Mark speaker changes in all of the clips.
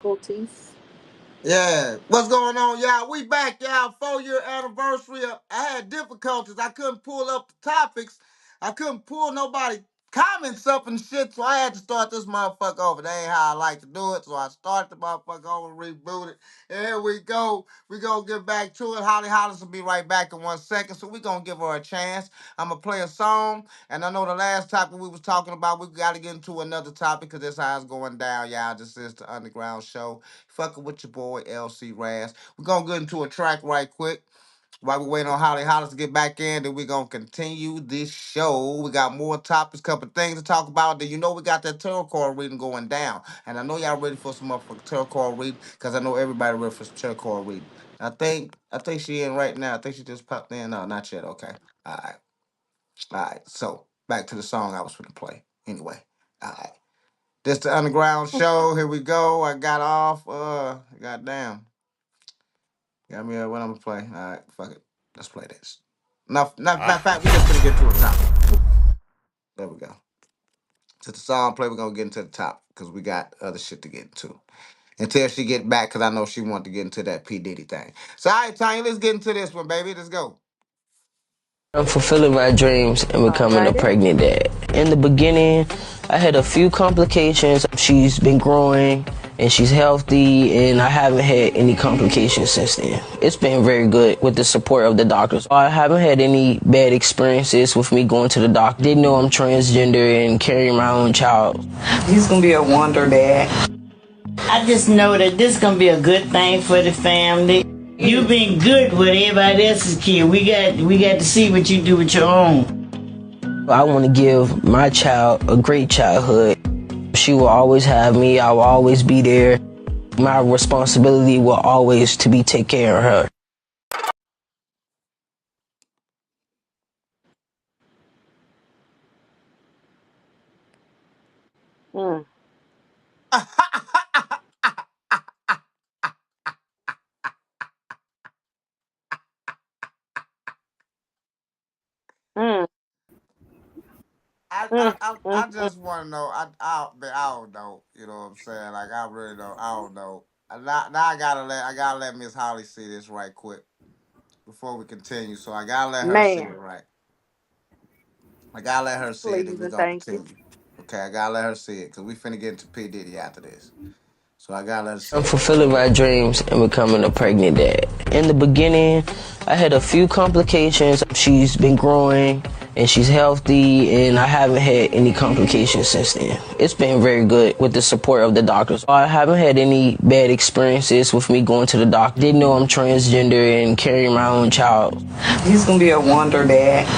Speaker 1: difficulties.
Speaker 2: Yeah, what's going on, y'all? We back, y'all. 4 year anniversary. I had difficulties. I couldn't pull up the topics. I couldn't pull nobody comments up and shit, so I had to start this motherfucker over. That ain't how I like to do it, so I started the motherfucker over, reboot it. And here we go. We gonna get back to it. Holly Hollis will be right back in 1 second, so we gonna give her a chance. I'm gonna play a song, and I know the last topic we was talking about, we got to get into another topic, because this how it's going down, y'all. This is the Underground Show. Fucking with your boy LC Raz. We're gonna get into a track right quick while we wait on Holly Hollis to get back in. Then we're gonna continue this show. We got more topics, couple things to talk about. Then you know we got that tarot card reading going down. And I know y'all ready for some motherfucking tarot card reading, because I know everybody ready for some tarot card reading. I think she in right now. I think she just popped in. No, not yet. Okay. Alright. Alright. So back to the song I was gonna play. Anyway. Alright. This the Underground Show. Here we go. I got off. Goddamn. Got me what I'm gonna play. All right, fuck it. Let's play this. Enough. Matter of fact, we just gonna get to a topic. There we go. Since the song play, we're gonna get into the topic because we got other shit to get into. Until she get back, because I know she want to get into that P Diddy thing. So, all right, Tanya, let's get into this one, baby. Let's go.
Speaker 3: I'm fulfilling my dreams and becoming a
Speaker 1: Alrighty.
Speaker 3: pregnant dad. In the beginning, I had a few complications. She's been growing and she's healthy, and I haven't had any complications since then. It's been very good with the support of the doctors. I haven't had any bad experiences with me going to the doctor. They know I'm transgender and carrying my own child.
Speaker 4: He's gonna be a wonder dad. I just know that this is gonna be a good thing for the family. You've been good with everybody else's kid. We got to see what you do with your own.
Speaker 3: I want to give my child a great childhood. She will always have me. I will always be there. My responsibility will always to be take care of her.
Speaker 1: Mm, mm,
Speaker 2: I, I,
Speaker 1: mm,
Speaker 2: I,
Speaker 1: mm,
Speaker 2: I
Speaker 1: mm.
Speaker 2: just want to know. I don't know. You know what I'm saying? Like I really don't. I don't know. Now I gotta let Miss Holly see this right quick before we continue. So I gotta let her see it
Speaker 1: Man,
Speaker 2: right. I gotta let her see it, and
Speaker 1: please
Speaker 2: we
Speaker 1: and
Speaker 2: gonna
Speaker 1: thank you.
Speaker 2: continue. Okay, I gotta let her see it because we finna get into P Diddy after this. So I gotta let her see
Speaker 3: I'm
Speaker 2: it.
Speaker 3: fulfilling my dreams and becoming a pregnant dad. In the beginning, I had a few complications. She's been growing and she's healthy, and I haven't had any complications since then. It's been very good with the support of the doctors. I haven't had any bad experiences with me going to the doctor. They know I'm transgender and carrying my own child.
Speaker 4: He's gonna be a wonder dad.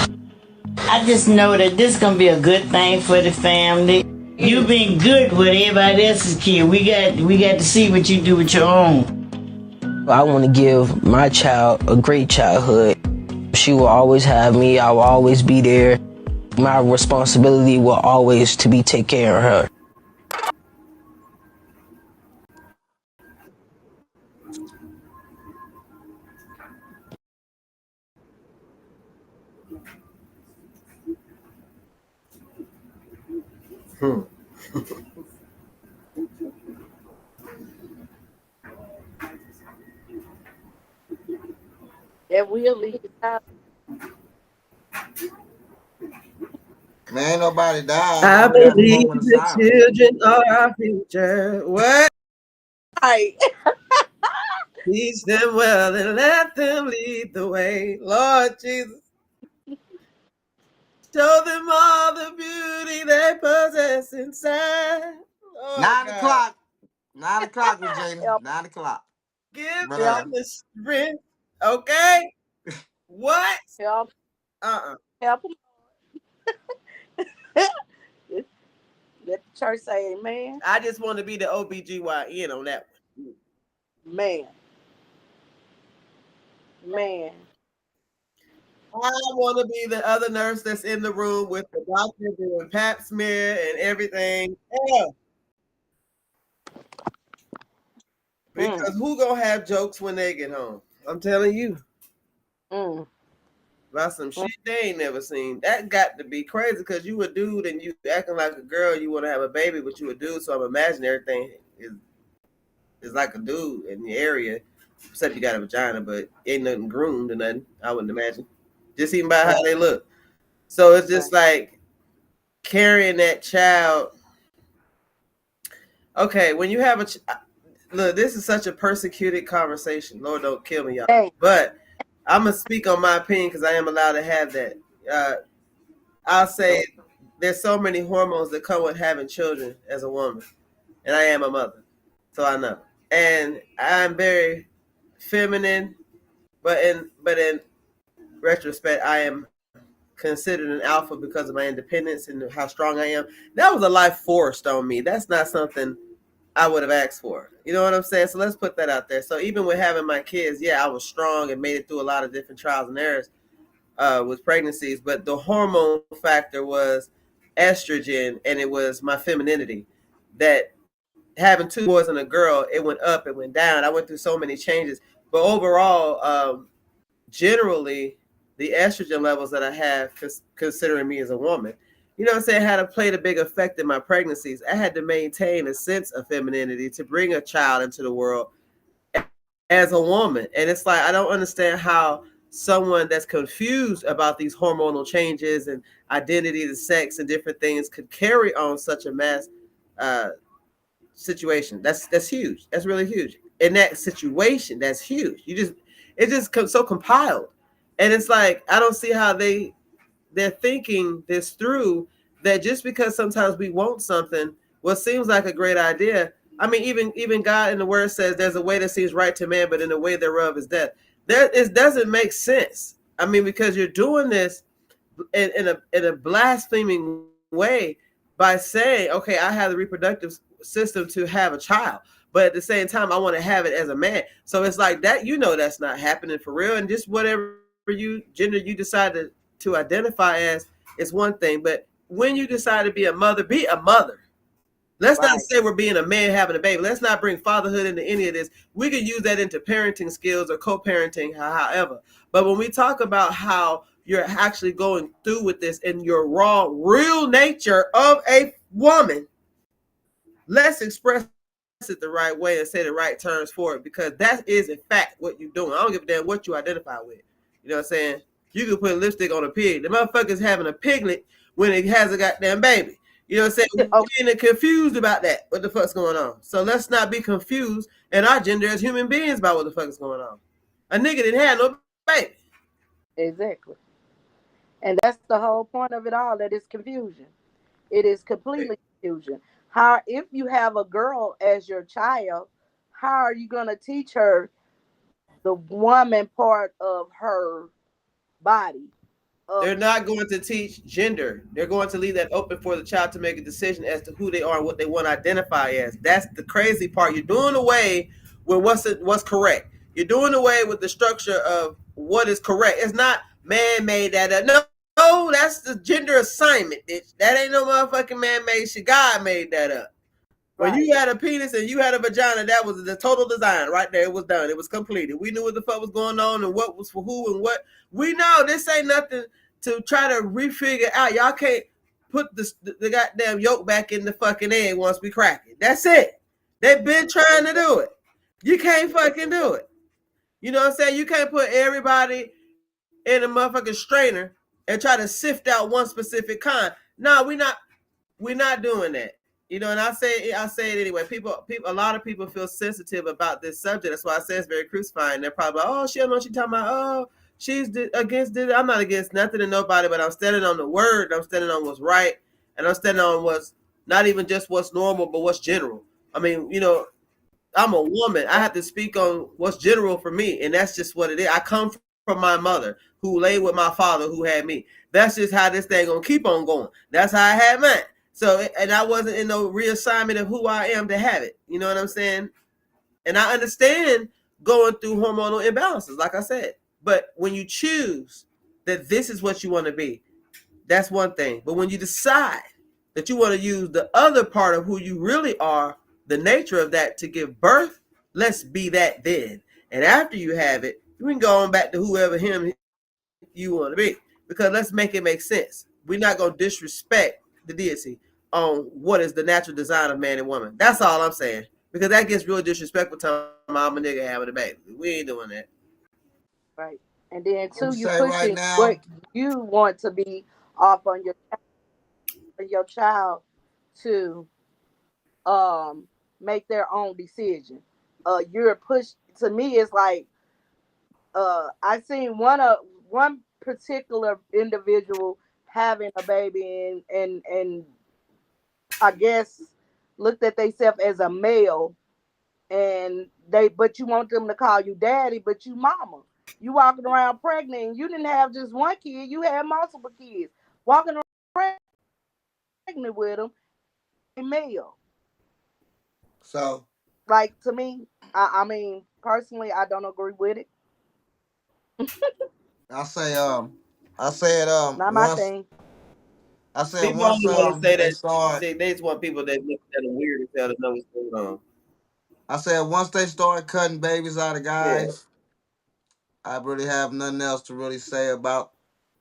Speaker 4: I just know that this is gonna be a good thing for the family. You've been good with everybody else's kid. We got to see what you do with your own.
Speaker 3: I want to give my child a great childhood. She will always have me. I will always be there. My responsibility will always to be take care of her.
Speaker 2: Hmm.
Speaker 1: That will lead you out.
Speaker 2: Man, ain't nobody died.
Speaker 5: I
Speaker 2: Why we have a
Speaker 5: believe
Speaker 2: moment of
Speaker 5: the
Speaker 2: silence?
Speaker 5: children are our future. What?
Speaker 1: Right.
Speaker 5: Teach them well and let them lead the way. Lord Jesus, show them all the beauty they possess inside. Lord
Speaker 2: 9 o'clock.
Speaker 5: God,
Speaker 2: 9 o'clock, Regina.
Speaker 1: Help,
Speaker 2: 9 o'clock.
Speaker 5: give
Speaker 2: But
Speaker 1: help,
Speaker 5: them the strength. Okay? What?
Speaker 1: help,
Speaker 5: Uh-uh.
Speaker 1: help 'em. Let the church say amen.
Speaker 5: I just want to be the OBGYN on that one.
Speaker 1: Man, man.
Speaker 5: I want to be the other nurse that's in the room with the doctor doing pap smear and everything. Yeah,
Speaker 1: Mm,
Speaker 5: because who gonna have jokes when they get home? I'm telling you.
Speaker 1: mm,
Speaker 5: About some
Speaker 1: mm.
Speaker 5: shit they ain't never seen. That got to be crazy because you a dude and you acting like a girl. You want to have a baby, but you a dude. So I'm imagining everything is. is like a dude in the area, except you got a vagina, but ain't nothing groomed or nothing. I wouldn't imagine. Just even by
Speaker 1: Right.
Speaker 5: how they look. So it's
Speaker 1: Right.
Speaker 5: just like carrying that child. Okay, when you have look, this is such a persecuted conversation. Lord, don't kill me, y'all.
Speaker 1: Hey,
Speaker 5: But I'm gonna speak on my opinion because I am allowed to have that. Uh, I'll say there's so many hormones that come with having children as a woman, and I am a mother, so I know. And I'm very feminine, but in retrospect, I am considered an alpha because of my independence and how strong I am. That was a life forced on me. That's not something I would have asked for. You know what I'm saying? So let's put that out there. So even with having my kids, yeah, I was strong and made it through a lot of different trials and errors with pregnancies, but the hormone factor was estrogen and it was my femininity. That having two boys and a girl, it went up, it went down. I went through so many changes, but overall, generally, the estrogen levels that I have, considering me as a woman, you know what I'm saying, had played a big effect in my pregnancies. I had to maintain a sense of femininity to bring a child into the world as a woman. And it's like, I don't understand how someone that's confused about these hormonal changes and identity to sex and different things could carry on such a mass uh, situation. That's huge. That's really huge. In that situation, that's huge. It's just so compiled. And it's like, I don't see how they're thinking this through, that just because sometimes we want something, what seems like a great idea. I mean, even God in the word says there's a way that seems right to man, but in the way thereof is death. It doesn't make sense. I mean, because you're doing this in a blaspheming way by saying, okay, I have the reproductive system to have a child, but at the same time, I want to have it as a man. So it's like that, that's not happening for real. And just whatever gender you decide to identify as is one thing. But when you decide to be a mother. Let's not
Speaker 1: right.
Speaker 5: say we're being a man having a baby. Let's not bring fatherhood into any of this. We can use that into parenting skills or co-parenting, however. But when we talk about how you're actually going through with this in your raw, real nature of a woman, let's express it the right way and say the right terms for it, because that is in fact what you're doing. I don't give a damn what you identify with. You know what I'm saying? You can put lipstick on a pig. The motherfucker's having a piglet when it has a goddamn baby. You know what I'm saying?
Speaker 1: Okay,
Speaker 5: We're getting confused about that. What the fuck's going on? So let's not be confused in our gender as human beings about what the fuck is going on. A nigga didn't have no baby.
Speaker 1: exactly. And that's the whole point of it all. That is confusion. It is completely confusion. How, if you have a girl as your child, how are you going to teach her the woman part of her body?
Speaker 5: They're
Speaker 1: Of
Speaker 5: not going to teach gender. They're going to leave that open for the child to make a decision as to who they are and what they want to identify as. That's the crazy part. You're doing away with what's correct. You're doing away with the structure of what is correct. It's not man made that up. No, that's the gender assignment, bitch. That ain't no motherfucking man made shit. God made that up. When
Speaker 1: right,
Speaker 5: you had a penis and you had a vagina, that was the total design right there. It was done. It was completed. We knew what the fuck was going on and what was for who and what. We know this ain't nothing to try to refigure out. Y'all can't put the goddamn yolk back in the fucking egg once we crack it. That's it. They've been trying to do it. You can't fucking do it. You know what I'm saying? You can't put everybody in a motherfucking strainer and try to sift out one specific kind. No, we're not doing that. And I say it anyway. People, a lot of people feel sensitive about this subject. That's why I say it's very crucifying. They're probably like, oh, she don't know what she's talking about. Oh, she's against this. I'm not against nothing and nobody, but I'm standing on the word. I'm standing on what's right, and I'm standing on what's not even just what's normal, but what's general. I mean, I'm a woman. I have to speak on what's general for me, and that's just what it is. I come from my mother, who laid with my father, who had me. That's just how this thing gonna keep on going. That's how I had mine. So, and I wasn't in no reassignment of who I am to have it. You know what I'm saying? And I understand going through hormonal imbalances, like I said. But when you choose that this is what you want to be, that's one thing. But when you decide that you want to use the other part of who you really are, the nature of that, to give birth, let's be that then. And after you have it, you can go on back to whoever him you want to be. Because let's make it make sense. We're not going to disrespect the deity on what is the natural design of man and woman. That's all I'm saying. Because that gets real disrespectful time I'm a nigga having a baby. We ain't doing that.
Speaker 1: Right. And then
Speaker 2: I'm
Speaker 1: two, you
Speaker 2: say right
Speaker 1: pushing what
Speaker 2: now.
Speaker 1: you want to be off on your child to um make their own decision. You're pushed to me. It's like I seen one particular individual having a baby and I guess looked at themselves as a male, and they but you want them to call you daddy, but you mama. You walking around pregnant, and you didn't have just one kid, you had multiple kids. Walking around pregnant with them, a male.
Speaker 2: So
Speaker 1: Like to me, I mean, personally, I don't agree with it.
Speaker 2: I say I said
Speaker 1: Not my
Speaker 2: once
Speaker 1: thing.
Speaker 2: I said
Speaker 5: People
Speaker 2: once
Speaker 5: only want to say
Speaker 2: they
Speaker 5: that
Speaker 2: start
Speaker 5: they just want people that look at them weird as hell to know what's going on.
Speaker 2: I said once they start cutting babies out of
Speaker 5: Yeah.
Speaker 2: guys, I really have nothing else to really say about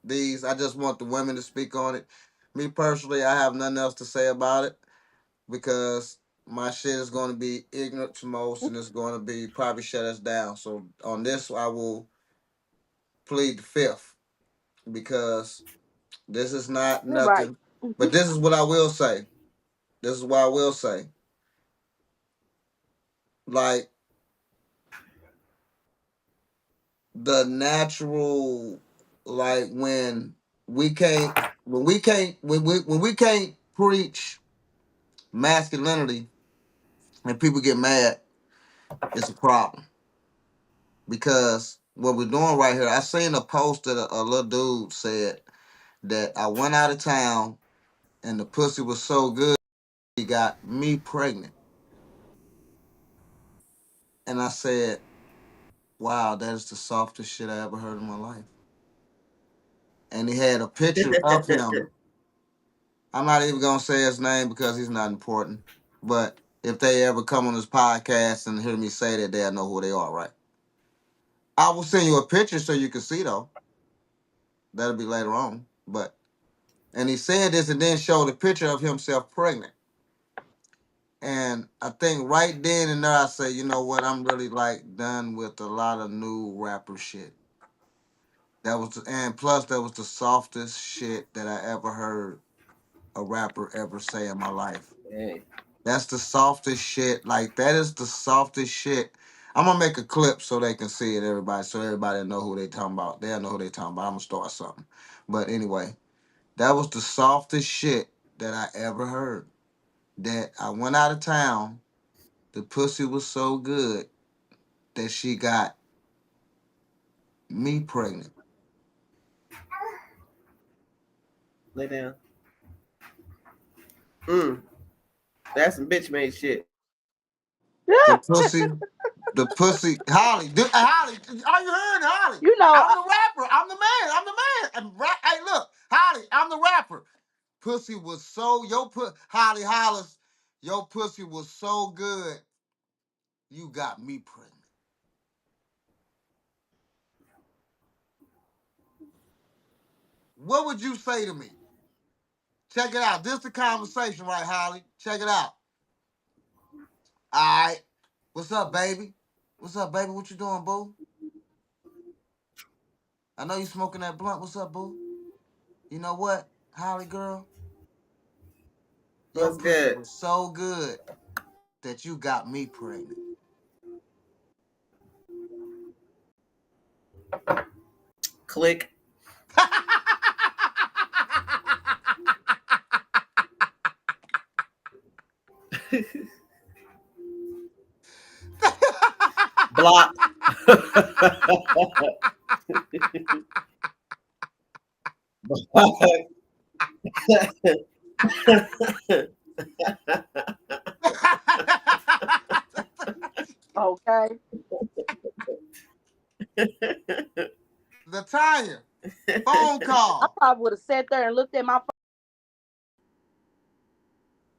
Speaker 2: these. I just want the women to speak on it. Me personally, I have nothing else to say about it because my shit is going to be ignorant to most and it's going to be probably shut us down. So on this, I will plead the fifth because this is not
Speaker 1: You're right.
Speaker 2: nothing. But this is what I will say. This is what I will say. Like the natural, like when we can't preach masculinity and people get mad, it's a problem. Because what we're doing right here, I seen a post that a little dude said that I went out of town and the pussy was so good he got me pregnant. And I said, wow, that is the softest shit I ever heard in my life. And he had a picture of him. I'm not even gonna say his name because he's not important. But if they ever come on this podcast and hear me say that, they'll know who they are, right? I will send you a picture so you can see though. That'll be later on. But and he said this and then showed a picture of himself pregnant. And I think right then and there I say, you know what, I'm really like done with a lot of new rapper shit. And plus that was the softest shit that I ever heard a rapper ever say in my life.
Speaker 5: Hey.
Speaker 2: That's the softest shit. Like that is the softest shit. I'm gonna make a clip so they can see it, everybody, so everybody know who they talking about. They'll know who they talking about. I'm gonna start something. But anyway, that was the softest shit that I ever heard. That I went out of town. The pussy was so good that she got me pregnant.
Speaker 5: Lay down. Mm. That's some bitch made shit.
Speaker 2: The pussy, the pussy. Holly, Holly, are you hearing Holly?
Speaker 1: You know,
Speaker 2: I'm the rapper. I'm the man. I'm the man. Hey, look, Holly, I'm the rapper. Pussy was so Holly Hollis, your pussy was so good, you got me pregnant. What would you say to me? Check it out. This is the conversation, right, Holly? Check it out. All right. What's up, baby? What's up, baby? What you doing, boo? I know you smoking that blunt. What's up, boo? You know what, Holly girl? Your
Speaker 5: What's
Speaker 2: pussy
Speaker 5: good?
Speaker 2: was so good that you got me pregnant.
Speaker 5: Click. Block.
Speaker 1: okay.
Speaker 2: Latanya, phone
Speaker 1: I
Speaker 2: call.
Speaker 1: probably would have sat there and looked at my phone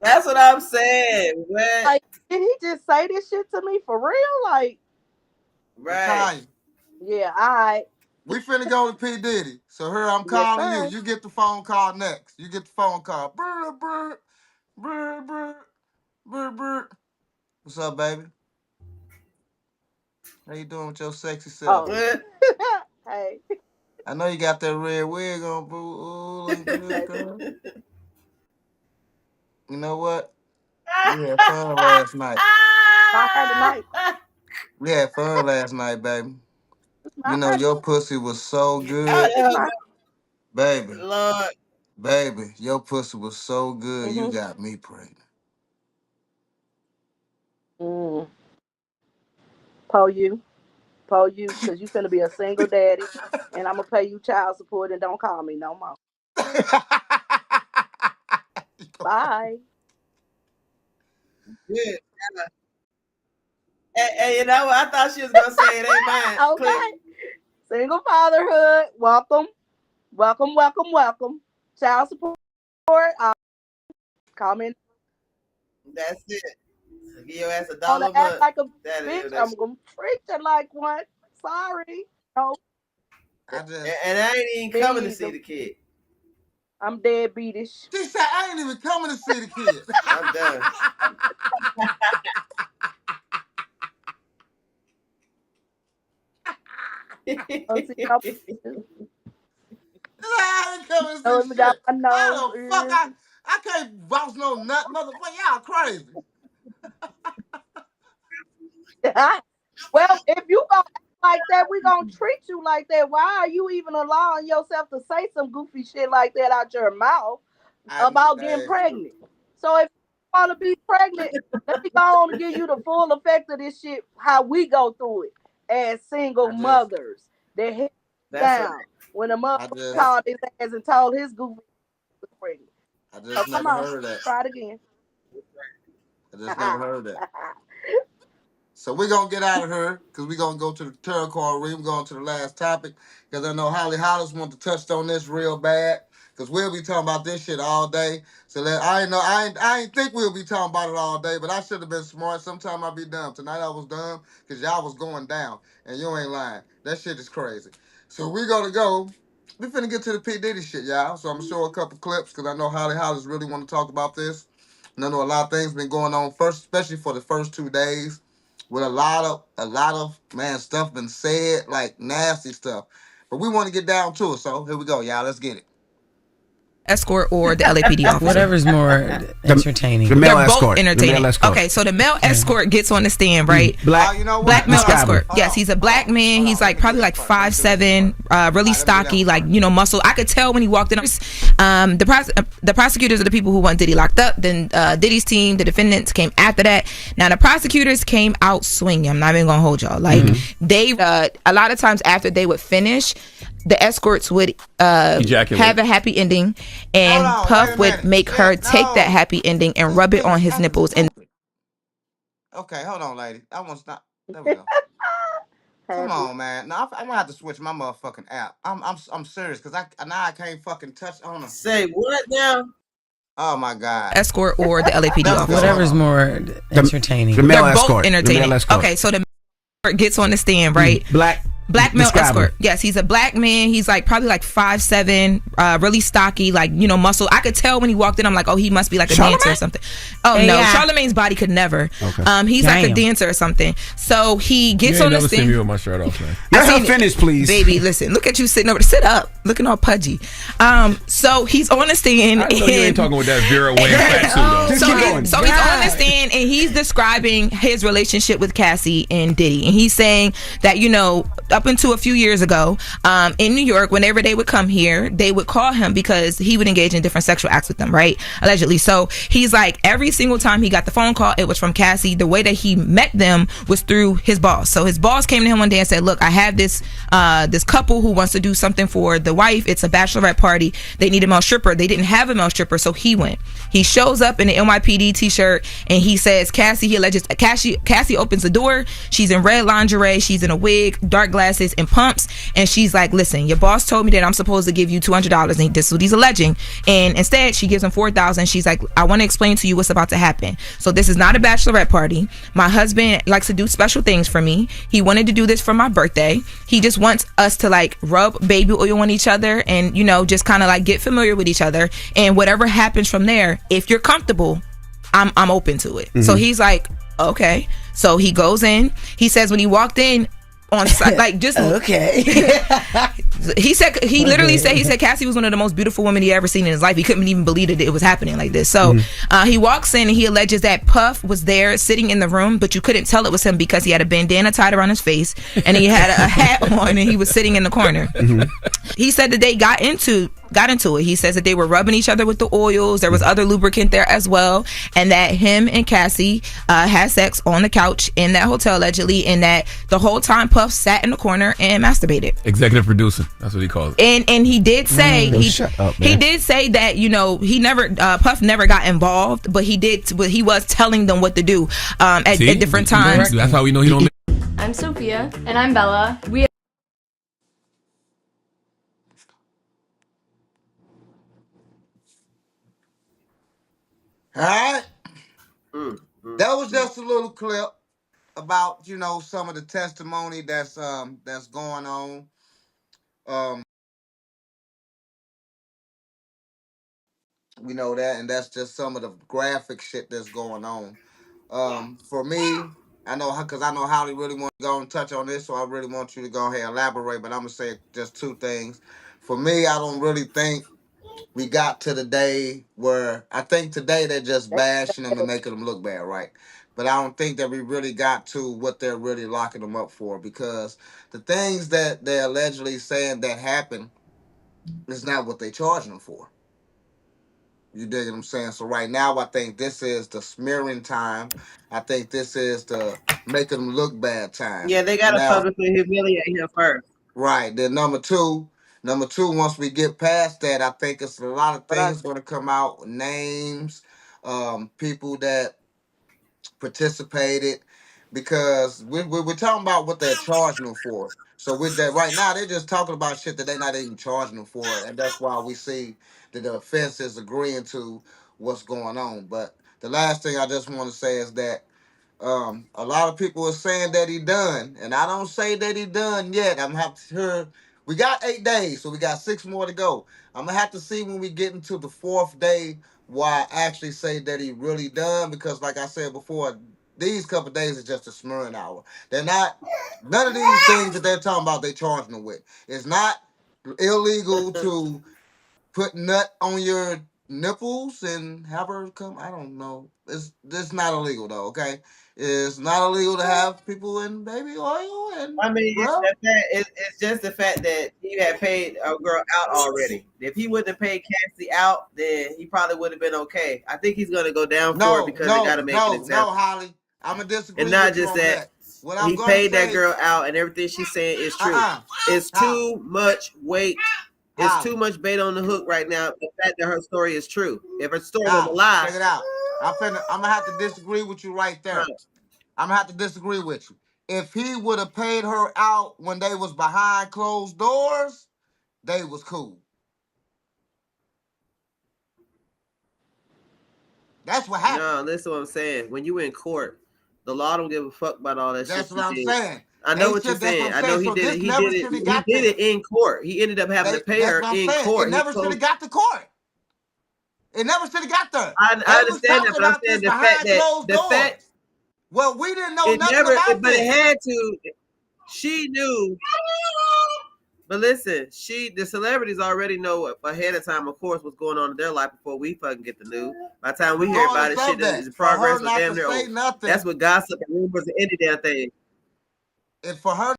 Speaker 5: That's what I'm saying. What?
Speaker 1: like, did he just say this shit to me for real? Like,
Speaker 5: Right.
Speaker 2: Latanya,
Speaker 1: yeah, I
Speaker 2: we finna go to P. Diddy. So here I'm
Speaker 1: yes,
Speaker 2: calling you.
Speaker 1: sir.
Speaker 2: You get the phone call next. You get the phone call. Brr, brr, brr, brr, brr, brr. What's up, baby? How you doing with your sexy self?
Speaker 1: Oh, hey,
Speaker 2: I know you got that red wig on, boo. Ooh, looking good,
Speaker 1: hey,
Speaker 2: girl. You know what? We had fun last night.
Speaker 1: my hair tonight.
Speaker 2: We had fun last night, baby.
Speaker 1: It's
Speaker 2: You
Speaker 1: my
Speaker 2: know
Speaker 1: hair.
Speaker 2: your pussy was so
Speaker 5: How
Speaker 2: good,
Speaker 5: the
Speaker 1: It's
Speaker 5: hell,
Speaker 1: my.
Speaker 2: baby.
Speaker 5: Lord?
Speaker 2: Baby, your pussy was so good. You
Speaker 1: Mm-hmm.
Speaker 2: got me pregnant.
Speaker 1: Mm. Po you, cause you finna be a single daddy, and I'm gonna pay you child support, and don't call me no more. Bye.
Speaker 5: Good. And you know what? I thought she was gonna say it ain't mine. Click.
Speaker 1: Okay. Single fatherhood. Welcome, welcome, welcome, welcome. Child support. Call me.
Speaker 5: That's it. Give your ass
Speaker 1: Wanna
Speaker 5: $1 a
Speaker 1: act
Speaker 5: month.
Speaker 1: like a
Speaker 5: That
Speaker 1: bitch?
Speaker 5: is that
Speaker 1: I'm
Speaker 5: shit.
Speaker 1: gonna treat you like one. Sorry. No,
Speaker 2: I just,
Speaker 5: And I ain't even coming to
Speaker 1: me
Speaker 5: see
Speaker 1: either.
Speaker 5: the kid.
Speaker 1: I'm deadbeatish.
Speaker 2: she said, I ain't even coming to see the kid.
Speaker 5: I'm done.
Speaker 1: Oh, see, no,
Speaker 2: I ain't coming to
Speaker 1: no,
Speaker 2: see
Speaker 1: me got
Speaker 2: shit.
Speaker 1: my
Speaker 2: How
Speaker 1: nose,
Speaker 2: the fuck
Speaker 1: ears.
Speaker 2: I can't bounce no nut, motherfucker. Y'all crazy.
Speaker 1: Well, if you gonna act like that, we gonna treat you like that. Why are you even allowing yourself to say some goofy shit like that out your mouth about getting
Speaker 2: Hey,
Speaker 1: pregnant? So if you want to be pregnant, let me go on and give you the full effect of this shit. How we go through it as single
Speaker 2: I just,
Speaker 1: mothers. They hit
Speaker 5: That's right.
Speaker 1: down when a mother
Speaker 2: I just,
Speaker 1: called his ass and told his goofy was pregnant.
Speaker 2: I
Speaker 1: So
Speaker 2: just
Speaker 1: come
Speaker 2: never
Speaker 1: on,
Speaker 2: heard that.
Speaker 1: try it again.
Speaker 2: I just never heard that. So we're gonna get out of here because we're gonna go to the tarot card reading. We're going to the last topic because I know Holly Hollis want to touch on this real bad because we'll be talking about this shit all day. So that I ain't know I ain't think we'll be talking about it all day, but I should have been smart. Sometime I'll be dumb. Tonight I was dumb because y'all was going down and you ain't lying. That shit is crazy. So we're gonna go. We finna get to the P Diddy shit, y'all. So I'm gonna show a couple clips because I know Holly Hollis really want to talk about this. And I know a lot of things been going on first, especially for the first 2 days with a lot of man stuff been said, like nasty stuff. But we want to get down to it, so here we go, y'all. Let's get it.
Speaker 6: Escort or the LAPD officer.
Speaker 7: Whatever's more entertaining.
Speaker 6: The male They're escort. Both entertaining. The male escort. Okay, so the male escort gets on the stand, right?
Speaker 2: Black, you know what?
Speaker 6: Black male escort.
Speaker 2: Hold
Speaker 6: Yes,
Speaker 2: on,
Speaker 6: he's a black man. He's like probably like 5'7", really stocky, like muscle. I could tell when he walked in. The prosecutors are the people who want Diddy locked up. Then Diddy's team, the defendants, came after that. Now the prosecutors came out swinging. I'm not even gonna hold y'all. Like they, a lot of times after they would finish, the escorts would have a happy ending, and Puff would make her take that happy ending and rub it on his nipples. And
Speaker 2: okay, hold on, lady. I want to stop. There we go. Come on, man. Now I'm gonna have to switch my motherfucking app. I'm serious because I can't fucking touch on them.
Speaker 5: Say what now?
Speaker 2: Oh my god.
Speaker 6: Escort or the LAPD officer.
Speaker 7: Whatever's more entertaining.
Speaker 6: The male escort. Both entertaining. Okay, so the gets on the stand, right? Black male escort. Yes, he's a black man. He's like probably like 5'7", really stocky, like muscle. I could tell when he walked in. I'm like, oh, he must be like a dancer or something. Oh no, Charlamagne's body could never. Okay. He's like a dancer or something. So he gets on the stand.
Speaker 8: Seen me with my shirt off, man.
Speaker 7: Let her finish, please,
Speaker 6: baby. Listen, look at you sitting over. Sit up, looking all pudgy. So he's on the stand.
Speaker 8: I know you ain't talking with that Vera Wang fat suit.
Speaker 6: So he's on the stand and he's describing his relationship with Cassie and Diddy, and he's saying that up until a few years ago, in New York, whenever they would come here, they would call him because he would engage in different sexual acts with them, right? Allegedly. So he's like, every single time he got the phone call, it was from Cassie. The way that he met them was through his boss. So his boss came to him one day and said, look, I have this couple who wants to do something for the wife. It's a bachelorette party. They need a male stripper. They didn't have a male stripper, so he went. He shows up in an NYPD t-shirt and he says, Cassie opens the door. She's in red lingerie. She's in a wig, dark glasses, and pumps. And she's like, listen, your boss told me that I'm supposed to give you $200. And this is what he's alleging. And instead, she gives him $4,000. She's like, I want to explain to you what's about to happen. So this is not a bachelorette party. My husband likes to do special things for me. He wanted to do this for my birthday. He just wants us to like rub baby oil on each other and, just kind of like get familiar with each other. And whatever happens from there, if you're comfortable, I'm open to it. So he's like, Okay. So he goes in. He says when he walked in on site, like just
Speaker 4: Okay.
Speaker 6: he literally said Cassie was one of the most beautiful women he ever seen in his life. He couldn't even believe that it was happening like this. So he walks in and he alleges that Puff was there sitting in the room, but you couldn't tell it was him because he had a bandana tied around his face and he had a hat on and he was sitting in the corner. He said that they got into it. He says that they were rubbing each other with the oils. There was other lubricant there as well, and that him and Cassie had sex on the couch in that hotel allegedly, and that the whole time Puff sat in the corner and masturbated.
Speaker 8: Executive producer. That's what he calls it.
Speaker 6: And he did say he did say that he never Puff never got involved, but he was telling them what to do at different times.
Speaker 8: That's how we know he don't.
Speaker 9: I'm Sophia. And I'm Bella.
Speaker 2: All right. That was just a little clip about some of the testimony that's going on. We know that, and that's just some of the graphic shit that's going on. For me, I know because I know Holly really wants to go and touch on this, so I really want you to go ahead and elaborate. But I'm gonna say just two things. For me, I don't really think we got to the day where I think today they're just bashing them and making them look bad, right? But I don't think that we really got to what they're really locking them up for, because the things that they're allegedly saying that happened is not what they're charging them for. You dig what I'm saying? So right now, I think this is the smearing time. I think this is the making them look bad time.
Speaker 5: Yeah, they got to publicly humiliate him first.
Speaker 2: Right. Then number two, once we get past that, I think it's a lot of things going to come out. Names, people that participated, because we're talking about what they're charging them for. So with that, right now, they're just talking about shit that they're not even charging them for. And that's why we see that the offense is agreeing to what's going on. But the last thing I just want to say is that a lot of people are saying that he done, and I don't say that he done yet. I'm gonna have to hear. We got 8 days, so we got 6 more to go. I'm gonna have to see when we get into the 4th day why I actually say that he really done, because like I said before, these couple days is just a smearing hour. They're not none of these things that they're talking about. They charging them with. It's not illegal to put nut on your nipples and have her come. I don't know. It's not illegal though. Okay, it's not illegal to have people in baby oil and.
Speaker 5: I mean, it's just the fact that he had paid a girl out already. If he wouldn't have paid Cassie out, then he probably would have been okay. I think he's going to go down for it because they got to make an example.
Speaker 2: No, Holly, I'm gonna disagree.
Speaker 5: And not
Speaker 2: with
Speaker 5: just
Speaker 2: you on
Speaker 5: that.
Speaker 2: What
Speaker 5: he paid that girl out, and everything she's saying is true. It's too much weight. It's too much bait on the hook right now. The fact that her story is true. If her story was a lie,
Speaker 2: check it out. I'm gonna have to disagree with you right there. I'm gonna have to disagree with you. If he would have paid her out when they was behind closed doors, they was cool. That's what happened.
Speaker 5: No, listen to what I'm saying. When you in court, the law don't give a fuck about all that shit.
Speaker 2: That's what I'm saying.
Speaker 5: I know what you're saying. I know he did it. He did it in court. He ended up having to pay her in court.
Speaker 2: It never should have got to court. It never should have got there.
Speaker 5: I understand that, but I'm saying the fact.
Speaker 2: Well, we didn't know nothing about this.
Speaker 5: But it had to. She knew. But listen, the celebrities already know ahead of time, of course, what's going on in their life before we fucking get the news. By the time we hear about it, shit that is in progress with damn near over. That's what gossip and rumors and any damn thing.
Speaker 2: If for her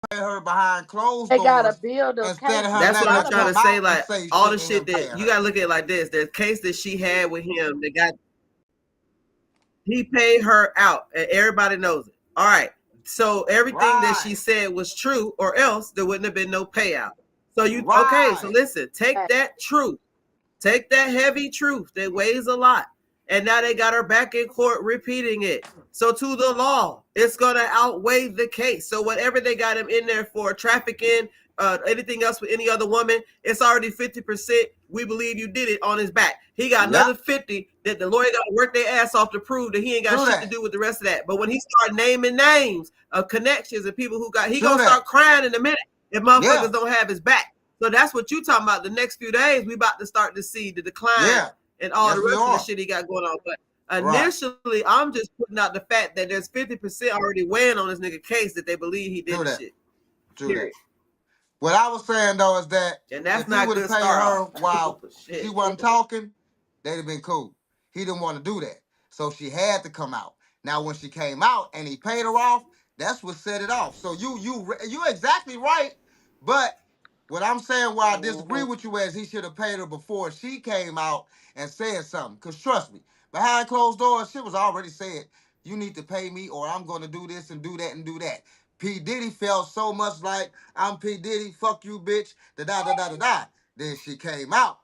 Speaker 2: pay her behind closed doors,
Speaker 1: they gotta build a case.
Speaker 5: That's what I'm trying to say. Like all the shit that you gotta look at it like this. There's a case that she had with him that he paid her out, and everybody knows it. All right. So everything that she said was true, or else there wouldn't have been no payout. So okay, so listen, take that truth, take that heavy truth that weighs a lot, and now they got her back in court repeating it. So to the law, it's gonna outweigh the case. So whatever they got him in there for, trafficking, anything else with any other woman, it's already 50%. We believe you did it on his back. He got another 50 that the lawyer got to work their ass off to prove that he ain't got shit to do with the rest of that. But when he start naming names of connections and people who got, he gonna start crying in a minute if motherfuckers don't have his back. So that's what you talking about. The next few days, we about to start to see the decline and all the rest of the shit he got going on. But
Speaker 2: Right.
Speaker 5: Initially, I'm just putting out the fact that there's 50% already weighing on this nigga case that they believe he did
Speaker 2: True
Speaker 5: the
Speaker 2: that.
Speaker 5: shit.
Speaker 2: True that.
Speaker 5: Period.
Speaker 2: What I was saying though is that
Speaker 5: And that's
Speaker 2: if he
Speaker 5: not
Speaker 2: would have
Speaker 5: good
Speaker 2: paid
Speaker 5: start
Speaker 2: her
Speaker 5: off.
Speaker 2: while she
Speaker 5: Shit.
Speaker 2: wasn't talking, they'd have been cool. He didn't want to do that, so she had to come out. Now, when she came out and he paid her off, that's what set it off. So you exactly right. But what I'm saying, why I disagree
Speaker 1: Mhm.
Speaker 2: with you, is he should have paid her before she came out and said something. Cause trust me, behind closed doors, shit was already said. You need to pay me, or I'm gonna do this and do that and do that. P Diddy felt so much like I'm P Diddy, fuck you, bitch. Da da da da da da. Then she came out.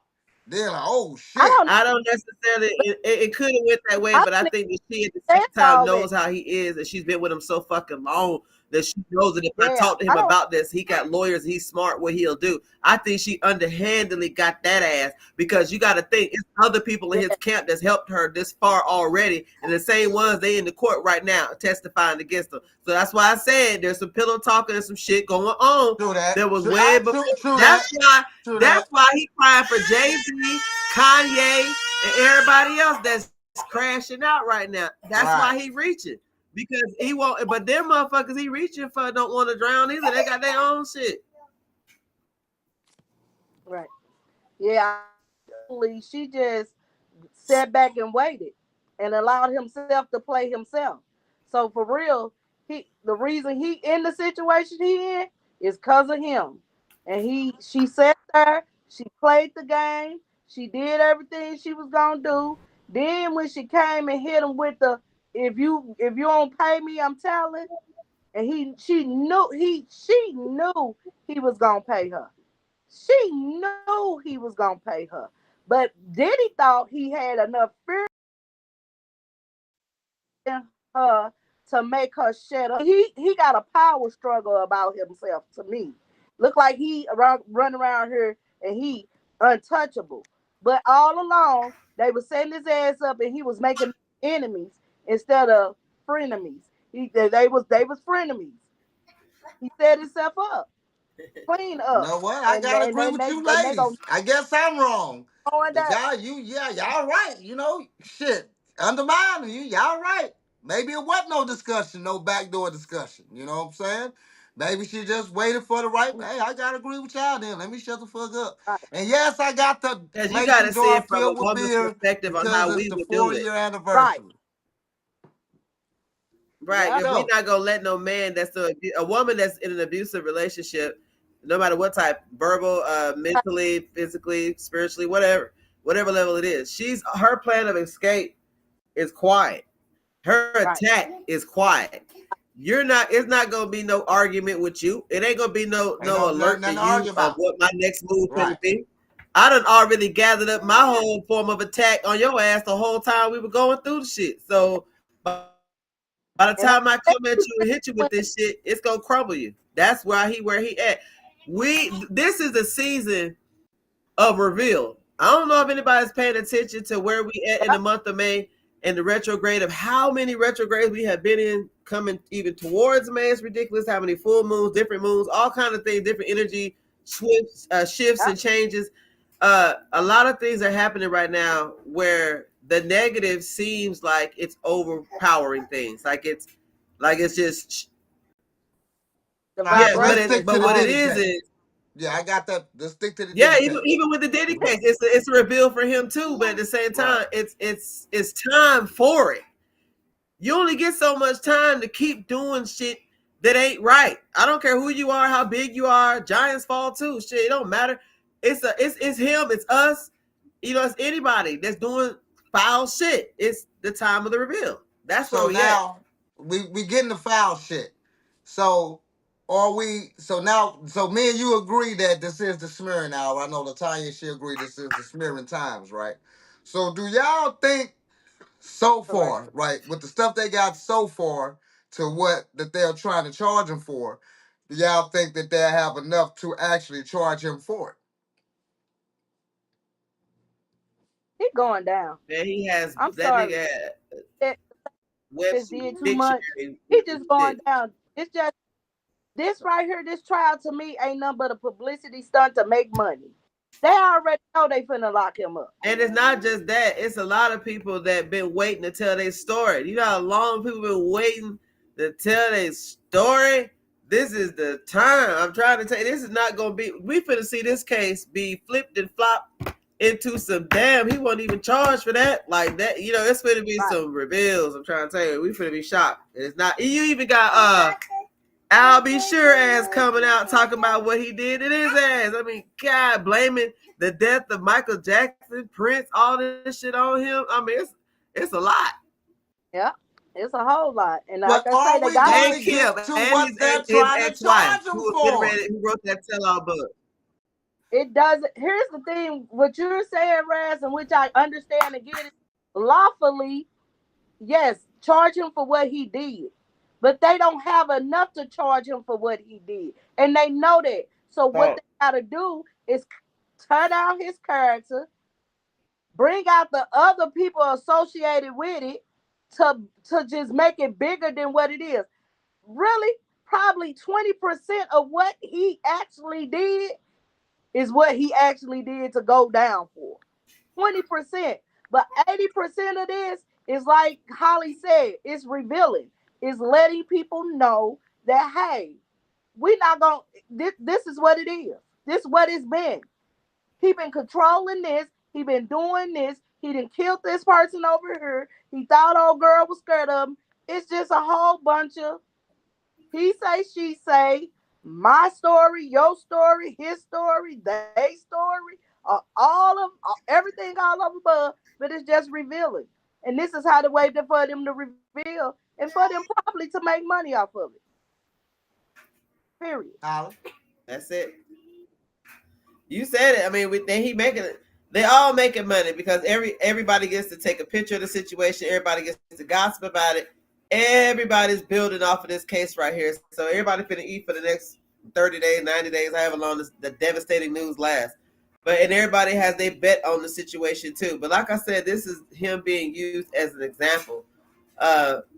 Speaker 2: Then like, oh
Speaker 1: I
Speaker 2: shit.
Speaker 1: don't
Speaker 5: I don't necessarily. It could have went that way,
Speaker 1: I
Speaker 5: but I
Speaker 1: don't
Speaker 5: think that she at the
Speaker 1: even
Speaker 5: same
Speaker 1: say
Speaker 5: time
Speaker 1: all that.
Speaker 5: knows how he is, and she's been with him so fucking long that she knows that if I
Speaker 1: Yeah.
Speaker 5: talk to
Speaker 1: I
Speaker 5: him
Speaker 1: don't
Speaker 5: about this, he got lawyers, he's smart, what he'll do. I think she underhandedly got that ass because you got to think it's other people in
Speaker 1: yeah,
Speaker 5: his camp that's helped her this far already, and the same ones they in the court right now testifying against her. So that's why I said there's some pillow talking and some shit going on
Speaker 2: True that.
Speaker 5: that was
Speaker 2: True,
Speaker 5: way before.
Speaker 2: true
Speaker 5: That's
Speaker 2: that.
Speaker 5: why.
Speaker 2: True
Speaker 5: That's
Speaker 2: that.
Speaker 5: why he crying for Jay-Z, Kanye, and everybody else that's crashing out right now. That's why
Speaker 2: Right.
Speaker 5: he reaching. Because he won't, but them motherfuckers he reaching for don't want to drown either. They got their own shit.
Speaker 1: right. Yeah, she just sat back and waited and allowed himself to play himself. So for real, the reason he in the situation he in is cause of him. And she sat there, she played the game, she did everything she was gonna do. Then when she came and hit him with the if you don't pay me, I'm telling, and she knew he was gonna pay her. She knew he was gonna pay her. But Diddy thought he had enough fear in her to make her shut up. He got a power struggle about himself to me. Look like he run around here and he untouchable. But all along they were setting his ass up and he was making enemies instead of frenemies. They was frenemies. He set himself up, clean
Speaker 2: You
Speaker 1: up,
Speaker 2: know what? I
Speaker 1: and
Speaker 2: gotta
Speaker 1: and
Speaker 2: agree
Speaker 1: then
Speaker 2: with
Speaker 1: they
Speaker 2: you
Speaker 1: and they gonna
Speaker 2: ladies. I guess I'm wrong.
Speaker 1: going
Speaker 2: But
Speaker 1: down.
Speaker 2: y'all right. You know, shit. Undermine you, y'all right. Maybe it wasn't no discussion, no backdoor discussion. You know what I'm saying? Maybe she just waited for the right. Hey, I gotta agree with y'all then. Let me shut the fuck up.
Speaker 1: Right.
Speaker 2: And yes, I got the
Speaker 5: Because you got
Speaker 2: mason
Speaker 5: to see
Speaker 2: jar
Speaker 5: it from a
Speaker 2: filled with
Speaker 5: woman's
Speaker 2: beer
Speaker 5: perspective on
Speaker 2: because
Speaker 5: how
Speaker 2: it's
Speaker 5: we
Speaker 2: the
Speaker 5: would do it.
Speaker 2: 4-year
Speaker 1: Right.
Speaker 2: anniversary.
Speaker 5: Right.
Speaker 1: Yeah.
Speaker 5: Because we
Speaker 2: Yo,
Speaker 5: not gonna let no man that's a woman that's in an abusive relationship, no matter what type, verbal, mentally, physically, spiritually, whatever level it is. Her plan of escape is quiet. Her
Speaker 1: Right.
Speaker 5: attack is quiet. You're not. It's not gonna be no argument with you. It ain't gonna be
Speaker 2: ain't
Speaker 5: no alert to
Speaker 2: nothing to
Speaker 5: you
Speaker 2: argue
Speaker 5: of
Speaker 2: about.
Speaker 5: what my next move
Speaker 2: Right.
Speaker 5: gonna be. I done already gathered up my whole form of attack on your ass the whole time we were going through the shit. So by the time I come at
Speaker 1: And I
Speaker 5: you and hit you with this shit, it's gonna crumble you. That's where he at. This is the season of reveal. I don't know if anybody's paying attention to where we at in the month of May and the retrograde of how many retrogrades we have been in coming even towards May. It's ridiculous how many full moons, different moons, all kind of things, different energy shifts and changes. A lot of things are happening right now where the negative seems like it's overpowering things, like it's just
Speaker 1: the
Speaker 2: All right,
Speaker 5: yeah.
Speaker 2: so
Speaker 5: But
Speaker 2: let's
Speaker 1: vibration
Speaker 2: stick
Speaker 1: is
Speaker 2: to the
Speaker 5: what it
Speaker 1: off.
Speaker 2: Diddy
Speaker 5: is
Speaker 2: case. Yeah, I got that. Let's stick to the
Speaker 5: yeah,
Speaker 2: Diddy case.
Speaker 5: even with the Diddy case, it's a reveal for him too. But at the same
Speaker 2: Right.
Speaker 5: time, it's time for it. You only get so much time to keep doing shit that ain't right. I don't care who you are, how big you are. Giants fall too. Shit, it don't matter. It's him. It's us. You know, it's anybody that's doing foul shit. It's the time of the reveal. That's where
Speaker 2: So
Speaker 5: we at.
Speaker 2: now we getting the foul shit. So are we? So me and you agree that this is the smearing hour. I know Latanya, she agreed this is the smearing times, right? So do y'all think so
Speaker 1: Correct.
Speaker 2: far, right, with the stuff they got so far to what that they're trying to charge him for? Do y'all think that they'll have enough to actually charge him for it?
Speaker 1: He going down.
Speaker 5: Man, he has
Speaker 1: I'm
Speaker 5: that
Speaker 1: sorry.
Speaker 5: nigga
Speaker 1: That just
Speaker 5: Webster's
Speaker 1: did too much.
Speaker 5: dictionary
Speaker 1: He just going
Speaker 5: shit.
Speaker 1: down. It's just this right here. This trial to me ain't nothing but a publicity stunt to make money. They already know they finna lock him up.
Speaker 5: And it's not just that; it's a lot of people that been waiting to tell their story. You know how long people been waiting to tell their story. This is the time. I'm trying to tell you, this is not gonna be. We finna see this case be flipped and flopped into some damn. He wasn't even charged for that. Like that, you know, it's finna be some reveals. I'm trying to tell you, we finna be shocked. And it's not. You even got I'll be sure ass coming out talking about what he did in his ass. I mean, God, blaming the death of Michael Jackson, Prince, all this shit on him. I mean, it's a lot.
Speaker 1: Yeah, it's a whole lot. And like
Speaker 2: But
Speaker 1: I say,
Speaker 2: are
Speaker 1: they
Speaker 2: we
Speaker 1: got
Speaker 2: going
Speaker 5: And
Speaker 2: to
Speaker 5: Kim,
Speaker 2: get to
Speaker 5: and
Speaker 2: what they're
Speaker 5: his
Speaker 2: trying to
Speaker 5: ex-wife,
Speaker 2: charge him
Speaker 5: who was getting
Speaker 2: for?
Speaker 5: ready, who wrote that tell-all book.
Speaker 1: it doesn't. Here's the thing: what you're saying, Raz, and which I understand and get it lawfully. Yes, charge him for what he did, but they don't have enough to charge him for what he did, and they know that. So what
Speaker 5: So
Speaker 1: they got to do is tear down his character, bring out the other people associated with it to just make it bigger than what it is. Really, probably 20% of what he actually did is what he actually did to go down for. 20%. But 80% of this is like Holly said, it's revealing. It's letting people know that hey, we're not gonna this is what it is. This is what it's been. He been controlling this. He been doing this. He done killed this person over here. He thought old girl was scared of him. It's just a whole bunch of he say, she say, my story, your story, his story, they story, all of everything all over above, but it's just revealing. And this is how the way for them to reveal and for them probably to make money off of it. Period.
Speaker 2: Holly?
Speaker 5: that's it. You said it. I mean, then he making it. They all making money because everybody gets to take a picture of the situation. Everybody gets to gossip about it. Everybody's building off of this case right here. So everybody finna eat for the next 30 days, 90 days, however long the devastating news lasts. And everybody has their bet on the situation too. But like I said, this is him being used as an example.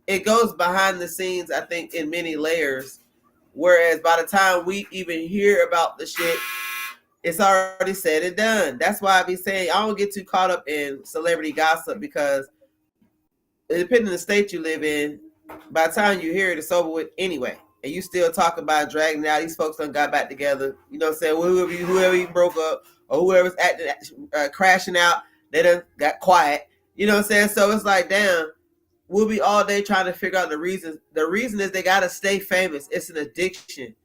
Speaker 5: It goes behind the scenes, I think, in many layers. Whereas by the time we even hear about the shit, it's already said and done. That's why I be saying I don't get too caught up in celebrity gossip because depending on the state you live in, by the time you hear it, it's over with anyway. And you still talk about dragging out. These folks done got back together. You know what I'm saying? Whoever you broke up or whoever's acting, crashing out, they done got quiet. You know what I'm saying? So it's like, damn, we'll be all day trying to figure out the reasons. The reason is they got to stay famous. It's an addiction.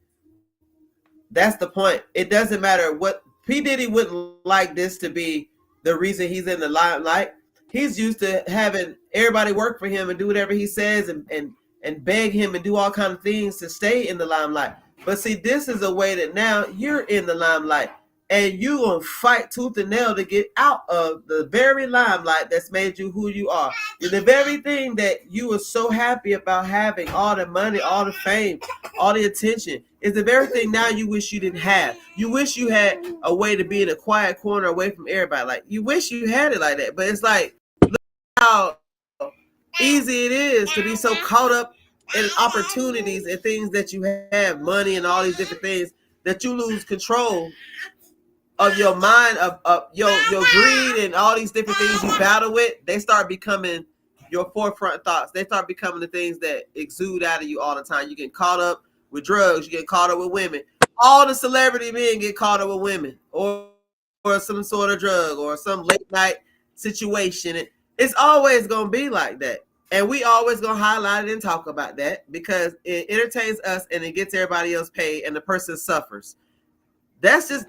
Speaker 5: That's the point. It doesn't matter what P. Diddy wouldn't like this to be the reason he's in the limelight. He's used to having everybody work for him and do whatever he says and beg him and do all kinds of things to stay in the limelight. But see, this is a way that now you're in the limelight and you're going to fight tooth and nail to get out of the very limelight that's made you who you are. And the very thing that you were so happy about having, all the money, all the fame, all the attention, is the very thing now you wish you didn't have. You wish you had a way to be in a quiet corner away from everybody. Like, you wish you had it like that. But it's like, look how easy it is to be so caught up in opportunities and things that you have, money and all these different things, that you lose control of your mind, of your greed and all these different things you battle with. They start becoming your forefront thoughts. They start becoming the things that exude out of you all the time. You get caught up with drugs, you get caught up with women. All the celebrity men get caught up with women or some sort of drug or some late night situation. It's always gonna be like that. And we always gonna highlight it and talk about that because it entertains us and it gets everybody else paid and the person suffers. That's just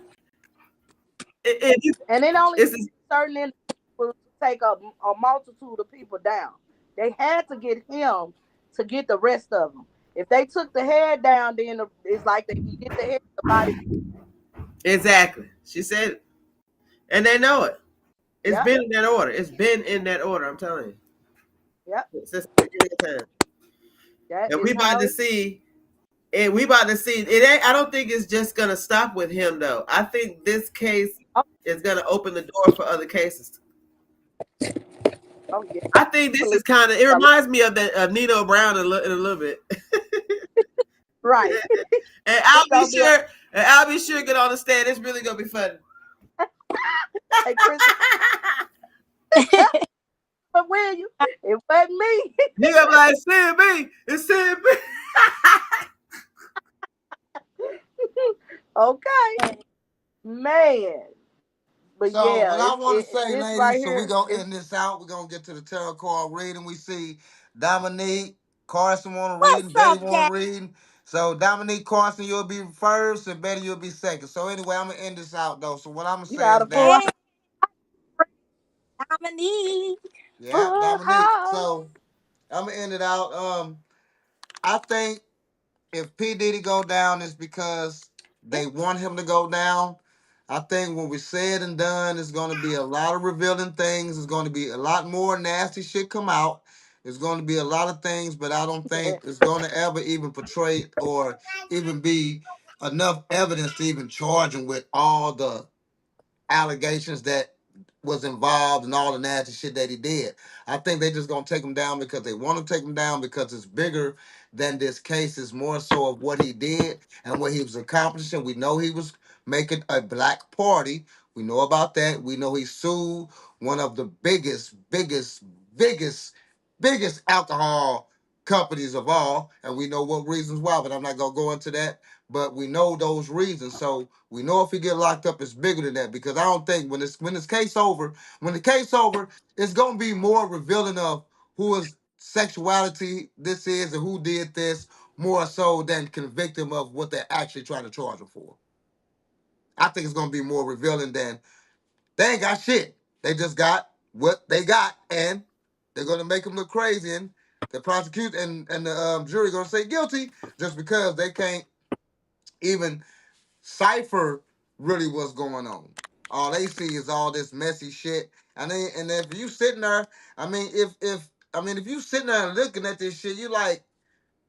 Speaker 1: And it only
Speaker 5: it's
Speaker 1: certain individuals to take a multitude of people down. They had to get him to get the rest of them. If they took the head down, then it's like they can get the head, the body.
Speaker 5: exactly. She said it. And they know it. It's
Speaker 1: Yep.
Speaker 5: been in that order. It's been in that order, I'm telling you.
Speaker 1: Yep.
Speaker 5: It's just the beginning of time.
Speaker 1: That
Speaker 5: And
Speaker 1: is
Speaker 5: we about
Speaker 1: how
Speaker 5: to see it. We about to see it. Ain't, I don't think it's just gonna stop with him though. I think this case
Speaker 1: oh,
Speaker 5: is gonna open the door for other cases.
Speaker 1: oh yeah.
Speaker 5: I think this is kind of. It reminds me of that of Nino Brown in a little bit.
Speaker 1: Right.
Speaker 5: And I'll be sure. And I'll be sure get on the stand. It's really gonna be fun.
Speaker 1: Hey, Chris, but will you? It wasn't me.
Speaker 5: You got like send me. It's send me.
Speaker 1: Okay, man. But
Speaker 2: So
Speaker 1: yeah,
Speaker 2: what I want to say,
Speaker 1: this right
Speaker 2: ladies, so we
Speaker 1: here
Speaker 2: gonna
Speaker 1: is
Speaker 2: end this out. We're gonna get to the tarot card reading. We see Dominique, Carson want to read,
Speaker 10: What's
Speaker 2: and Betty
Speaker 10: up,
Speaker 2: want
Speaker 10: Jack?
Speaker 2: to read. So Dominique, Carson, you'll be first, and Betty, you'll be second. So anyway, I'm gonna end this out though. So what I'm gonna
Speaker 1: you
Speaker 2: say is
Speaker 1: gotta pull
Speaker 2: that,
Speaker 1: out
Speaker 10: Hey, Dominique.
Speaker 2: yeah,
Speaker 1: full
Speaker 2: Dominique.
Speaker 1: house.
Speaker 2: So I'm gonna end it out. I think if P Diddy go down, it's because they want him to go down. I think when we said and done, it's going to be a lot of revealing things. It's going to be a lot more nasty shit come out. It's going to be a lot of things, but I don't think it's going to ever even portray or even be enough evidence to even charge him with all the allegations that was involved and all the nasty shit that he did. I think they just gonna take him down because they want to take him down because it's bigger than this case. It's more so of what he did and what he was accomplishing. We know he was making a black party. We know about that. We know he sued one of the biggest alcohol companies of all, and we know what reasons why, but I'm not gonna go into that. But we know those reasons. So we know if he get locked up, it's bigger than that. Because I don't think when this case over, when the case over, it's gonna be more revealing of who his sexuality this is and who did this more so than convict him of what they're actually trying to charge him for. I think it's gonna be more revealing than they ain't got shit. They just got what they got, and they're gonna make him look crazy, and the prosecutor and the jury gonna say guilty just because they can't even cipher really what's going on. All they see is all this messy shit. And if you sitting there, if you sitting there and looking at this shit, you like,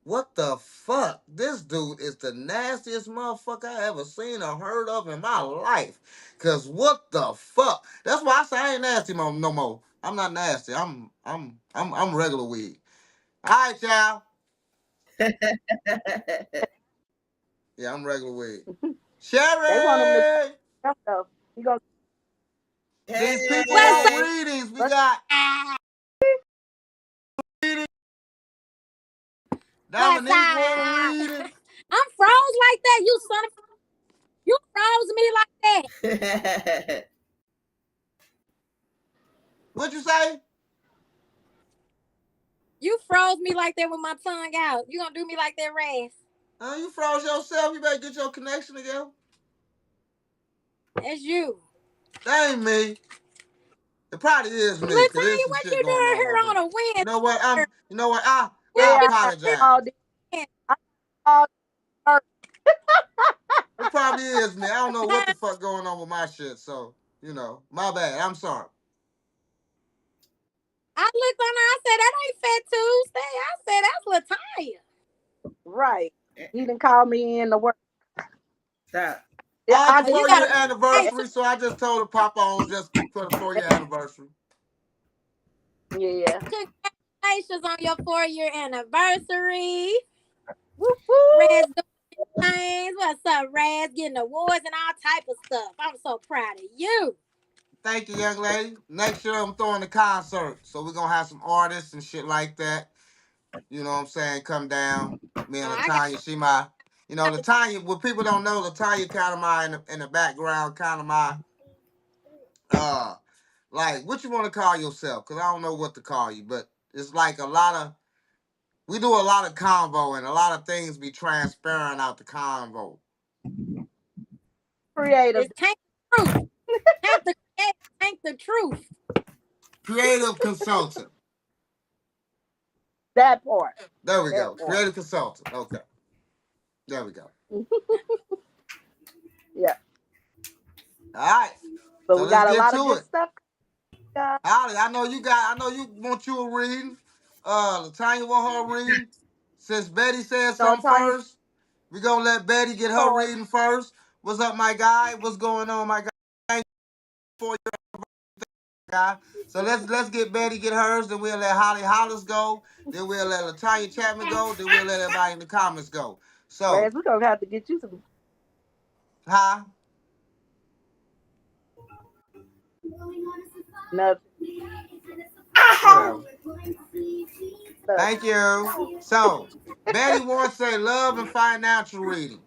Speaker 2: what the fuck? This dude is the nastiest motherfucker I ever seen or heard of in my life. Cause what the fuck? That's why I say I ain't nasty no more. I'm not nasty. I'm regular weed. All right, y'all. Yeah, I'm regular weed.
Speaker 1: They want him to
Speaker 2: Sherry!
Speaker 1: come though. He gonna
Speaker 2: These people
Speaker 10: What's up?
Speaker 2: want readings. We
Speaker 1: but
Speaker 2: got
Speaker 10: Ah,
Speaker 2: reading.
Speaker 10: what's
Speaker 2: Dominique want a
Speaker 10: up?
Speaker 2: reading.
Speaker 10: I'm froze like that, you son of. You froze me like that.
Speaker 2: What you say?
Speaker 10: You froze me like that with my tongue out. You gonna do me like that, Raz?
Speaker 2: You froze yourself. You better get your connection together.
Speaker 10: That's you.
Speaker 2: That ain't me. It probably is me, cause there's
Speaker 10: Latanya,
Speaker 2: some
Speaker 10: what
Speaker 2: shit
Speaker 10: you
Speaker 2: going
Speaker 10: doing
Speaker 2: on
Speaker 10: here
Speaker 2: over
Speaker 10: on
Speaker 2: here.
Speaker 10: a
Speaker 2: You know what?
Speaker 10: Wednesday?
Speaker 2: I
Speaker 10: You
Speaker 1: yeah,
Speaker 10: be
Speaker 1: I
Speaker 10: you
Speaker 2: apologize.
Speaker 1: called it.
Speaker 10: be
Speaker 1: I called it.
Speaker 2: It probably is me. I don't know what the fuck going on with my shit. So my bad. I'm sorry.
Speaker 10: I looked on her, I said, that ain't Fat Tuesday. I said, that's Latanya.
Speaker 1: Right. He didn't call me in to work.
Speaker 5: Stop.
Speaker 1: Yeah,
Speaker 2: I
Speaker 1: I
Speaker 2: had the
Speaker 10: Oh, you
Speaker 1: just
Speaker 2: 4 year
Speaker 10: got
Speaker 1: seen
Speaker 10: hey,
Speaker 2: anniversary, so I just told her pop on just for the 4 year anniversary.
Speaker 1: yeah.
Speaker 10: congratulations on your 4-year anniversary.
Speaker 1: Woo woo.
Speaker 10: Raz doing things. What's up, Raz? Getting awards and all type of stuff. I'm so proud of you.
Speaker 2: Thank you, young lady. Next year I'm throwing a concert, so we're gonna have some artists and shit like that. You know what I'm saying? Come down. Me and
Speaker 10: I got
Speaker 2: Latanya, Latanya. What people don't know, Latanya kind of my in the background, kind of my uh, like what you want to call yourself? Cause I don't know what to call you, but it's like we do a lot of convo and a lot of things be transparent out the convo.
Speaker 1: Creative.
Speaker 10: it's tank the truth. Have to tank the truth.
Speaker 2: Creative consultant.
Speaker 1: That part.
Speaker 2: There we
Speaker 1: That
Speaker 2: go.
Speaker 1: part.
Speaker 2: Creative consultant. Okay. There we go.
Speaker 1: Yeah.
Speaker 2: All right.
Speaker 1: But
Speaker 2: So
Speaker 1: we
Speaker 2: let's
Speaker 1: got a
Speaker 2: get
Speaker 1: lot of
Speaker 2: to
Speaker 1: good
Speaker 2: it.
Speaker 1: stuff, guys.
Speaker 2: Holly, I know you want you a reading. Latanya want her reading. Since Betty said
Speaker 1: No,
Speaker 2: something
Speaker 1: Tanya
Speaker 2: first, we gonna let Betty get her
Speaker 1: card.
Speaker 2: reading first. What's up, my guy? What's going on, my guy? Thank you for your guy. So let's get Betty get hers, then we'll let Holly Hollis go, then we'll let Latanya Chapman go, then we'll let everybody in the comments go. So,
Speaker 1: Raz, we're gonna have to get you some.
Speaker 2: huh?
Speaker 1: Nothing.
Speaker 2: Whatever.
Speaker 1: Nothing.
Speaker 2: Thank you. So, Betty wants to say love and financial reading.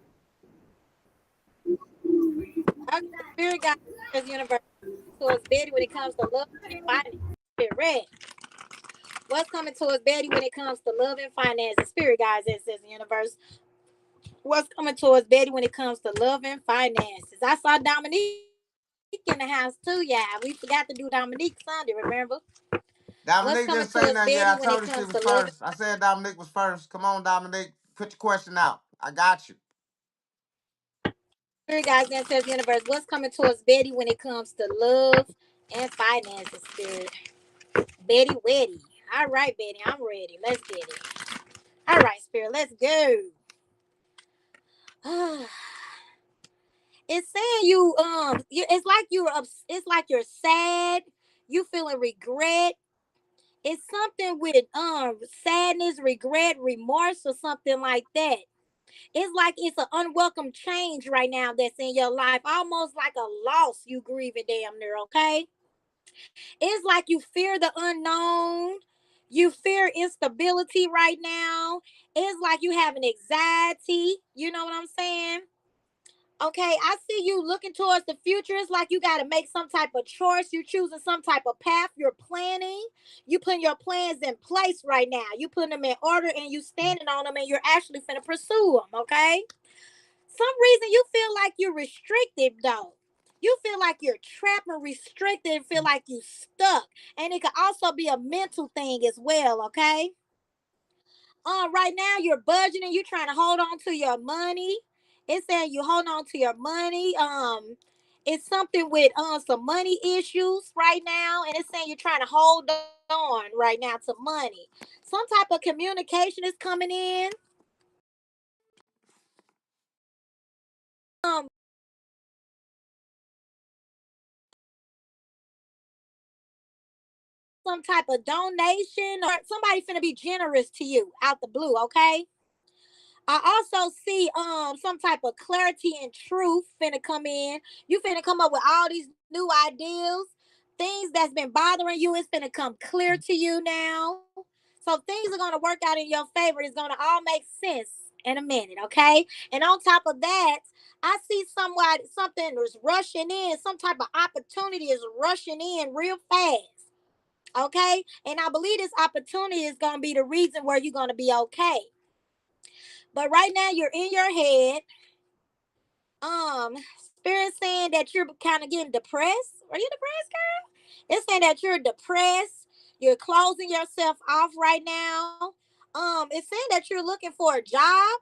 Speaker 10: Okay, spirit guide says universe towards Betty when it comes to love and finance. Spirit red. What's coming towards Betty when it comes to love and finances? Spirit guides that says universe. What's coming towards Betty when it comes to love and finances? I saw Dominique in the house too. Yeah, we forgot to do Dominique Sunday. Remember? What's
Speaker 2: Dominique
Speaker 10: coming
Speaker 2: didn't say
Speaker 10: towards
Speaker 2: nothing
Speaker 10: Betty
Speaker 2: yet. I
Speaker 10: when it
Speaker 2: told her she
Speaker 10: comes
Speaker 2: was
Speaker 10: to love?
Speaker 2: first. I said Dominique was first. Come on, Dominique. Put your question out. I got you.
Speaker 10: Spirit guides that says universe. What's coming towards Betty when it comes to love and finances? Spirit. Betty Weddy. All right, Betty, I'm ready. Let's get it. All right, Spirit, let's go. It's saying it's like it's like you're sad, you feeling regret. It's something with sadness, regret, remorse, or something like that. It's like it's an unwelcome change right now that's in your life, almost like a loss you grieving damn near, okay? It's like you fear the unknown. You fear instability right now. It's like you have an anxiety. You know what I'm saying? Okay, I see you looking towards the future. It's like you got to make some type of choice. You're choosing some type of path. You're planning. You putting your plans in place right now. You putting them in order and you standing on them and you're actually finna pursue them. Okay. Some reason you feel like you're restricted though. You feel like you're trapped and restricted and feel like you stuck. And it could also be a mental thing as well. Okay. Right now you're budgeting, you're trying to hold on to your money. It's saying you hold on to your money. It's something with some money issues right now, and it's saying you're trying to hold on right now to money. Some type of communication is coming in. Um, some type of donation or somebody finna be generous to you out the blue, okay? I also see some type of clarity and truth finna come in. You finna come up with all these new ideas, things that's been bothering you. It's finna come clear to you now. So things are gonna work out in your favor. It's gonna all make sense in a minute, okay? And on top of that, I see something is rushing in. Some type of opportunity is rushing in real fast. Okay, and I believe this opportunity is gonna be the reason where you're gonna be okay. But right now you're in your head. Spirit saying that you're kind of getting depressed. Are you depressed, girl? It's saying that you're depressed. You're closing yourself off right now. It's saying that you're looking for a job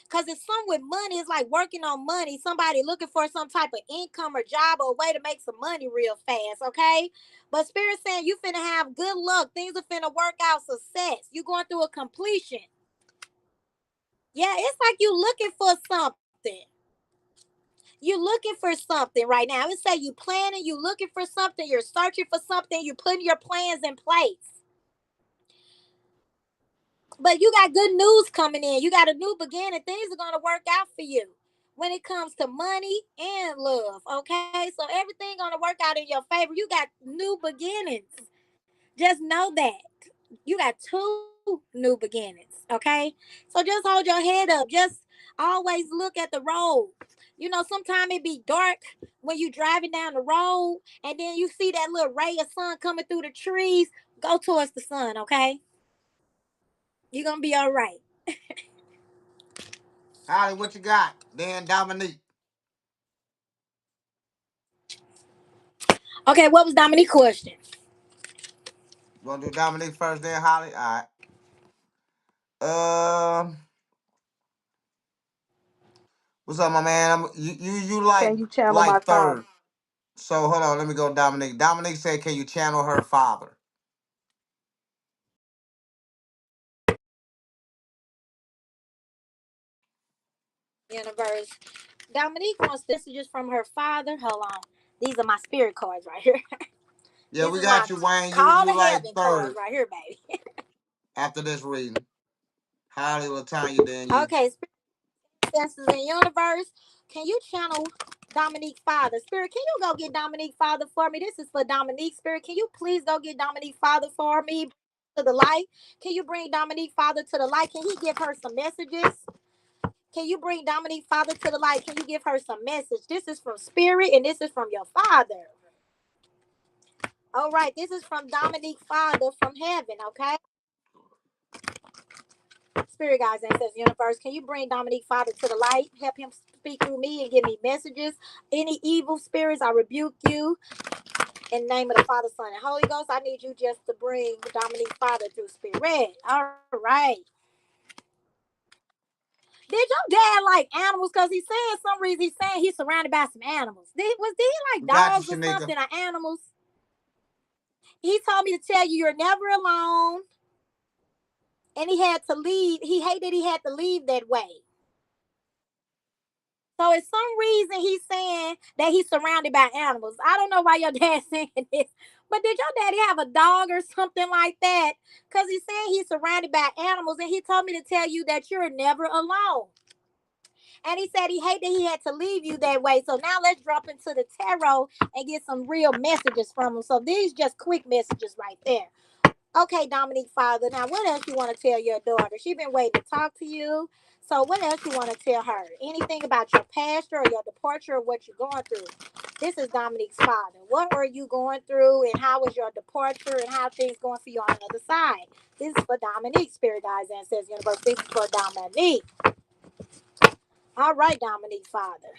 Speaker 10: because it's some with money. It's like working on money. Somebody looking for some type of income or job or a way to make some money real fast. Okay, but Spirit saying you finna have good luck. Things are finna work out. Success. You going through a completion. Yeah, it's like you looking for something. You're looking for something right now. I would say you planning, you looking for something, you're searching for something, you're putting your plans in place. But you got good news coming in. You got a new beginning. Things are gonna work out for you when it comes to money and love. Okay, so everything gonna work out in your favor. You got new beginnings. Just know that you got two new beginnings. Okay, so just hold your head up. Just always look at the road. You know, sometimes it be dark when you driving down the road, and then you see that little ray of sun coming through the trees. Go towards the sun. Okay, you're gonna be all right.
Speaker 2: Holly, what you got? Then Dominique.
Speaker 10: Okay, what was Dominique's question?
Speaker 2: You want to do Dominique first, then Holly? All right. What's up, my man? You
Speaker 1: Can you channel my
Speaker 2: like
Speaker 1: father?
Speaker 2: third. So hold on, let me go, Dominique. Dominique said, "Can you channel her father?"
Speaker 10: Universe. Dominique wants messages from her father. Hold on. These are my spirit cards right here.
Speaker 2: Yeah,
Speaker 10: This
Speaker 2: we
Speaker 10: is my
Speaker 2: got you, Wayne.
Speaker 10: call
Speaker 2: You
Speaker 10: to
Speaker 2: like
Speaker 10: heaven cards
Speaker 2: third
Speaker 10: right here, baby.
Speaker 2: after this reading. Holly, Latanya, then you.
Speaker 10: Okay, spirit senses in universe. Can you channel Dominique Father. Spirit, can you go get Dominique Father for me? This is for Dominique. Spirit, can you please go get Dominique Father for me to the light? Can you bring Dominique Father to the light? Can he give her some messages? Can you bring Dominique Father to the light? Can you give her some message? This is from Spirit and this is from your Father. All right, this is from Dominique Father from heaven, okay? Spirit guys and says universe, can you bring Dominique Father to the light? Help him speak through me and give me messages. Any evil spirits, I rebuke you in the name of the Father, Son, and Holy Ghost. I need you just to bring Dominique Father through Spirit. All right. Did your dad like animals? Because he's saying some reason he's saying he's surrounded by some animals. Did he like
Speaker 2: We got you,
Speaker 10: dogs or
Speaker 2: Shanika.
Speaker 10: something or animals? He told me to tell you you're never alone. And he had to leave. He hated he had to leave that way. So it's some reason he's saying that he's surrounded by animals. I don't know why your dad's saying this, but did your daddy have a dog or something like that? Because he's saying he's surrounded by animals, and he told me to tell you that you're never alone. And he said he hated that he had to leave you that way. So now let's drop into the tarot and get some real messages from him. So these just quick messages right there. Okay, Dominique Father. Now, what else you want to tell your daughter? She's been waiting to talk to you. So, what else you want to tell her? Anything about your past or your departure or what you're going through? This is Dominique's father. What are you going through, and how was your departure, and how things going for you on the other side? This is for Dominique, Spirit Guides and says Universe. This is for Dominique. All right, Dominique Father.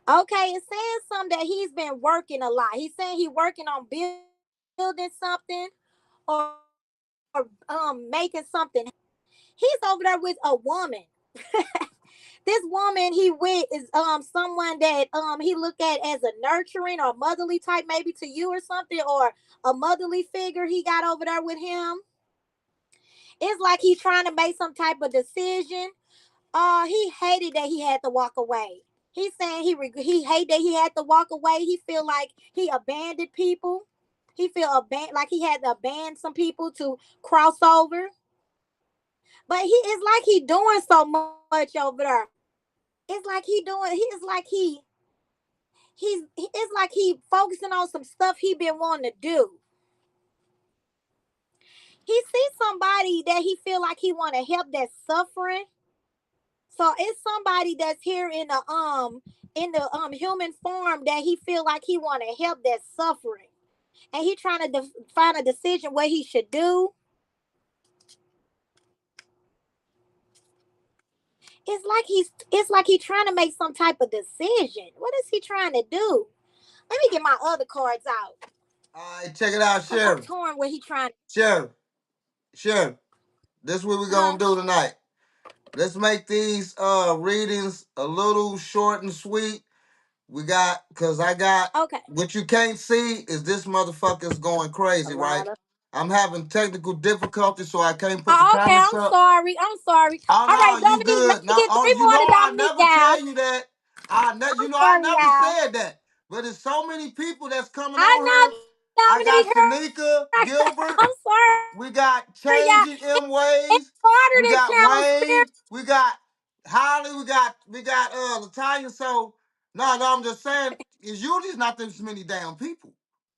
Speaker 10: Okay, it's saying something that he's been working a lot. He's saying he's working on building something or making something. He's over there with a woman. This woman he with is someone that he look at as a nurturing or motherly type, maybe to you or something, or a motherly figure he got over there with him. It's like he's trying to make some type of decision. He hated that he had to walk away. He's saying he hate that he had to walk away. He feel like he abandoned people. He feel like he had to abandon some people to cross over. But he is like he doing so much over there. It's like he doing. He is like it's like he focusing on some stuff he been wanting to do. He sees somebody that he feel like he want to help that's suffering. So it's somebody that's here in the human form that he feel like he want to help that's suffering, and he trying to find a decision what he should do. It's like he's trying to make some type of decision. What is he trying to do? Let me get my other cards out.
Speaker 2: All right, check it out,
Speaker 10: Cause I'm
Speaker 2: Sheriff.
Speaker 10: torn what he trying to.
Speaker 2: Sheriff. This is what we're gonna do tonight. Let's make these readings a little short and sweet. Cause I got
Speaker 10: Okay.
Speaker 2: what you can't see is this motherfucker's going crazy, right? I'm having technical difficulties, so I can't put the
Speaker 10: Okay,
Speaker 2: comments
Speaker 10: I'm
Speaker 2: up.
Speaker 10: sorry. I'm sorry.
Speaker 2: Oh
Speaker 10: All right,
Speaker 2: no, you
Speaker 10: Dominique, let
Speaker 2: good.
Speaker 10: me
Speaker 2: No,
Speaker 10: get
Speaker 2: oh,
Speaker 10: three
Speaker 2: you
Speaker 10: more
Speaker 2: know
Speaker 10: to
Speaker 2: I
Speaker 10: Dominique,
Speaker 2: never
Speaker 10: y'all.
Speaker 2: tell you that.
Speaker 10: I'm
Speaker 2: I
Speaker 10: sorry,
Speaker 2: never
Speaker 10: y'all.
Speaker 2: said that. But there's so many people that's coming
Speaker 10: I
Speaker 2: on
Speaker 10: know
Speaker 2: here. I got
Speaker 10: Dominique
Speaker 2: Shanika,
Speaker 10: heard.
Speaker 2: Gilbert.
Speaker 10: I'm sorry,
Speaker 2: We got
Speaker 10: y'all.
Speaker 2: Changing M
Speaker 10: It's
Speaker 2: Ways.
Speaker 10: harder
Speaker 2: We
Speaker 10: than
Speaker 2: got
Speaker 10: channel spirit.
Speaker 2: Wayne. We got Holly. We got Latanya. So no, I'm just saying it's usually not this many damn people.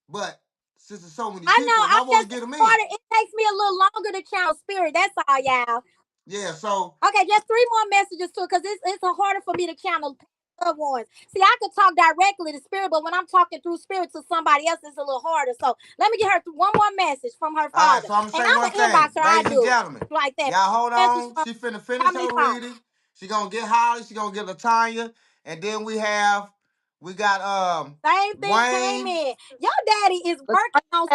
Speaker 2: But since there's so many
Speaker 10: I know.
Speaker 2: people and I
Speaker 10: I'm
Speaker 2: want to
Speaker 10: just
Speaker 2: get
Speaker 10: it's
Speaker 2: them in.
Speaker 10: harder. It takes me a little longer to channel spirit. That's all, y'all.
Speaker 2: Yeah, so
Speaker 10: Okay, just three more messages to it because it's harder for me to channel loved ones. See, I could talk directly to spirit, but when I'm talking through spirit to somebody else, it's a little harder. So let me get her one more message from her
Speaker 2: all right,
Speaker 10: father,
Speaker 2: so I'm gonna
Speaker 10: and
Speaker 2: say
Speaker 10: I'm
Speaker 2: one
Speaker 10: gonna inbox
Speaker 2: thing,
Speaker 10: her. I
Speaker 2: ladies and
Speaker 10: do
Speaker 2: gentlemen.
Speaker 10: like that.
Speaker 2: Y'all hold
Speaker 10: Message
Speaker 2: on.
Speaker 10: from
Speaker 2: She finna finish
Speaker 10: Dominique
Speaker 2: her
Speaker 10: Father.
Speaker 2: reading. She gonna get Holly. She gonna get Latanya, and then we got
Speaker 10: Same thing came
Speaker 2: Wayne,
Speaker 10: in. Your daddy is
Speaker 1: But
Speaker 10: working on.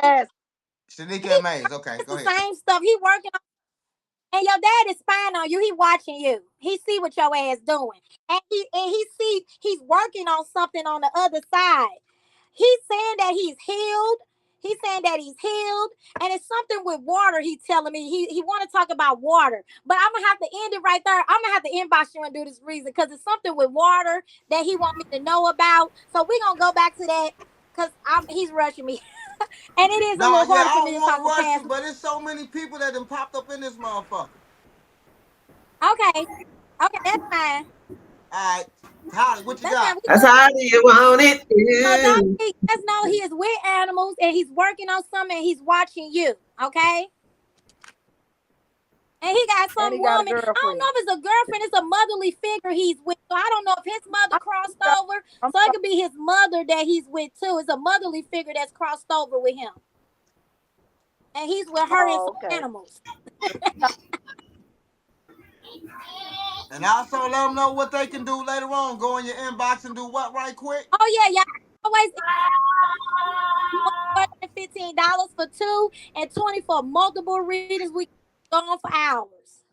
Speaker 2: Shanika,
Speaker 10: He
Speaker 2: and Mays. Okay,
Speaker 10: it's
Speaker 2: go
Speaker 10: the
Speaker 2: ahead.
Speaker 10: same stuff. He working on. And your dad is spying on you. He watching you. He see what your ass doing. And he see he's working on something on the other side. He's saying that he's healed. He's saying that he's healed. And it's something with water, he's telling me. He want to talk about water. But I'm gonna have to end it right there. I'm gonna have to inbox you and do this reason because it's something with water that he want me to know about. So we're gonna go back to that because he's rushing me. And it is a
Speaker 2: No,
Speaker 10: little
Speaker 2: yeah,
Speaker 10: harder for
Speaker 2: I
Speaker 10: me
Speaker 2: don't
Speaker 10: to
Speaker 2: want
Speaker 10: talk
Speaker 2: to
Speaker 10: to
Speaker 2: rush
Speaker 10: past.
Speaker 2: you, but it's so many people that done popped up in this motherfucker.
Speaker 10: Okay. Okay, that's fine.
Speaker 2: All right, Holly, what you
Speaker 10: That's how
Speaker 2: got?
Speaker 10: we
Speaker 5: That's
Speaker 10: look.
Speaker 5: how do you want it.
Speaker 10: So don't
Speaker 5: Yeah.
Speaker 10: he just know he is with animals and he's working on something and he's watching you, okay? And he got
Speaker 1: And
Speaker 10: some
Speaker 1: he got a
Speaker 10: woman. I don't
Speaker 1: girlfriend.
Speaker 10: know if it's a girlfriend, it's a motherly figure he's with. So I don't know if his mother
Speaker 1: I
Speaker 10: crossed
Speaker 1: got,
Speaker 10: over.
Speaker 1: I'm
Speaker 10: So it
Speaker 1: sorry.
Speaker 10: could be his mother that he's with too. It's a motherly figure that's crossed over with him. And he's with her and
Speaker 1: Oh,
Speaker 10: some
Speaker 1: okay.
Speaker 10: animals.
Speaker 2: And also let them know what they can do later on. Go in your inbox and do what right quick?
Speaker 10: Oh yeah, yeah. Always $115 for two and 20 for multiple readings. We go on for hours.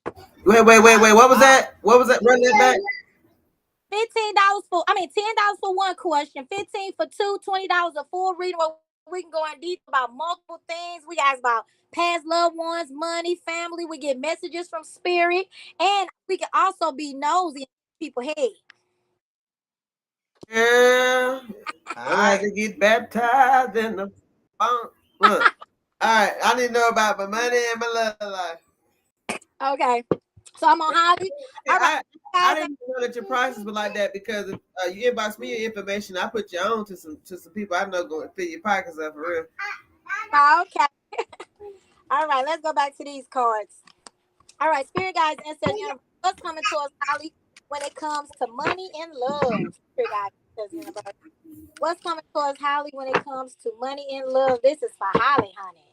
Speaker 2: All right,
Speaker 5: What was
Speaker 2: all right.
Speaker 5: that? What was that? Run that back.
Speaker 10: $15 for $10 for one question, 15 for two, $20 a full reading where we can go in detail about multiple things. We ask about past loved ones, money, family. We get messages from spirit, and we can also be nosy in people's head.
Speaker 5: Yeah.
Speaker 2: All
Speaker 5: I'm gonna have
Speaker 2: right.
Speaker 5: to get baptized in the funk. Look. All right. I need to know about my money and my love life.
Speaker 10: Okay, so I'm on Holly.
Speaker 5: Hey,
Speaker 10: All right,
Speaker 5: I
Speaker 10: guys.
Speaker 5: didn't know that your prices were like that because you inbox me your information. I put you on to some people I know going to fill your pockets up for real.
Speaker 10: Okay. All right, let's go back to these cards. All right, spirit guides, ancestors, universe. What's coming towards Holly when it comes to money and love? Spirit guides, ancestors, universe. What's coming towards Holly when it comes to money and love? This is for Holly, honey.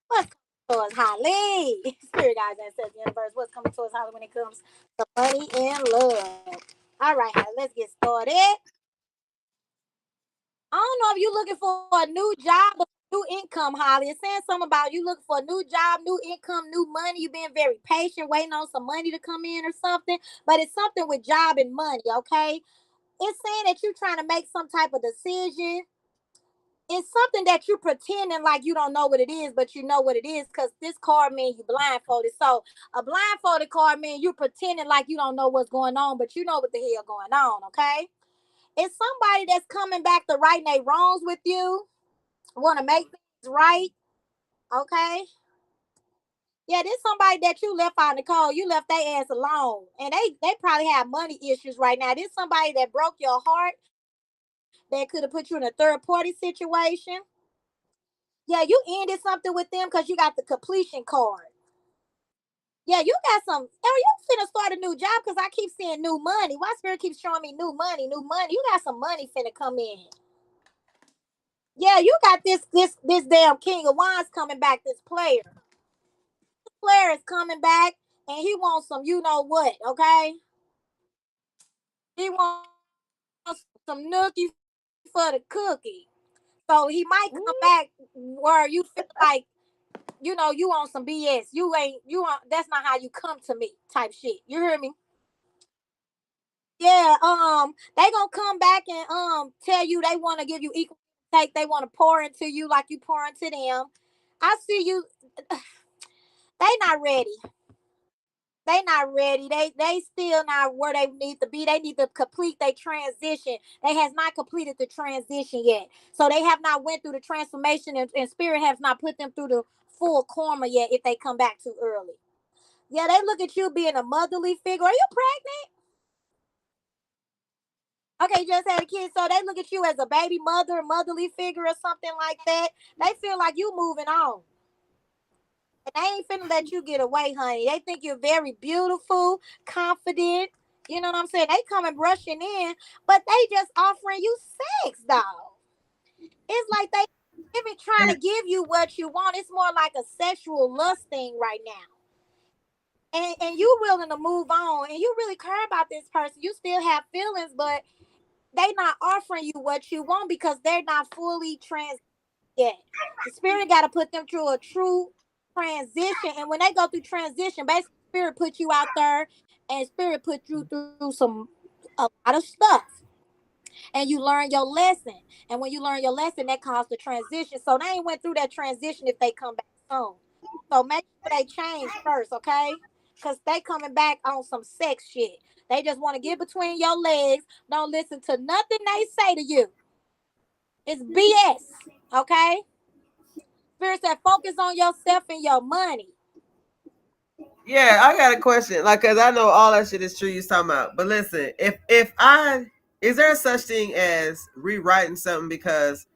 Speaker 10: What's coming towards Holly? Spirit guides, ancestors, universe. What's coming towards Holly when it comes to money and love? All right, Holly, let's get started. I don't know if you're looking for a new job or new income, Holly. It's saying something about you looking for a new job, new income, new money. You've been very patient, waiting on some money to come in or something. But it's something with job and money, okay? It's saying that you're trying to make some type of decision. It's something that you're pretending like you don't know what it is, but you know what it is because this card means you blindfolded. So a blindfolded card means you pretending like you don't know what's going on, but you know what the hell going on, okay? It's somebody that's coming back to right their wrongs with you, want to make things right, okay? Yeah, this somebody that you left out in the cold. You left their ass alone, and they probably have money issues right now. This somebody that broke your heart, that could have put you in a third party situation. Yeah, you ended something with them because you got the completion card. Yeah, you got some. Oh, you finna start a new job because I keep seeing new money. Why spirit keeps showing me new money, new money? You got some money finna come in. Yeah, you got this damn King of Wands coming back. This player is coming back, and he wants some. You know what? Okay, he wants some nookie for the cookie. So he might come back where you feel like you on some BS. You ain't you on. That's not how you come to me. Type shit. You hear me? Yeah, they gonna come back and tell you they want to give you equal take. They want to pour into you like you pour into them. I see you. They not ready. They not ready. They still not where they need to be. They need to complete their transition. They has not completed the transition yet. So they have not went through the transformation and spirit has not put them through the full karma yet if they come back too early. Yeah, they look at you being a motherly figure. Are you pregnant? Okay, you just had a kid, so they look at you as a baby mother, motherly figure, or something like that. They feel like you moving on. And they ain't finna let you get away, honey. They think you're very beautiful, confident. You know what I'm saying? They coming rushing in, but they just offering you sex, dog. It's like they even trying to give you what you want. It's more like a sexual lust thing right now. And you willing to move on and you really care about this person. You still have feelings, but they not offering you what you want because they're not fully trans yet. The spirit got to put them through a true transition, and when they go through transition, basically spirit put you out there, and spirit put you through a lot of stuff, and you learn your lesson. And when you learn your lesson, that caused the transition. So they ain't went through that transition if they come back soon. So make sure they change first, okay? Because they coming back on some sex shit. They just want to get between your legs. Don't listen to nothing they say to you. It's BS, okay? Spirit said focus on yourself and your money.
Speaker 5: Yeah, I got a question. Like, cause I know all that shit is true you're talking about. But listen, if I is there such thing as rewriting something? Because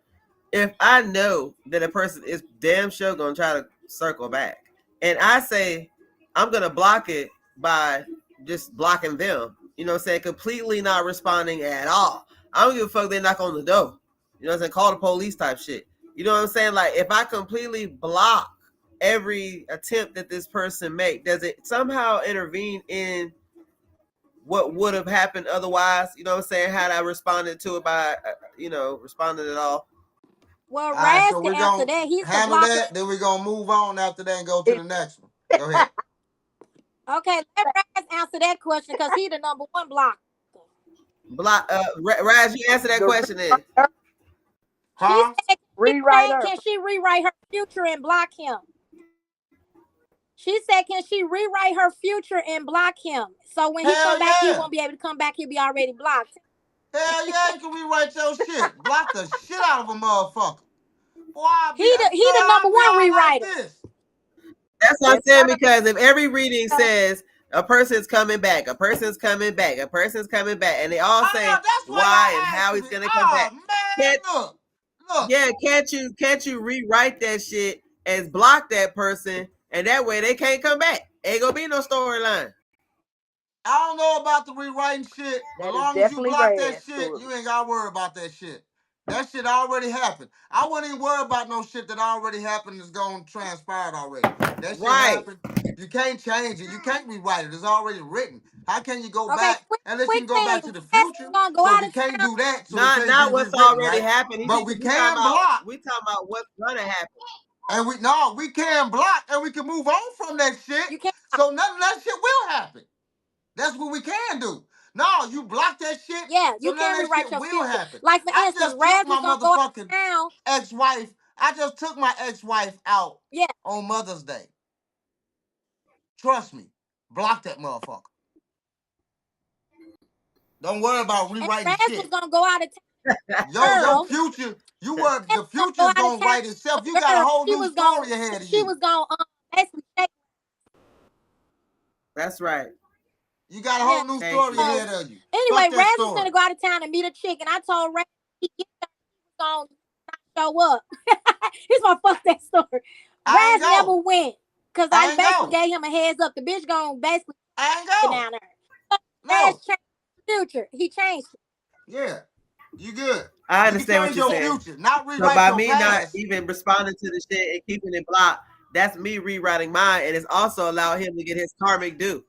Speaker 5: if I know that a person is damn sure gonna try to circle back, and I say I'm gonna block it by just blocking them, you know what I'm saying, completely not responding at all. I don't give a fuck they knock on the door. You know what I'm saying? Call the police type shit. You know what I'm saying? Like if I completely block every attempt that this person make, does it somehow intervene in what would have happened otherwise? You know what I'm saying? Had I responded to it by, responding at all?
Speaker 10: Well,
Speaker 2: All right,
Speaker 10: Raz
Speaker 2: so
Speaker 10: can
Speaker 2: we're
Speaker 10: answer
Speaker 2: gonna
Speaker 10: that. He's the
Speaker 2: handle
Speaker 10: blocker.
Speaker 2: that. Then we're gonna move on after that and go to
Speaker 1: It-
Speaker 2: the next one. Go ahead.
Speaker 10: Okay, let Raz answer that question because he's the number one blocker.
Speaker 5: Block, Raz, you answer that
Speaker 1: the
Speaker 5: question then.
Speaker 10: She
Speaker 2: Huh?
Speaker 10: said,
Speaker 1: rewriter.
Speaker 10: can she rewrite her future and block him? She said, can she rewrite her future and block him? So when he come
Speaker 2: Hell
Speaker 10: back, he
Speaker 2: yeah.
Speaker 10: won't be able to come back. He'll be already blocked.
Speaker 2: Hell yeah, you can rewrite your shit. Block the shit out of a motherfucker. Boy,
Speaker 10: He the number
Speaker 2: I'll be
Speaker 10: one
Speaker 2: all like
Speaker 10: rewriter.
Speaker 2: this.
Speaker 5: That's what I'm
Speaker 1: That's
Speaker 5: saying,
Speaker 1: right.
Speaker 5: because if every reading says a person's coming back, a person's coming back, a person's coming back, and they all say
Speaker 2: Oh, that's why
Speaker 5: why and
Speaker 2: y'all
Speaker 5: how
Speaker 2: asking
Speaker 5: he's
Speaker 2: me.
Speaker 5: gonna come
Speaker 2: Oh
Speaker 5: back. Can't
Speaker 2: man, look.
Speaker 5: yeah, can't you rewrite that shit as block that person, and that way they can't come back. Ain't gonna be no storyline.
Speaker 2: I don't know about the rewriting shit, but
Speaker 1: That is
Speaker 2: long as you
Speaker 1: definitely
Speaker 2: block that
Speaker 1: Raz
Speaker 2: shit,
Speaker 1: story.
Speaker 2: you ain't gotta worry about that shit. That shit already happened. I wouldn't even worry about no shit that already happened that's gonna transpire already. That shit
Speaker 5: Right.
Speaker 2: happened. You can't change it. You can't rewrite it. It's already written. How can you go
Speaker 10: Okay,
Speaker 2: back unless you
Speaker 10: quick
Speaker 2: can go
Speaker 10: thing.
Speaker 2: back to the
Speaker 10: Raz is
Speaker 2: future?
Speaker 10: gonna go
Speaker 2: So
Speaker 10: out
Speaker 2: we
Speaker 10: of
Speaker 2: can't
Speaker 10: town.
Speaker 2: do that. So it can't be
Speaker 5: Not what's
Speaker 2: rewritten,
Speaker 5: already
Speaker 2: right?
Speaker 5: happened.
Speaker 2: But we can block.
Speaker 5: We talking about what's gonna happen.
Speaker 2: And we can block and we can move on from that shit.
Speaker 10: You can't.
Speaker 2: So none of that shit will happen. That's what we can do. No, you block that shit,
Speaker 10: Yeah,
Speaker 2: so
Speaker 10: you
Speaker 2: none
Speaker 10: can
Speaker 2: of that
Speaker 10: rewrite
Speaker 2: shit
Speaker 10: your
Speaker 2: will
Speaker 10: future.
Speaker 2: happen.
Speaker 10: Like for
Speaker 2: I
Speaker 10: instance,
Speaker 2: just took
Speaker 10: Raz
Speaker 2: my
Speaker 10: is gonna go out of
Speaker 2: motherfucking
Speaker 10: town.
Speaker 2: ex-wife. I just took my ex-wife out
Speaker 10: Yeah,
Speaker 2: on Mother's Day. Trust me. Block that motherfucker. Don't worry about
Speaker 10: and
Speaker 2: rewriting
Speaker 10: Raz was
Speaker 2: shit.
Speaker 10: gonna go out of
Speaker 2: Yo,
Speaker 10: town.
Speaker 2: your
Speaker 10: Girl,
Speaker 2: future,
Speaker 10: Raz
Speaker 2: the
Speaker 10: was gonna go
Speaker 2: future's
Speaker 10: out of
Speaker 2: gonna
Speaker 10: town.
Speaker 2: write itself. You got a
Speaker 10: Girl,
Speaker 2: whole new story ahead of
Speaker 10: she
Speaker 2: you.
Speaker 10: was gonna basically take.
Speaker 5: That's right.
Speaker 2: You got a
Speaker 10: Yeah.
Speaker 2: whole new
Speaker 5: Thank
Speaker 2: story
Speaker 5: you.
Speaker 10: So
Speaker 2: ahead of you.
Speaker 10: anyway,
Speaker 2: Fuck that
Speaker 10: Raz was
Speaker 2: story.
Speaker 10: gonna go out of town and meet a chick, and I told Raz he was gonna show up. He's gonna fuck that story.
Speaker 2: I ain't
Speaker 10: Raz never
Speaker 2: go.
Speaker 10: went because I
Speaker 2: I ain't
Speaker 10: basically
Speaker 2: go.
Speaker 10: gave him a heads up. The bitch gonna basically
Speaker 2: I ain't
Speaker 10: get
Speaker 2: go.
Speaker 10: down there. So Raz
Speaker 2: No.
Speaker 10: changed the future. He changed it.
Speaker 2: Yeah. You good.
Speaker 5: I
Speaker 2: You can
Speaker 5: understand what
Speaker 2: change
Speaker 5: you're
Speaker 2: your
Speaker 10: Yeah.
Speaker 5: saying.
Speaker 2: future, not
Speaker 5: So
Speaker 2: rewrite
Speaker 5: by
Speaker 2: your
Speaker 5: me not
Speaker 2: past.
Speaker 5: even responding to the shit and keeping it blocked, that's me rewriting mine, and it's also allowed him to get his karmic due.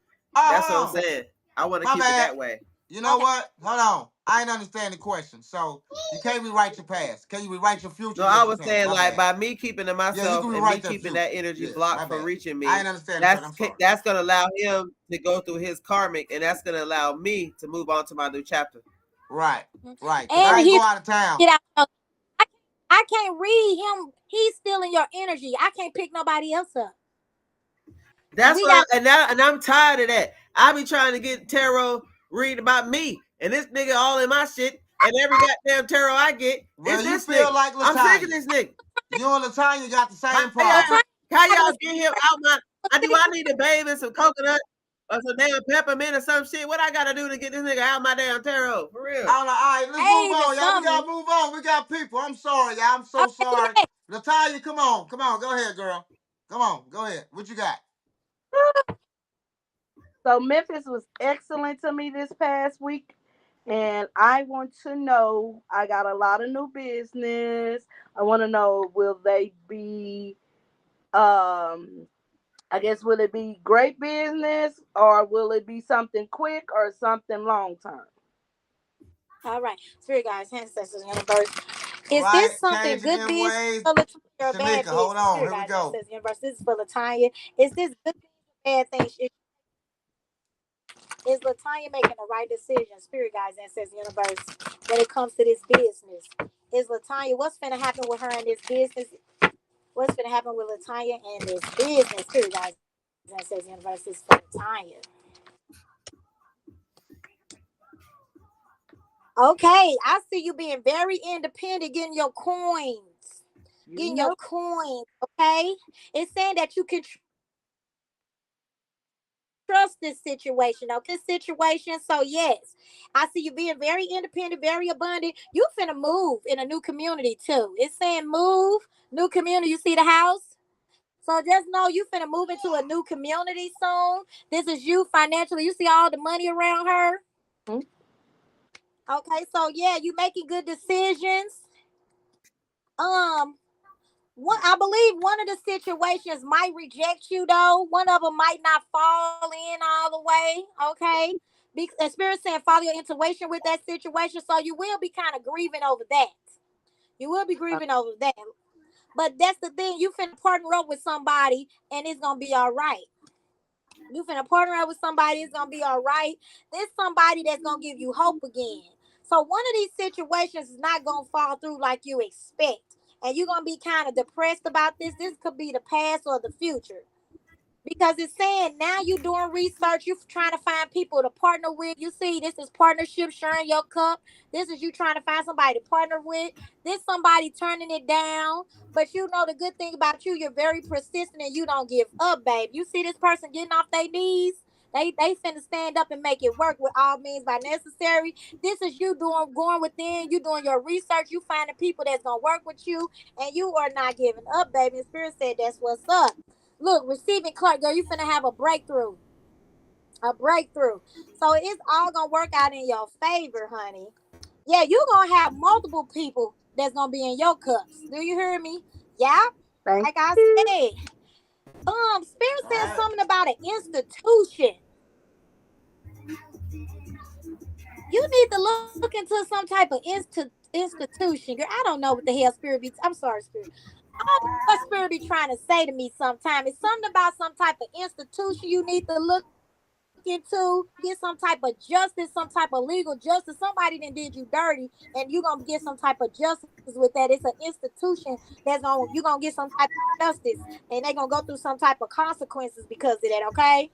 Speaker 5: That's what I'm
Speaker 2: Oh,
Speaker 5: saying. I want to
Speaker 2: my
Speaker 5: keep it
Speaker 2: bad.
Speaker 5: that way.
Speaker 2: You know
Speaker 10: Okay.
Speaker 2: what? Hold on. I ain't understand the question. So you can't rewrite your past. Can you rewrite your future?
Speaker 5: No, I
Speaker 2: Yes, you
Speaker 5: was
Speaker 2: can.
Speaker 5: saying
Speaker 2: My
Speaker 5: like
Speaker 2: bad.
Speaker 5: by me keeping to
Speaker 2: Yeah, you
Speaker 5: myself
Speaker 2: can
Speaker 5: and me
Speaker 2: rewrite that
Speaker 5: keeping
Speaker 2: future.
Speaker 5: that energy
Speaker 2: Yeah, my
Speaker 5: blocked from
Speaker 2: bad.
Speaker 5: reaching
Speaker 2: I
Speaker 5: me,
Speaker 2: ain't understand the question. I'm sorry.
Speaker 5: that's gonna allow him to go through his karmic, and that's gonna allow me to move on to my new chapter.
Speaker 2: Right. Right. Because
Speaker 10: And
Speaker 2: I ain't
Speaker 10: he's
Speaker 2: go out of town.
Speaker 10: get out. I, I can't read him. He's stealing your energy. I can't pick nobody else up.
Speaker 5: That's
Speaker 10: We got
Speaker 5: what and I'm tired of that. I be trying to get tarot read about me, and this nigga all in my shit, and every goddamn tarot I get is
Speaker 2: Well, you
Speaker 5: this
Speaker 2: feel
Speaker 5: nigga.
Speaker 2: like
Speaker 5: I'm sick of
Speaker 2: Latanya.
Speaker 5: this nigga.
Speaker 2: You and Latanya got the
Speaker 5: How
Speaker 2: same
Speaker 5: y'all,
Speaker 2: problem.
Speaker 10: Latanya.
Speaker 5: how y'all get him out my? I need a babe and some coconut or some damn peppermint or some shit. What I gotta do to get this nigga out my damn tarot? For real.
Speaker 2: All right, let's move
Speaker 10: Hey,
Speaker 2: on, y'all. We
Speaker 10: something.
Speaker 2: gotta move on. We got people. I'm sorry, y'all. I'm so
Speaker 10: Okay, who
Speaker 2: sorry.
Speaker 10: next?
Speaker 2: Latanya, come on. Come on. Go ahead, girl. Come on. Go ahead. What you got?
Speaker 1: So Memphis was excellent to me this past week. And I want to know, I got a lot of new business. I want to know, will they be, I guess, will it be great business or will it be something quick or something long term?
Speaker 10: All right, Spirit guys, ancestors, universe. Is
Speaker 2: Right.
Speaker 10: this something
Speaker 2: Changing
Speaker 10: good
Speaker 2: them
Speaker 10: business
Speaker 2: ways.
Speaker 10: for Latanya or
Speaker 2: Shanika,
Speaker 10: bad
Speaker 2: hold
Speaker 10: business?
Speaker 2: on.
Speaker 10: Spirit
Speaker 2: Here we
Speaker 10: guys,
Speaker 2: go.
Speaker 10: ancestors, universe. This is for Latanya. Is this good thing or bad thing? Is Latanya making the right decision? Spirit guys, ancestors, universe. When it comes to this business, is Latanya? What's gonna happen with her in this business? What's gonna happen with Latanya and this business? Spirit guys, ancestors, universe. This is for Latanya. Okay, I see you being very independent, getting your coins,
Speaker 1: You
Speaker 10: getting your
Speaker 1: know,
Speaker 10: coins. Okay, it's saying that you can trust this situation, okay? Situation. So yes, I see you being very independent, very abundant. You finna move in a new community too. It's saying move, new community. You see the house? So just know you finna move into a new community soon. This is you financially. You see all the money around her.
Speaker 1: Mhm.
Speaker 10: Okay, so yeah, you making good decisions. Um, I believe one of the situations might reject you though. One of them might not fall in all the way. Okay. The spirit saying follow your intuition with that situation. So you will be kind of grieving over that. You will be grieving over that. But that's the thing. You finna partner up with somebody and it's gonna be all right. You finna partner up with somebody, it's gonna be all right. There's somebody that's gonna give you hope again. So one of these situations is not gonna fall through like you expect. And you're gonna be kind of depressed about this. This could be the past or the future because it's saying now you doing research, you trying to find people to partner with. You see, this is partnership, sharing your cup. This is you trying to find somebody to partner with. This somebody turning it down. But you know the good thing about you, you're very persistent and you don't give up, babe. You see this person getting off their knees. They finna stand up and make it work with all means by necessary. This is you doing going within, you doing your research, you finding people that's gonna work with you, and you are not giving up, baby. And Spirit said that's what's up. Look, receiving Clark, girl, you finna have a breakthrough. A breakthrough. So it's all gonna work out in your favor, honey. Yeah, you gonna have multiple people that's gonna be in your cups. Do you hear me? Yeah.
Speaker 1: Thank
Speaker 10: Like I
Speaker 1: you.
Speaker 10: said. Spirit
Speaker 2: All
Speaker 10: said
Speaker 2: right.
Speaker 10: something about an institution. You need to look into some type of institution. Girl, I don't know what the hell Spirit be. I'm sorry, Spirit. I don't know what Spirit be trying to say to me sometimes. It's something about some type of institution you need to look into, get some type of justice, some type of legal justice. Somebody done did you dirty, and you gonna get some type of justice with that. It's an institution that's gonna you gonna get some type of justice, and they gonna go through some type of consequences because of that. Okay.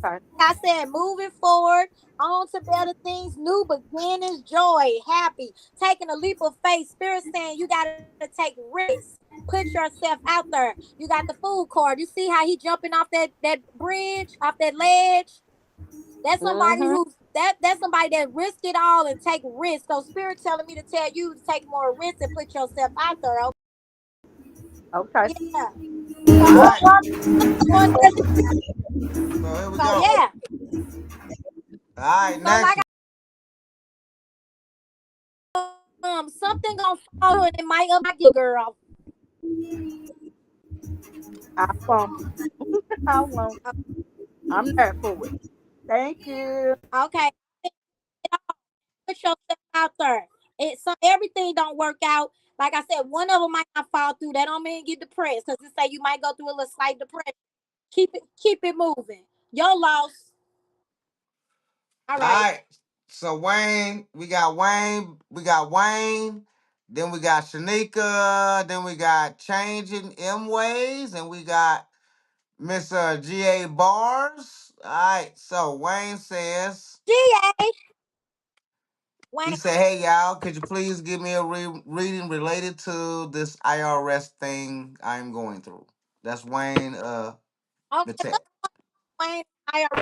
Speaker 1: Okay.
Speaker 10: I said, moving forward, on to better things, new beginnings, joy, happy, taking a leap of faith. Spirit saying you got to take risks. Put yourself out there. You got the food card. You see how he jumping off that bridge, off that ledge? That's somebody
Speaker 1: Mm-hmm.
Speaker 10: who's that's somebody that risked it all and take risks. So Spirit telling me to tell you to take more risks and put yourself out there.
Speaker 1: Okay.
Speaker 10: Yeah. So
Speaker 2: All
Speaker 10: I'm
Speaker 2: right.
Speaker 10: going to,
Speaker 2: So here we
Speaker 10: so
Speaker 2: go.
Speaker 10: yeah.
Speaker 2: All right,
Speaker 10: So
Speaker 2: next
Speaker 10: like
Speaker 2: one.
Speaker 10: something gonna fall and it might up your girl.
Speaker 1: I won't. I won't. I'm there for it. Thank you.
Speaker 10: Okay, put yourself out there. Everything don't work out. Like I said, one of them might not fall through. That don't mean get depressed because it say you might go through a little slight depression. Keep it moving. Your loss. All
Speaker 2: All
Speaker 10: right.
Speaker 2: right. So we got Wayne, then we got Shanika, then we got Changing M Ways, and we got Miss GA Bars. All right. So Wayne says,
Speaker 10: GA.
Speaker 2: he
Speaker 10: Wayne.
Speaker 2: said, "Hey y'all, could you please give me a reading related to this IRS thing I'm going through?" That's Wayne the
Speaker 10: Okay,
Speaker 2: tech.
Speaker 10: let's Wayne. IRS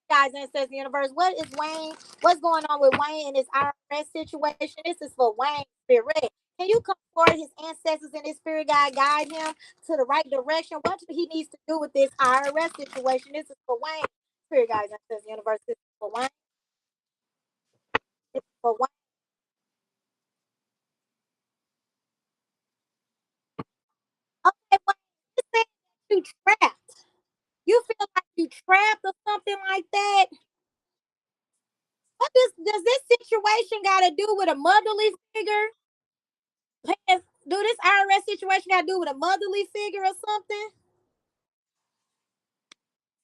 Speaker 10: guys, and it says the universe. What is Wayne? What's going on with Wayne in this IRS situation? This is for Wayne Spirit. Can you come forward? His ancestors and his spirit guide him to the right direction. What he needs to do with this IRS situation? This is for Wayne. Spirit guys, and says the universe. This is for Wayne. This is for Wayne. Okay, Wayne. You said that you trapped. You feel like you trapped or something like that. What does this situation got to do with a motherly figure? Do this IRS situation got to do with a motherly figure or something?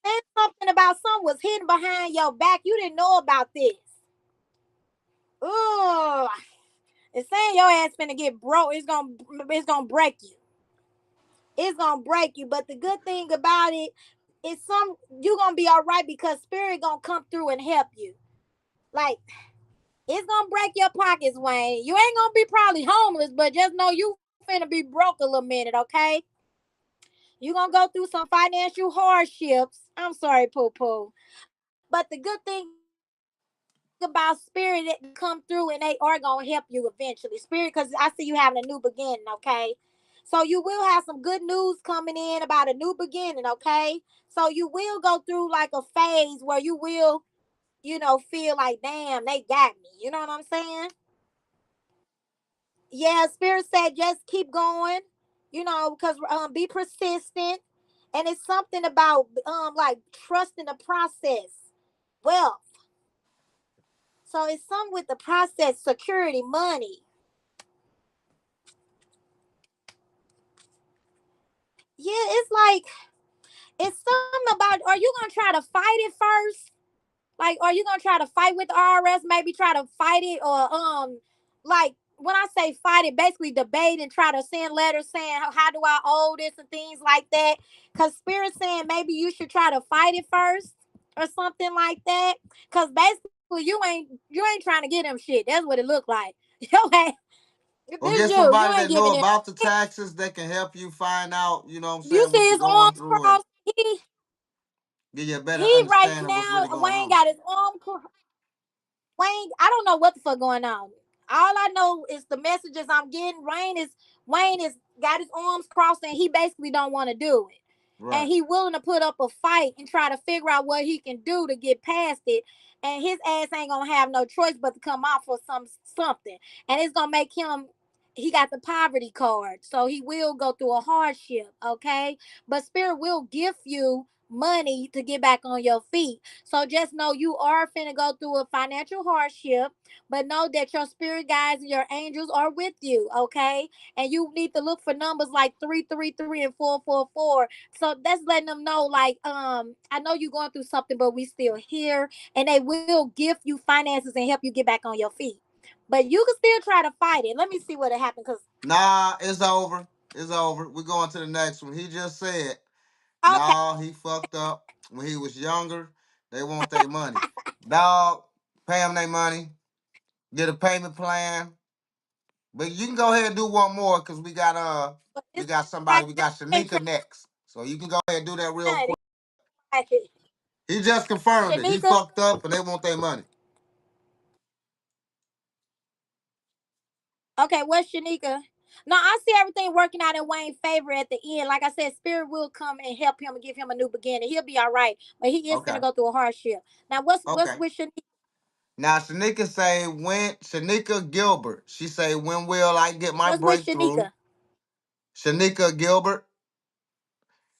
Speaker 10: And something about something was hidden behind your back. You didn't know about this. Oh, it's saying your ass finna get broke. It's gonna break you. It's gonna break you. But the good thing about it is you gonna be all right because spirit gonna come through and help you. Like it's gonna break your pockets, Wayne. You ain't gonna be probably homeless, but just know you finna be broke a little minute, okay? You're gonna go through some financial hardships. I'm sorry, Poo Poo. But the good thing about spirit, it come through and they are gonna help you eventually. Spirit, because I see you having a new beginning, okay? So you will have some good news coming in about a new beginning, okay? So you will go through like a phase where you will, feel like, damn, they got me. You know what I'm saying? Yeah, spirit said just keep going, because be persistent. And it's something about like trusting the process. Wealth. So it's something with the process, security, money. Yeah, it's something about, are you gonna try to fight it first? Like, are you gonna try to fight with the IRS? Maybe try to fight it, or like when I say fight it, basically debate and try to send letters saying how do I owe this and things like that. Cause spirit saying maybe you should try to fight it first or something like that. Cause basically you ain't trying to get them shit. That's what it looked like. Yo, if
Speaker 2: Or
Speaker 10: this
Speaker 2: get
Speaker 10: you
Speaker 2: somebody
Speaker 10: ain't
Speaker 2: that
Speaker 10: giving
Speaker 2: know
Speaker 10: it.
Speaker 2: about the taxes that can help you find out, you know what I'm
Speaker 10: You
Speaker 2: saying, what
Speaker 10: see
Speaker 2: you're
Speaker 10: his
Speaker 2: going
Speaker 10: arms
Speaker 2: through and
Speaker 10: crossed.
Speaker 2: give you a better
Speaker 10: He right
Speaker 2: understanding of what's
Speaker 10: now,
Speaker 2: really going
Speaker 10: Wayne
Speaker 2: on.
Speaker 10: got his Wayne, I don't know what the fuck going on. All I know is the messages I'm getting. Wayne is got his arms crossed and he basically don't want to do it. And
Speaker 2: Right.
Speaker 10: he willing to put up a fight and try to figure out what he can do to get past it. And his ass ain't gonna have no choice but to come out for something. And it's gonna make him, he got the poverty card. So he will go through a hardship, okay? But spirit will gift you money to get back on your feet. So just know you are finna go through a financial hardship, but know that your spirit guides and your angels are with you, okay? And you need to look for numbers like 333 and 444. So that's letting them know, like, I know you're going through something, but we still here, and they will gift you finances and help you get back on your feet. But you can still try to fight it. Let me see what happened, cause
Speaker 2: Nah, it's over. It's over. We're going to the next one. He just said,
Speaker 10: okay,
Speaker 2: nah, he fucked up when he was younger. They want their money. Dog, pay them their money. Get a payment plan. But you can go ahead and do one more because
Speaker 10: but
Speaker 2: we
Speaker 10: this
Speaker 2: got somebody.
Speaker 10: right
Speaker 2: We
Speaker 10: now
Speaker 2: got
Speaker 10: ain't
Speaker 2: Shanika next. So you can go ahead and do that real
Speaker 10: trying.
Speaker 2: quick.
Speaker 10: Right.
Speaker 2: He just confirmed it. He
Speaker 10: Shanika.
Speaker 2: fucked up and they want their money.
Speaker 10: Okay, what's Shanika? No, I see everything working out in Wayne's favor at the end. Like I said, Spirit will come and help him and give him a new beginning. He'll be all right, but he is
Speaker 2: Okay.
Speaker 10: finna go through a hardship. Now, what's
Speaker 2: Okay.
Speaker 10: with Shanika?
Speaker 2: Now Shanika say when Shanika Gilbert. She say when will I get my
Speaker 10: What's with
Speaker 2: breakthrough?
Speaker 10: Shanika?
Speaker 2: Shanika Gilbert.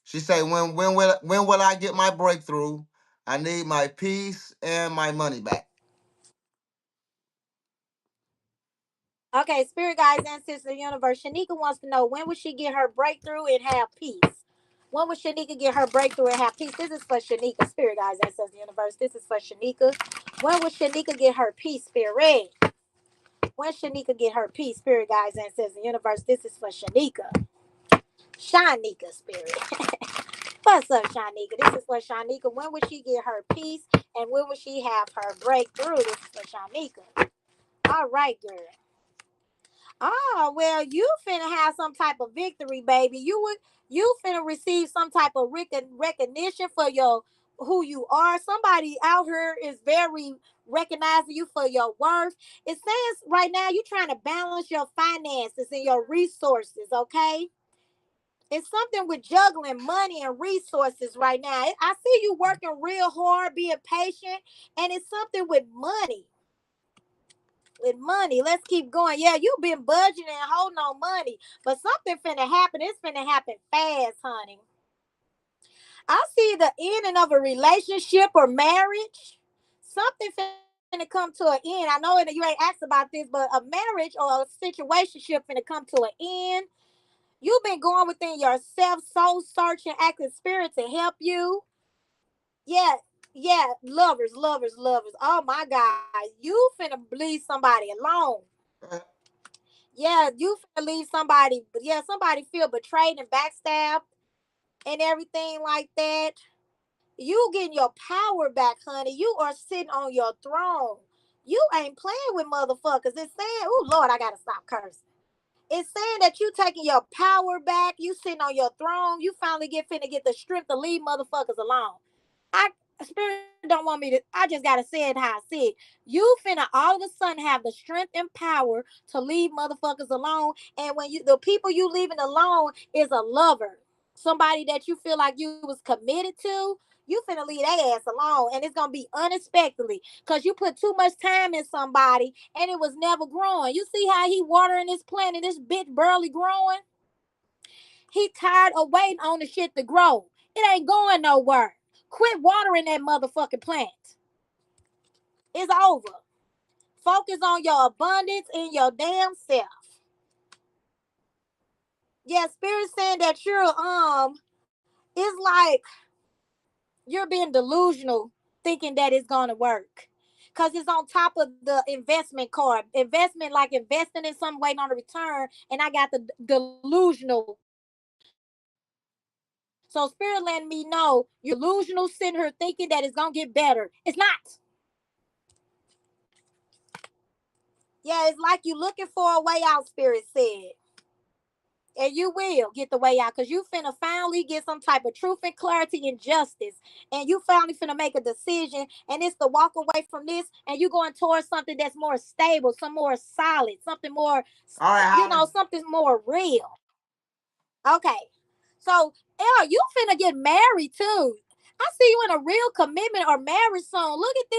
Speaker 2: She say when will I get my breakthrough? I need my peace and my money back.
Speaker 10: Okay, Spirit guides, ancestors, universe. Shanika wants to know when will she get her breakthrough and have peace. When will Shanika get her breakthrough and have peace? This is for Shanika. Spirit guides, ancestors, universe. This is for Shanika. When will Shanika get her peace? Spirit. When Shanika get her peace? Spirit guides, ancestors, universe. This is for Shanika. Shanika, spirit. What's up, Shanika? This is for Shanika. When will she get her peace? And when will she have her breakthrough? This is for Shanika. All right, girl. Oh, well, you finna have some type of victory, baby. You finna receive some type of recognition for your who you are. Somebody out here is very recognizing you for your worth. It says right now you're trying to balance your finances and your resources, okay? It's something with juggling money and resources right now. I see you working real hard, being patient, and it's something with money. With money, let's keep going. Yeah, you've been budgeting and holding on money, but something finna happen. It's finna happen fast, honey. I see the ending of a relationship or marriage. Something finna come to an end. I know that you ain't asked about this, but a marriage or a situationship finna come to an end. You've been going within yourself, soul searching, active spirit to help you. Yeah, yeah, lovers, lovers, lovers. Oh my God, you finna leave somebody alone. Yeah, you finna leave somebody. Yeah, somebody feel betrayed and backstabbed and everything like that. You getting your power back, honey. You are sitting on your throne. You ain't playing with motherfuckers. It's saying, oh Lord, I gotta stop cursing. It's saying that you taking your power back. You sitting on your throne. You finally finna get the strength to leave motherfuckers alone. I Spirit don't want me to. I just gotta say it how I see it. You finna all of a sudden have the strength and power to leave motherfuckers alone. And when the people you leaving alone is a lover, somebody that you feel like you was committed to, you finna leave their ass alone, and it's gonna be unexpectedly because you put too much time in somebody and it was never growing. You see how he watering this plant and this bitch barely growing? He tired of waiting on the shit to grow. It ain't going nowhere. Quit watering that motherfucking plant. It's over. Focus on your abundance and your damn self. Yeah, spirit saying that it's like you're being delusional thinking that it's gonna work. Cause it's on top of the investment card. Investment like investing in something waiting on a return, and I got the delusional. So spirit letting me know you're delusional sitting here thinking that it's gonna get better. It's not. Yeah, it's like you looking for a way out, spirit said. And you will get the way out because you finna finally get some type of truth and clarity and justice. And you finally finna make a decision. And it's to walk away from this and you going towards something that's more stable, some more solid, something more,
Speaker 2: All right, Holly.
Speaker 10: something more real. Okay. So, you finna get married too. I see you in a real commitment or marriage soon. Look at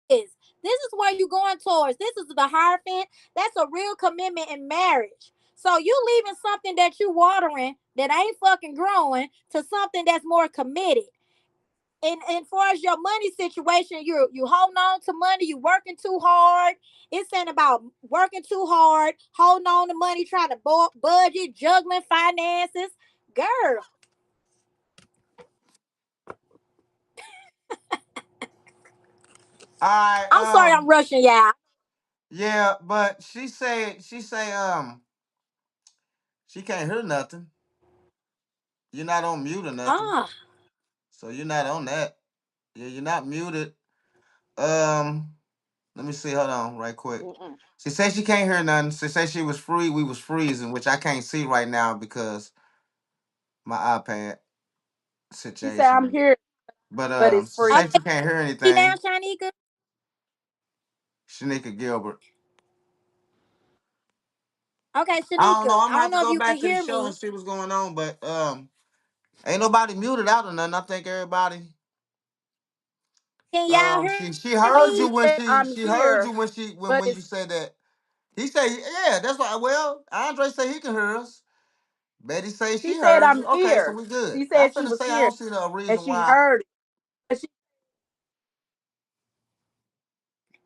Speaker 10: this. This is where you going towards. This is the Hierophant. That's a real commitment in marriage. So you leaving something that you watering that ain't fucking growing to something that's more committed. And far as your money situation, you holding on to money, you working too hard. It's saying about working too hard, holding on to money, trying to budget, juggling finances. Girl,
Speaker 2: All right,
Speaker 10: I'm sorry I'm rushing y'all.
Speaker 2: yeah, but she say she can't hear nothing. You're not on mute or nothing.
Speaker 10: Ah,
Speaker 2: So you're not on that. Yeah, you're not muted. Um, Let me see. Hold on, right quick.
Speaker 1: Mm-mm.
Speaker 2: She said she can't hear nothing. She said she was free. We was freezing, which I can't see right now because my iPad
Speaker 1: She said I'm
Speaker 2: situation.
Speaker 1: here,
Speaker 2: But
Speaker 1: but it's
Speaker 2: she
Speaker 1: free.
Speaker 2: said
Speaker 10: okay.
Speaker 2: she can't hear
Speaker 10: Me now,
Speaker 2: anything.
Speaker 10: Shanika.
Speaker 2: Shanika Gilbert.
Speaker 10: Okay,
Speaker 2: I don't know.
Speaker 10: Shanika.
Speaker 2: I'm
Speaker 10: I
Speaker 2: gonna
Speaker 10: don't
Speaker 2: have to
Speaker 10: know if
Speaker 2: go
Speaker 10: you can
Speaker 2: back to the
Speaker 10: hear
Speaker 2: show
Speaker 10: me.
Speaker 2: and see what's going on. But ain't nobody muted out or nothing. I think everybody.
Speaker 10: Can y'all hear
Speaker 2: She
Speaker 1: Oh,
Speaker 2: heard
Speaker 1: she
Speaker 2: you
Speaker 10: me?
Speaker 2: when
Speaker 1: said I'm
Speaker 2: she heard you
Speaker 1: here,
Speaker 2: when
Speaker 1: but
Speaker 2: when you said that. He said, yeah, that's why. Well, Andre said he can hear us. Betty say
Speaker 1: she
Speaker 2: she
Speaker 1: said
Speaker 2: heard you.
Speaker 1: I'm
Speaker 2: Okay, so
Speaker 1: here.
Speaker 2: we good.
Speaker 1: She
Speaker 2: I
Speaker 1: said she
Speaker 2: finna
Speaker 1: was
Speaker 2: say I
Speaker 1: here
Speaker 2: don't see no
Speaker 1: and
Speaker 2: reason
Speaker 1: she
Speaker 2: why.
Speaker 1: heard it. But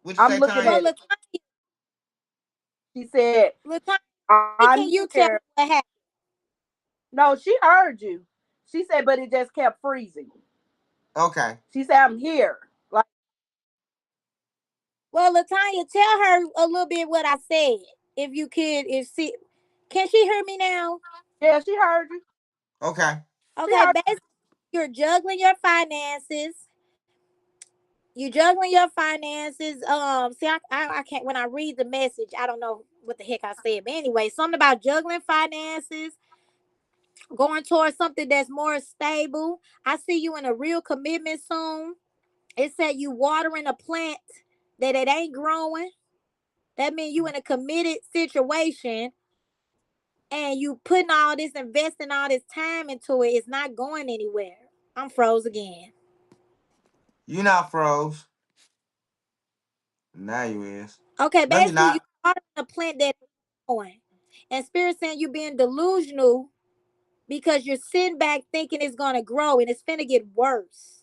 Speaker 2: What you
Speaker 1: I'm
Speaker 2: say,
Speaker 1: looking
Speaker 2: Tanya?
Speaker 10: Well,
Speaker 1: at it. She said
Speaker 10: Latanya,
Speaker 1: I'm
Speaker 10: can you tell me
Speaker 1: here.
Speaker 10: what happened?
Speaker 1: No, she heard you. She said, but it just kept freezing.
Speaker 2: Okay.
Speaker 1: She said I'm here. Like,
Speaker 10: Well, Latanya, tell her a little bit what I said. If you could, can she hear me now?
Speaker 1: yeah, she heard you.
Speaker 2: Okay.
Speaker 1: She
Speaker 10: Okay,
Speaker 1: heard.
Speaker 10: basically, you're juggling your finances. You juggling your finances. See, I can't. When I read the message, I don't know what the heck I said. But anyway, something about juggling finances, going towards something that's more stable. I see you in a real commitment soon. It said you watering a plant that it ain't growing. That means you in a committed situation and you putting all this, investing all this time into it. It's not going anywhere. I'm froze again.
Speaker 2: You not froze. Now you is.
Speaker 10: Okay,
Speaker 2: No, you're
Speaker 10: basically you
Speaker 2: not.
Speaker 10: watering a plant that's growing. And spirit saying you being delusional because you're sitting back thinking it's gonna grow and it's finna get worse.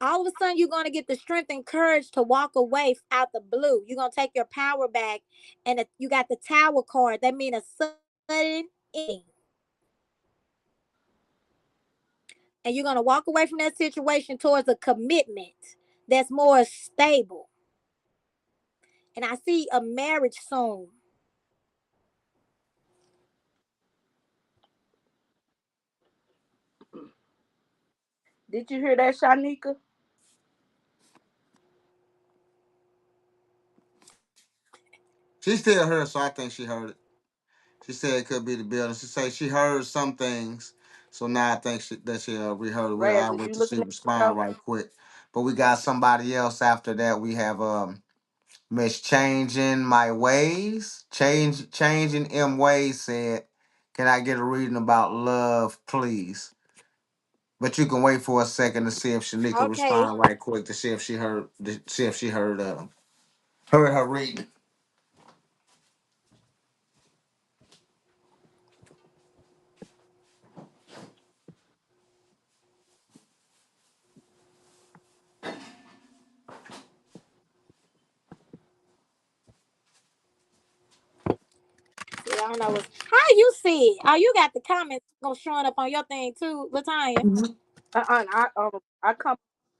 Speaker 10: All of a sudden you're going to get the strength and courage to walk away out the blue. You're going to take your power back, and you got the tower card. That means a sudden ending. And you're going to walk away from that situation towards a commitment that's more stable. And I see a marriage soon.
Speaker 1: Did you hear that, Shanika?
Speaker 2: She still heard, so I think she heard it. She said it could be the building. She said she heard some things, so now I think that she reheard it.
Speaker 1: Reg,
Speaker 2: I'll
Speaker 1: was
Speaker 2: wait
Speaker 1: you
Speaker 2: to see
Speaker 1: looking at the
Speaker 2: respond
Speaker 1: show?
Speaker 2: right quick. But we got somebody else after that. We have Miss Changing My Ways. Changing M Ways said, "Can I get a reading about love, please?" But you can wait for a second to see if Shanika
Speaker 10: Okay.
Speaker 2: respond right quick to see if she heard heard her reading.
Speaker 10: See, I don't know what's how you see it. Oh, you got the comments go showing up on your thing too, Latanya.
Speaker 1: I come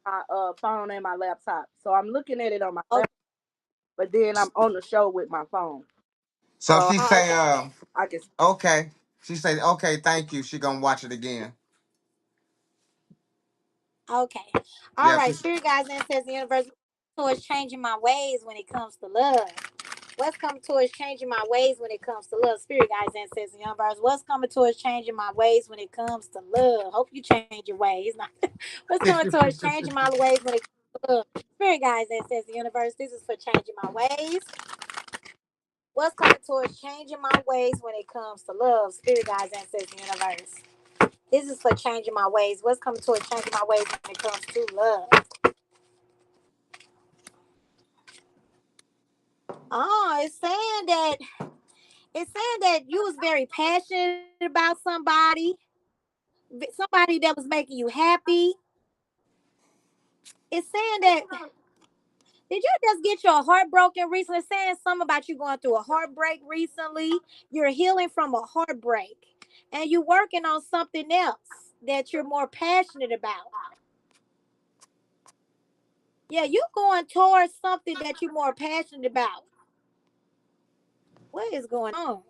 Speaker 1: on my phone and my laptop, so I'm looking at it on my
Speaker 10: Okay.
Speaker 1: laptop, but then I'm on the show with my phone,
Speaker 2: So
Speaker 1: so
Speaker 2: she
Speaker 10: Oh,
Speaker 2: say,
Speaker 10: okay.
Speaker 1: I can.
Speaker 2: okay. She say, okay, thank you. She gonna watch it again.
Speaker 10: Okay. All
Speaker 2: Yeah,
Speaker 10: right. Spirit guys and says the universe towards changing my ways when it comes to love. What's coming towards changing my ways when it comes to love? Spirit guys and says the universe. What's coming towards changing my ways when it comes to love? Hope you change your ways. What's coming towards changing my ways when it comes to love? Spirit guys and says the universe. This is for changing my ways. What's coming towards changing my ways when it comes to love? Spirit guys and says the universe. This is for changing my ways. What's coming towards changing my ways when it comes to love? Oh, it's saying that you was very passionate about somebody that was making you happy. It's saying that did you just get your heart broken recently? It's saying something about you going through a heartbreak recently. You're healing from a heartbreak, and you're working on something else that you're more passionate about. Yeah, you going towards something that you're more passionate about. What is going on?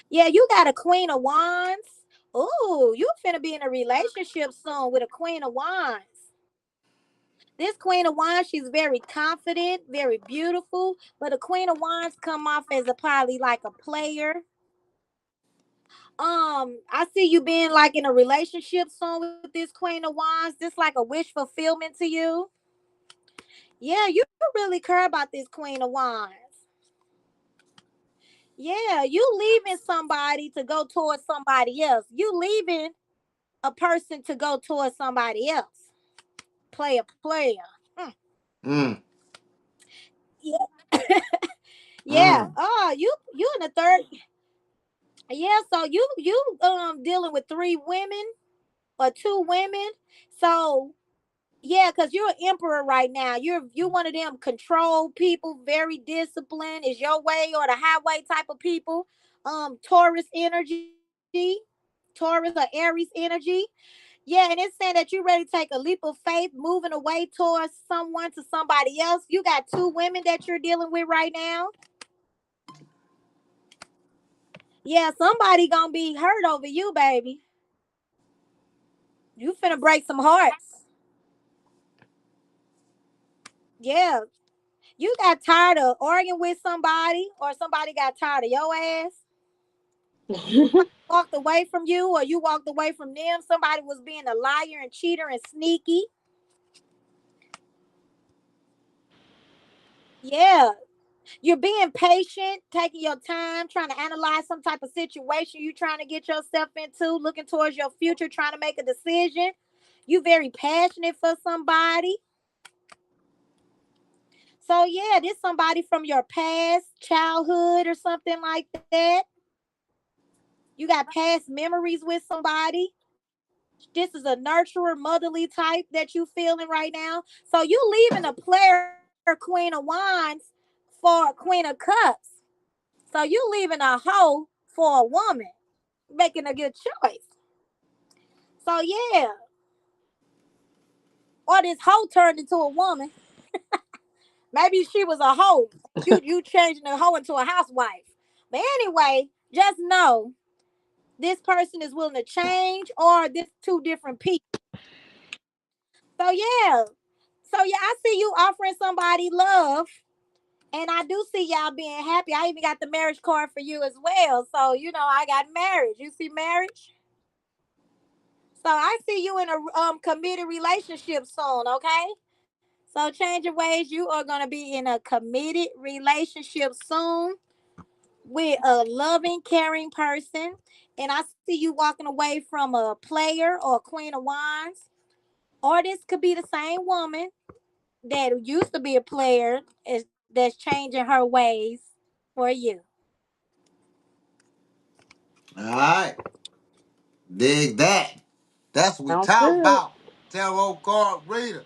Speaker 10: Yeah, you got a Queen of Wands. Ooh, you finna be in a relationship soon with a Queen of Wands. This Queen of Wands, she's very confident, very beautiful, but a Queen of Wands come off as a probably like a player. I see you being like in a relationship soon with this Queen of Wands. This like a wish fulfillment to you. Yeah, you really care about this Queen of Wands. Yeah, you leaving somebody to go towards somebody else. You leaving a person to go towards somebody else. Player. Mm.
Speaker 2: mm,
Speaker 10: Yeah. Yeah.
Speaker 2: mm.
Speaker 10: Oh, you in the third. Yeah, so you dealing with three women or two women. So yeah, because you're an emperor right now. You one of them control people, very disciplined, is your way or the highway type of people. Taurus energy, Taurus or Aries energy. Yeah, and it's saying that you're ready to take a leap of faith, moving away towards someone to somebody else. You got two women that you're dealing with right now. Yeah, somebody gonna be hurt over you, baby. You finna break some hearts. Yeah, you got tired of arguing with somebody, or somebody got tired of your ass. Somebody walked away from you, or you walked away from them. Somebody was being a liar and cheater and sneaky. Yeah, you're being patient, taking your time, trying to analyze some type of situation you trying to get yourself into, looking towards your future, trying to make a decision. You very passionate for somebody. So yeah, this somebody from your past childhood or something like that. You got past memories with somebody. This is a nurturer, motherly type that you feeling right now. So you leaving a player Queen of Wands for Queen of Cups. So you leaving a hoe for a woman, making a good choice. So yeah, or this hoe turned into a woman. Maybe she was a hoe. You changing the hoe into a housewife. But anyway, just know this person is willing to change, or this two different people. So yeah. So yeah, I see you offering somebody love. And I do see y'all being happy. I even got the marriage card for you as well. So, I got marriage. You see marriage? So I see you in a committed relationship soon, okay? So change your ways. You are gonna be in a committed relationship soon with a loving, caring person. And I see you walking away from a player or a queen of wands. Or this could be the same woman that used to be a player that's changing her ways for you.
Speaker 2: All right. Dig that. That's what we
Speaker 1: Sounds
Speaker 2: talk
Speaker 1: good.
Speaker 2: about. Tarot card reader.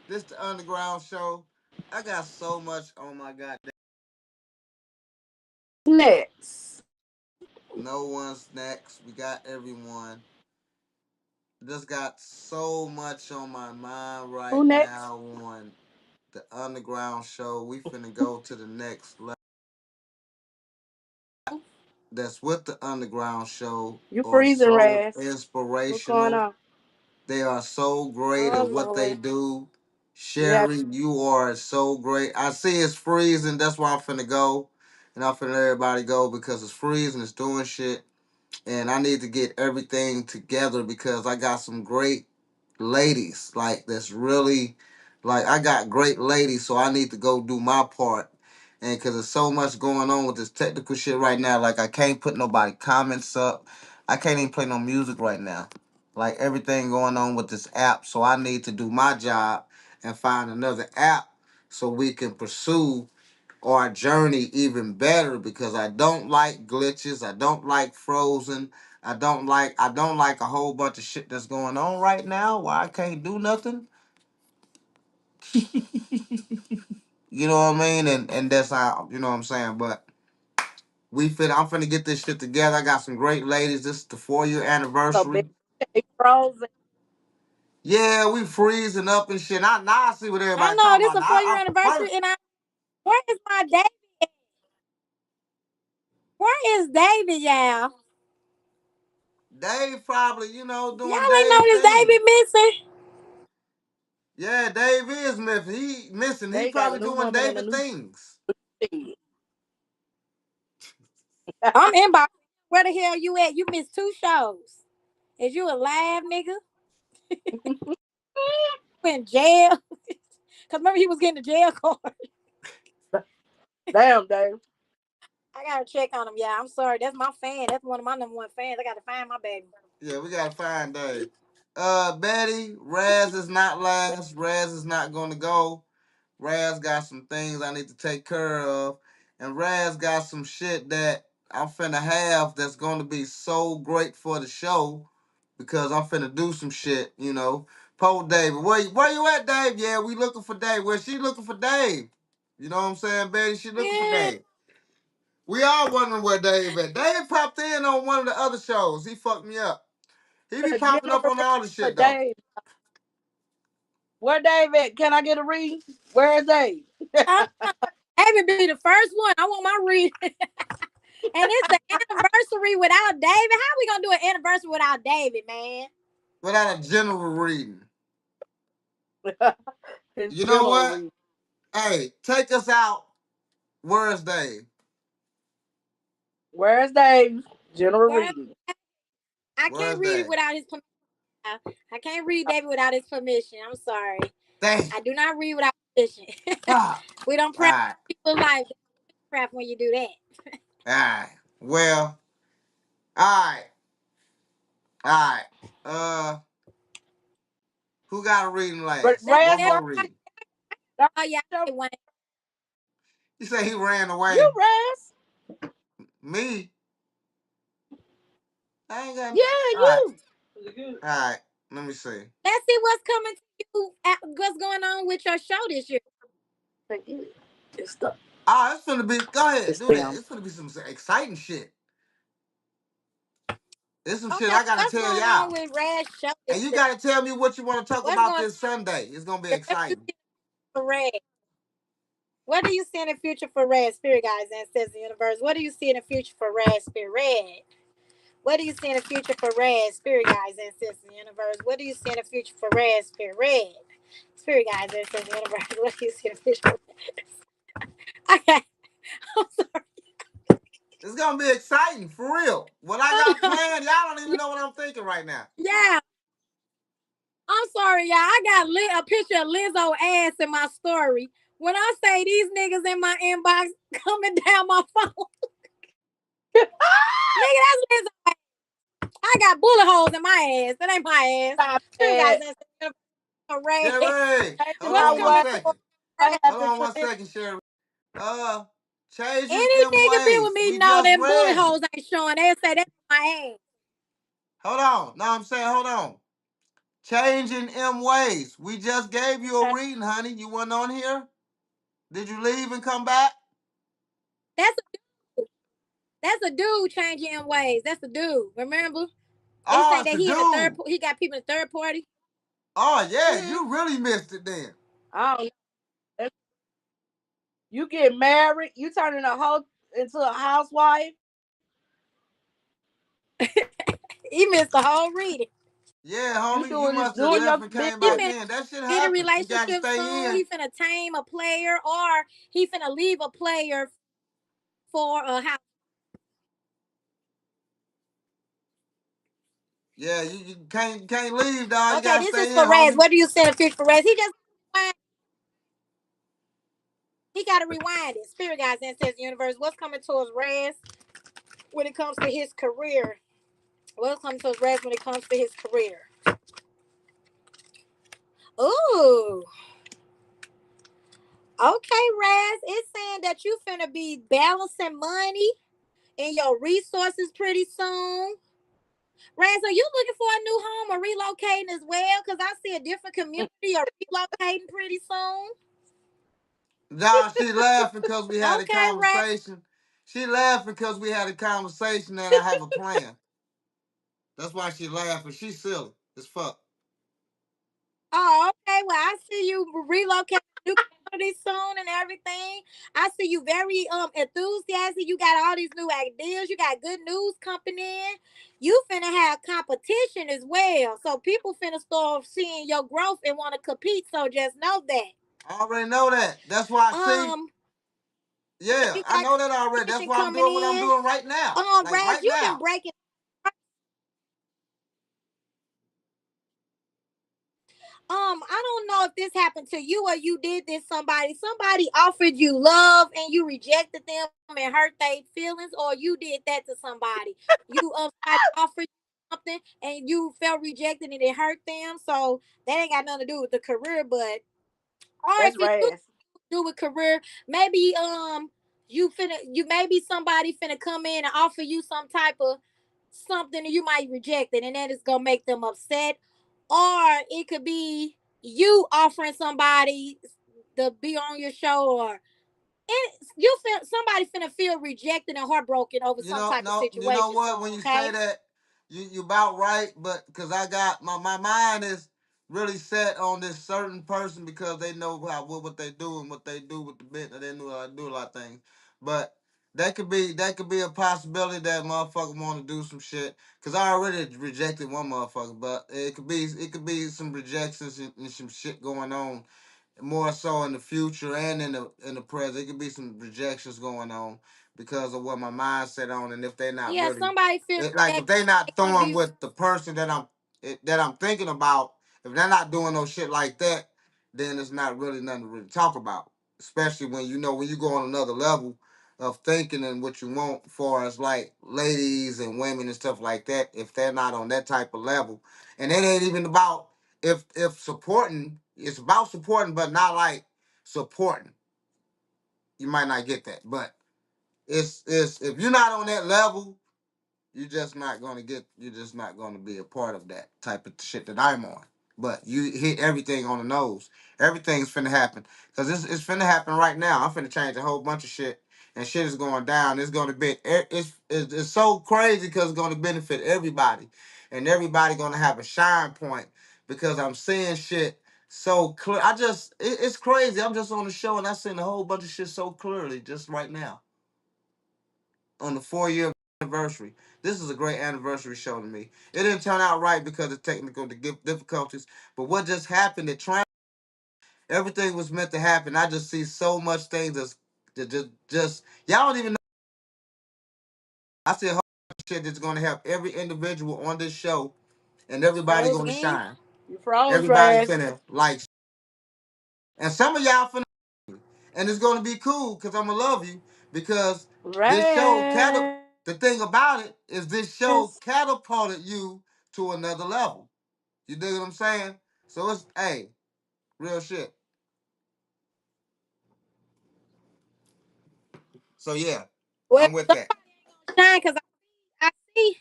Speaker 2: This the Underground Show. I got so much on my goddamn.
Speaker 1: Next.
Speaker 2: No one's next. We got everyone. Just got so much on my mind
Speaker 1: Who
Speaker 2: right
Speaker 1: next?
Speaker 2: now on the Underground Show. We finna go to the next level. That's with the Underground Show
Speaker 1: You
Speaker 2: are
Speaker 1: freezing,
Speaker 2: so
Speaker 1: Raz. What's going
Speaker 2: inspirational.
Speaker 1: on?
Speaker 2: They are so great
Speaker 1: Oh
Speaker 2: at what they
Speaker 1: Lord.
Speaker 2: do.
Speaker 1: You have
Speaker 2: Sherry, you are so great. I see it's freezing. That's why I'm finna go. And I'm finna let everybody go because it's freezing. It's doing shit. And I need to get everything together because I got some great ladies. Like, that's really, like, I got great ladies. So I need to go do my part. And because there's so much going on with this technical shit right now. Like, I can't put nobody comments up. I can't even play no music right now, like everything going on with this app. So I need to do my job and find another app so we can pursue our journey even better because I don't like glitches. I don't like frozen. I don't like a whole bunch of shit that's going on right now why I can't do nothing. You know what I mean? And that's how, you know what I'm saying? But I'm finna get this shit together. I got some great ladies. This is the 4-year
Speaker 1: so big.
Speaker 2: anniversary.
Speaker 1: They frozen.
Speaker 2: Yeah, we freezing up and shit. Now I see what
Speaker 10: I
Speaker 2: everybody
Speaker 10: know
Speaker 2: talking
Speaker 10: this
Speaker 2: about.
Speaker 10: a
Speaker 2: Now,
Speaker 10: 4 year
Speaker 2: I
Speaker 10: anniversary,
Speaker 2: first
Speaker 10: and where is my David? Where is David, y'all?
Speaker 2: Dave probably, doing
Speaker 10: Y'all ain't
Speaker 2: Dave
Speaker 10: noticed
Speaker 2: thing.
Speaker 10: David missing.
Speaker 2: Yeah, Dave is missing. He missing. He
Speaker 1: They got a
Speaker 2: probably
Speaker 1: new
Speaker 2: doing
Speaker 1: woman and a
Speaker 2: David
Speaker 1: new
Speaker 2: things.
Speaker 1: shit.
Speaker 10: I'm inbox. Where the hell you at? You missed 2 shows. Is you alive, nigga? You in jail? Cause remember he was getting the jail card.
Speaker 1: Damn, Dave.
Speaker 10: I gotta check on him. Yeah, I'm sorry. That's my fan. That's one of my number one fans. I gotta find my baby.
Speaker 2: Yeah, we gotta find Dave. Betty, Raz is not last. Raz is not gonna go. Raz got some things I need to take care of. And Raz got some shit that I'm finna have that's gonna be so great for the show because I'm finna do some shit. Po David. Where you at, Dave? Yeah, we looking for Dave. Where she looking for Dave? You know what I'm saying, Betty? She looking for
Speaker 10: Yeah.
Speaker 2: Dave. We all wondering where Dave at. Dave popped in on one of the other shows. He fucked me up. He be popping up
Speaker 1: Jennifer
Speaker 2: on all the
Speaker 1: for
Speaker 2: shit though.
Speaker 1: Dave. Where Dave at? Can I get a read? Where is Dave?
Speaker 10: I David be the first one. I want my read. And it's the anniversary without David. How we gonna do an anniversary without David, man?
Speaker 2: Without a general reading.
Speaker 1: His
Speaker 2: You know
Speaker 1: general
Speaker 2: what?
Speaker 1: read.
Speaker 2: Hey, take us out. Where's Dave?
Speaker 1: Where's Dave? General
Speaker 10: Where
Speaker 1: reading.
Speaker 10: I
Speaker 2: Where's
Speaker 10: can't read it
Speaker 2: Dave?
Speaker 10: without his permission. I can't read David without his permission. I'm sorry.
Speaker 2: Dave.
Speaker 10: I do not read without permission.
Speaker 2: Ah.
Speaker 10: We don't
Speaker 2: All
Speaker 10: prep
Speaker 2: right.
Speaker 10: people's life. Crap when you do that.
Speaker 2: All right. Well, all right. All right. Who got a reading
Speaker 1: But
Speaker 2: last?
Speaker 10: Let
Speaker 2: One
Speaker 1: Raz,
Speaker 2: more
Speaker 10: everybody
Speaker 2: reading.
Speaker 10: know y'all one.
Speaker 2: He said he ran
Speaker 1: you
Speaker 2: away.
Speaker 1: Raz?
Speaker 2: Me? I ain't got.
Speaker 1: Yeah,
Speaker 2: All right.
Speaker 1: you.
Speaker 2: All right. Let me see.
Speaker 10: Let's see what's coming to you. What's going on with your show this year?
Speaker 1: It's the
Speaker 2: Oh, it's gonna be. Go ahead,
Speaker 1: it's
Speaker 2: do that.
Speaker 1: them.
Speaker 2: It's gonna be some exciting shit. It's some shit
Speaker 10: Okay,
Speaker 2: I gotta
Speaker 10: what's
Speaker 2: tell
Speaker 10: going on
Speaker 2: y'all.
Speaker 10: with Rad's show this
Speaker 2: And you
Speaker 10: year?
Speaker 2: gotta tell me what you want to talk
Speaker 10: What's
Speaker 2: about
Speaker 10: going
Speaker 2: this Sunday. It's gonna be
Speaker 10: on? What do you
Speaker 2: exciting.
Speaker 10: see for Rad? What do you see in the future for Rad Spirit Guys and says the universe? What do you see in the future for Rad Spirit Red? What do you see in the future for Rad Spirit Guys and says the universe? What do you see in the future for Rad Spirit Red? Spirit Guys and says the universe. What do you see in the future for Red? Okay, I'm sorry.
Speaker 2: It's gonna be exciting for real. What I got planned, y'all don't even know what I'm thinking right now.
Speaker 10: Yeah, I'm sorry, y'all. I got a picture of Lizzo ass in my story. When I say these niggas in my inbox coming down my phone, nigga, that's Lizzo. I got bullet holes in my ass. That ain't my ass.
Speaker 1: Stop
Speaker 10: Sure, guys,
Speaker 1: that.
Speaker 10: that's a red.
Speaker 2: Sherry,
Speaker 1: Hey, you
Speaker 2: hold
Speaker 10: What's
Speaker 1: know
Speaker 2: on one
Speaker 10: coming
Speaker 1: what?
Speaker 10: to
Speaker 2: second.
Speaker 1: What
Speaker 2: Hold
Speaker 1: happened,
Speaker 2: on one
Speaker 1: Trent?
Speaker 2: second, Sherry. Changing
Speaker 10: any
Speaker 2: M
Speaker 10: nigga been with
Speaker 2: ways.
Speaker 10: me
Speaker 2: We
Speaker 10: know
Speaker 2: just
Speaker 10: them bullet
Speaker 2: read you.
Speaker 10: holes ain't showing. They say that's my ass.
Speaker 2: Hold on. No, I'm saying, hold on. Changing M ways. We just gave you a reading, honey. You weren't on here? Did you leave and come back?
Speaker 10: That's that's a dude changing in ways. That's a dude. Remember? They
Speaker 2: Oh,
Speaker 10: say
Speaker 2: it's
Speaker 10: that
Speaker 2: a
Speaker 10: he in the third.
Speaker 2: dude.
Speaker 10: He got people in the third party.
Speaker 2: Oh, yeah.
Speaker 10: Mm-hmm.
Speaker 2: You really missed it then.
Speaker 1: I don't know. You get married, you turn into a housewife.
Speaker 10: He missed the whole reading.
Speaker 2: Yeah,
Speaker 1: You
Speaker 2: homie. You
Speaker 1: doing
Speaker 2: must have
Speaker 1: doing your
Speaker 2: left and came
Speaker 10: He
Speaker 1: business.
Speaker 2: back
Speaker 10: finna
Speaker 2: in. That shit
Speaker 10: get a
Speaker 2: happens. You got to
Speaker 10: relationship
Speaker 2: stay
Speaker 10: soon.
Speaker 2: in.
Speaker 10: He finna tame a player, or he finna leave a player for a house.
Speaker 2: Yeah, you can't leave, dog. You
Speaker 10: Okay,
Speaker 2: got to
Speaker 10: this is
Speaker 2: stay
Speaker 10: for
Speaker 2: in,
Speaker 10: Rez.
Speaker 2: homie.
Speaker 10: What do you send a pic for Rez? He got to rewind it. Spirit guys then says universe. What's coming towards Rez when it comes to his career? What's coming towards Rez when it comes to his career? Ooh. Okay, Raz. It's saying that you finna be balancing money and your resources pretty soon. Raz, are you looking for a new home or relocating as well? Because I see a different community or relocating pretty soon.
Speaker 2: Nah, she laughing because we had a
Speaker 10: Okay, Raz.
Speaker 2: conversation. She laughing because we had a conversation and I have a plan. That's why she laughing. She's silly as fuck.
Speaker 10: Oh, okay. Well, I see you relocating to new community soon and everything. I see you very enthusiastic. You got all these new ideas. You got good news coming in. You finna have competition as well. So people finna start seeing your growth and want to compete. So just know that.
Speaker 2: I already know that. That's why I see.
Speaker 10: Um,
Speaker 2: Yeah,
Speaker 10: you
Speaker 2: I
Speaker 10: got
Speaker 2: know that already. That's
Speaker 10: competition
Speaker 2: why I'm
Speaker 10: coming
Speaker 2: doing what I'm
Speaker 10: in.
Speaker 2: doing right now. Like
Speaker 10: Raz,
Speaker 2: right
Speaker 10: you've been
Speaker 2: now.
Speaker 10: breaking. I don't know if this happened to you or you did this somebody. Somebody offered you love and you rejected them and hurt their feelings, or you did that to somebody. You somebody offered you something and you felt rejected and it hurt them. So that ain't got nothing to do with the career, but or if
Speaker 1: That's
Speaker 10: it do
Speaker 1: Raz.
Speaker 10: with career, maybe you maybe somebody finna come in and offer you some type of something and you might reject it, and that is gonna make them upset. Or it could be you offering somebody to be on your show, or you feel somebody finna feel rejected and heartbroken over
Speaker 2: You
Speaker 10: some
Speaker 2: know,
Speaker 10: type of
Speaker 2: no, you know
Speaker 10: situation
Speaker 2: what?
Speaker 10: soon.
Speaker 2: When you say
Speaker 10: Okay.
Speaker 2: that, you about right, but because I got my mind is really set on this certain person because they know what they do and what they do with the business. They know how to do a lot of things, but that could be a possibility that motherfucker want to do some shit. Cause I already rejected one motherfucker, but it could be some rejections and some shit going on more so in the future and in the present. It could be some rejections going on because of what my mindset on, and if they're not
Speaker 10: Yeah,
Speaker 2: really,
Speaker 10: somebody feel
Speaker 2: like if
Speaker 10: rejected.
Speaker 2: they
Speaker 10: They
Speaker 2: not
Speaker 10: want to
Speaker 2: throwing
Speaker 10: be.
Speaker 2: with the person that I'm thinking about, if they're not doing no shit like that, then it's not really nothing to really talk about. Especially when you go on another level of thinking and what you want, as far as like ladies and women and stuff like that. If they're not on that type of level, and it ain't even about if supporting, it's about supporting, but not like supporting. You might not get that, but it's if you're not on that level, you're just not gonna be a part of that type of shit that I'm on. But you hit everything on the nose. Everything's finna happen. Cause it's finna happen right now. I'm finna change a whole bunch of shit. And shit is going down. It's gonna be it's so crazy because it's gonna benefit everybody. And everybody gonna have a shine point because I'm seeing shit so clear. It's crazy. I'm just on the show and I seen a whole bunch of shit so clearly just right now on the 4 year anniversary. This is a great anniversary show to me. It didn't turn out right because of technical difficulties, but what just happened, everything was meant to happen. I just see so much things that's Just y'all don't even know. I said whole shit that's gonna help every individual on this show, and everybody
Speaker 10: Froze
Speaker 2: gonna
Speaker 10: again.
Speaker 2: shine.
Speaker 1: You froze,
Speaker 2: Everybody
Speaker 1: Raz.
Speaker 2: finna like, and some of y'all finna, and it's gonna be cool because I'm gonna love you because this show
Speaker 1: Raz.
Speaker 2: the thing about it is this show catapulted you to another level. You dig what I'm saying? So it's hey, real shit. So yeah,
Speaker 10: Well,
Speaker 2: I'm with that.
Speaker 10: somebody ain't gonna shine because I see.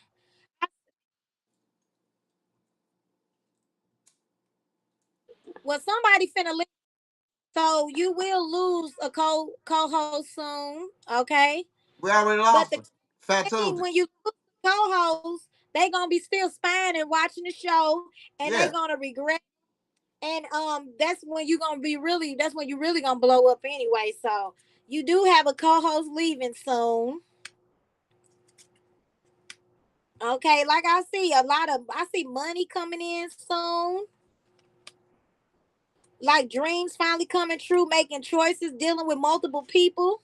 Speaker 10: Well, somebody finna leave, so you will lose a co-host soon. Okay,
Speaker 2: We already
Speaker 10: but
Speaker 2: lost
Speaker 10: the
Speaker 2: them. Fat
Speaker 10: thing
Speaker 2: Tuesday.
Speaker 10: when you lose a co-host, they gonna be still spying and watching the show, and they
Speaker 2: Yeah.
Speaker 10: gonna regret. And that's when you gonna be really. That's when you really gonna blow up anyway. So you do have a co-host leaving soon. Okay, like I see a lot of I see money coming in soon. Like dreams finally coming true, making choices, dealing with multiple people.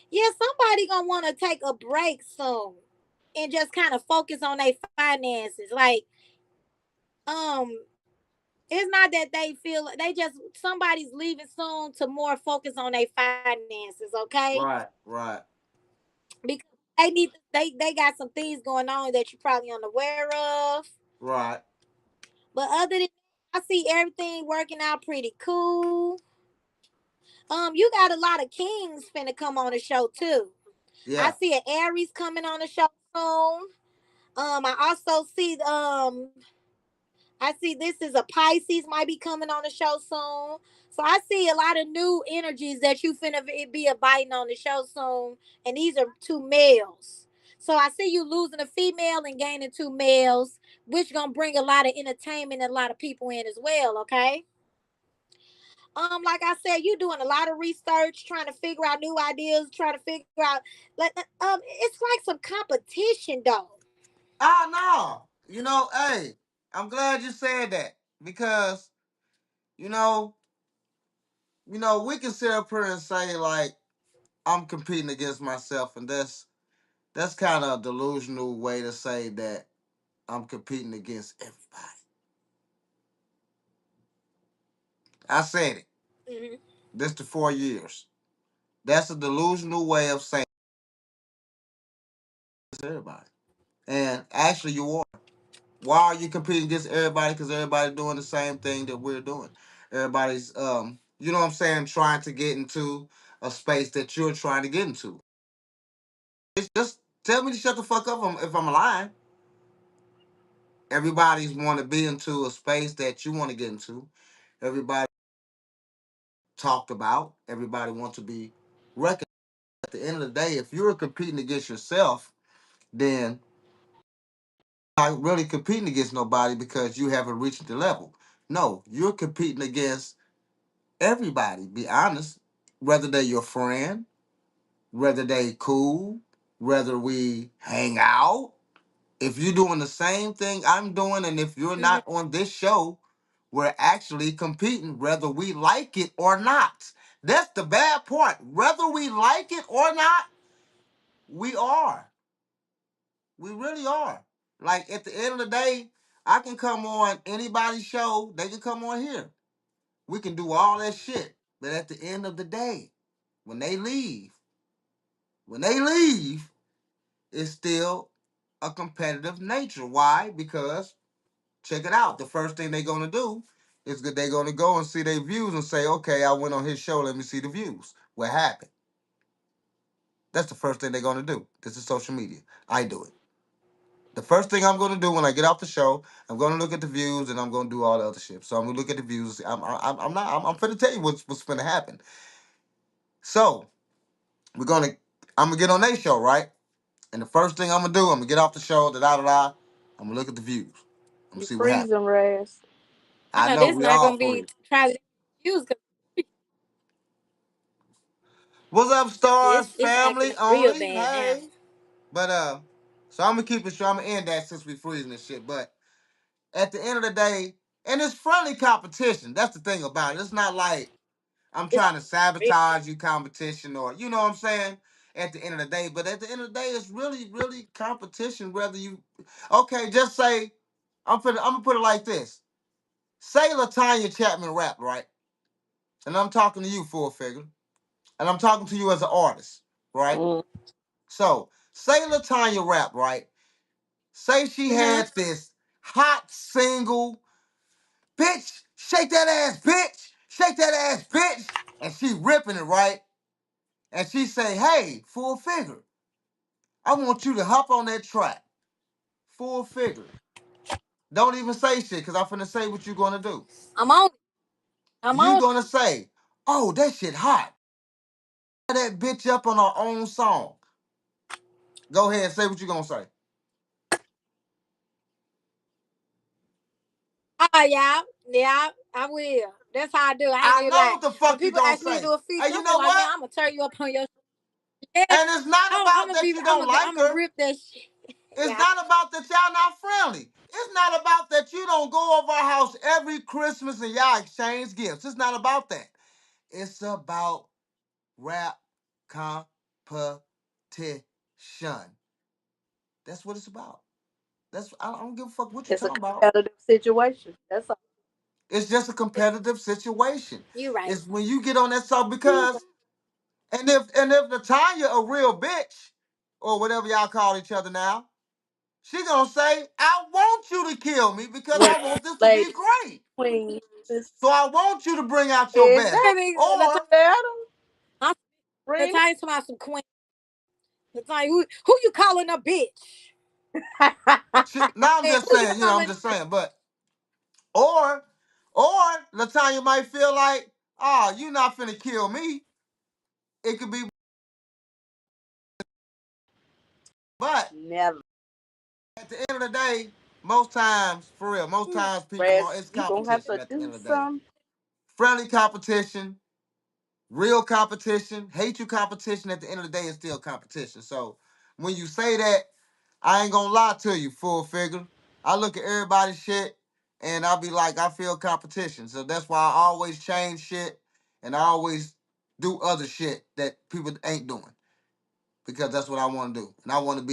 Speaker 10: Yeah, somebody gonna want to take a break soon and just kind of focus on their finances. Like, um, it's not that they feel they just somebody's leaving soon to more focus on their finances. Okay,
Speaker 2: Right. Right.
Speaker 10: because they got some things going on that you're probably unaware of.
Speaker 2: Right.
Speaker 10: But other than that, I see everything working out pretty cool. You got a lot of kings finna come on the show too. I
Speaker 2: Yeah.
Speaker 10: see an Aries coming on the show soon. I also see I see this is a Pisces might be coming on the show soon. So I see a lot of new energies that you finna be abiding on the show soon. And these are two males. So I see you losing a female and gaining two males, which gonna bring a lot of entertainment and a lot of people in as well, okay? Like I said, you doing a lot of research, trying to figure out new ideas, trying to figure out it's like some competition though.
Speaker 2: Ah, no. Hey, I'm glad you said that because you know, we can sit up here and say like I'm competing against myself, and that's kind of a delusional way to say that I'm competing against everybody. I said it.
Speaker 10: Hmm.
Speaker 2: This the 4 years. That's a delusional way of saying it's everybody. And actually, you are. Why are you competing against everybody? Because everybody's doing the same thing that we're doing. Everybody's, you know what I'm saying, trying to get into a space that you're trying to get into. It's just tell me to shut the fuck up if I'm lying. Everybody's want to be into a space that you want to get into. Everybody talked about. Everybody wants to be recognized. At the end of the day, if you're competing against yourself, then not really competing against nobody because you haven't reached the level. No, you're competing against everybody. Be honest, whether they're your friend, whether they cool, whether we hang out. If you're doing the same thing I'm doing, and if you're
Speaker 10: Hmm.
Speaker 2: not on this show, we're actually competing, whether we like it or not. That's the bad part. Whether we like it or not, we are. We really are. Like at the end of the day, I can come on anybody's show. They can come on here. We can do all that shit. But at the end of the day, when they leave, when they leave, it's still a competitive nature. Why? Because check it out. The first thing they're gonna do is that they're gonna go and see their views and say, okay, I went on his show, let me see the views. What happened? That's the first thing they're gonna do. This is social media. I do it. The first thing I'm gonna do when I get off the show, I'm gonna look at the views and I'm gonna do all the other shit. So I'm gonna look at the views. I'm not. I'm finna tell you what's finna happen. So we're gonna. I'm gonna get on their show, right? And the first thing I'm gonna do, I'm gonna get off the show. Da da da da. I'm gonna look at the views. I'm gonna
Speaker 1: You
Speaker 2: see what happens.
Speaker 1: freezing, Raz.
Speaker 10: I
Speaker 2: I
Speaker 10: know
Speaker 2: know
Speaker 10: this
Speaker 2: we
Speaker 10: not
Speaker 2: all
Speaker 10: gonna be
Speaker 2: free.
Speaker 10: trying to use because
Speaker 2: What's up, Stars
Speaker 10: it's acting
Speaker 2: family?
Speaker 10: up real
Speaker 2: Only
Speaker 10: bad now.
Speaker 2: hey. But so I'm gonna keep it short. I'm gonna end that since we freezing this shit. But at the end of the day, and it's friendly competition. That's the thing about it. It's not like I'm
Speaker 10: It's
Speaker 2: trying to
Speaker 10: real.
Speaker 2: sabotage you competition, or you know what I'm saying, at the end of the day. But at the end of the day, it's really, really competition, whether you okay, just say I'm gonna put it like this. Say Latanya Chapman rap, right? And I'm talking to you, full figure. And I'm talking to you as an artist, right? So say Latanya rap, right? Say she
Speaker 10: Mm-hmm.
Speaker 2: had this hot single, bitch, shake that ass, bitch, shake that ass, bitch, and she ripping it, right? And she say, hey, full figure, I want you to hop on that track, full figure. Don't even say shit, because I'm finna say what you gonna do.
Speaker 10: I'm on. I'm
Speaker 2: You
Speaker 10: on.
Speaker 2: gonna say, oh, that shit hot. That bitch up on her own song. Go ahead and say what you gonna say.
Speaker 10: Oh yeah, yeah, I will. That's how I do. I ain't
Speaker 2: I
Speaker 10: gonna
Speaker 2: know
Speaker 10: lie.
Speaker 2: what the
Speaker 10: When
Speaker 2: fuck you
Speaker 10: people
Speaker 2: gonna
Speaker 10: ask me to
Speaker 2: say.
Speaker 10: do a
Speaker 2: And
Speaker 10: feature, I'm
Speaker 2: you
Speaker 10: be
Speaker 2: know
Speaker 10: like, man,
Speaker 2: what?
Speaker 10: I'm gonna turn you up on your. Yeah,
Speaker 2: And it's not
Speaker 10: I'm
Speaker 2: about
Speaker 10: gonna
Speaker 2: that
Speaker 10: be.
Speaker 2: you don't like
Speaker 10: I'm gonna
Speaker 2: her.
Speaker 10: rip that shit.
Speaker 2: It's
Speaker 10: Yeah.
Speaker 2: not about that y'all not friendly. It's not about that you don't go over our house every Christmas and y'all exchange gifts. It's not about that. It's about rap competition. That's what it's about. I don't give a fuck what you
Speaker 1: It's a
Speaker 2: talking about.
Speaker 1: competitive situation. That's all.
Speaker 2: It's just a competitive situation.
Speaker 10: You right.
Speaker 2: It's when you get on that song
Speaker 10: You right.
Speaker 2: because and if Natanya a real bitch or whatever y'all call each other now, she gonna say, I want you to kill me because
Speaker 1: Well,
Speaker 2: I want this to be
Speaker 1: lady,
Speaker 2: great.
Speaker 1: queen,
Speaker 2: So I want you to bring out your best.
Speaker 1: exactly.
Speaker 10: Baby,
Speaker 2: Or
Speaker 10: I'm the
Speaker 1: Bring
Speaker 10: time about some queen. The time who you calling a bitch?
Speaker 2: now I'm
Speaker 10: Hey,
Speaker 2: just
Speaker 10: who you
Speaker 2: saying, I'm
Speaker 10: calling?
Speaker 2: just saying, but or or Latanya might feel like, oh, you not finna kill me. It could be, but
Speaker 1: never.
Speaker 2: at the end of the day, most times, for real, most times people are,
Speaker 1: Rest.
Speaker 2: it's
Speaker 1: You gonna have
Speaker 2: competition
Speaker 1: to
Speaker 2: at the
Speaker 1: do
Speaker 2: end of the day.
Speaker 1: some
Speaker 2: Friendly competition, real competition, hate you competition, at the end of the day, it's still competition. So when you say that, I ain't gonna lie to you, full figure. I look at everybody's shit and I'll be like, I feel competition. So that's why I always change shit and I always do other shit that people ain't doing, because that's what I want to do. And I want to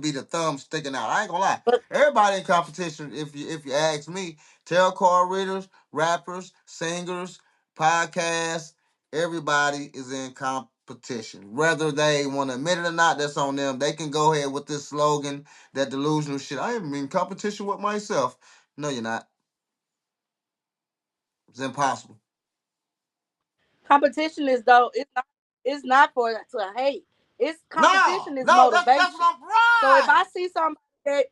Speaker 2: be the thumb sticking out. I ain't gonna lie.
Speaker 1: but
Speaker 2: Everybody in competition, if you ask me, tarot card readers, rappers, singers, podcasts, everybody is in competition. Whether they want to admit it or not, that's on them. They can go ahead with this slogan, that delusional shit. I am in competition with myself. No, you're not. It's impossible.
Speaker 1: competition is though it's not for to hate. It's
Speaker 2: No,
Speaker 1: competition is
Speaker 2: no, that's
Speaker 1: motivation.
Speaker 2: what I'm
Speaker 1: So if I
Speaker 2: right.
Speaker 1: see somebody that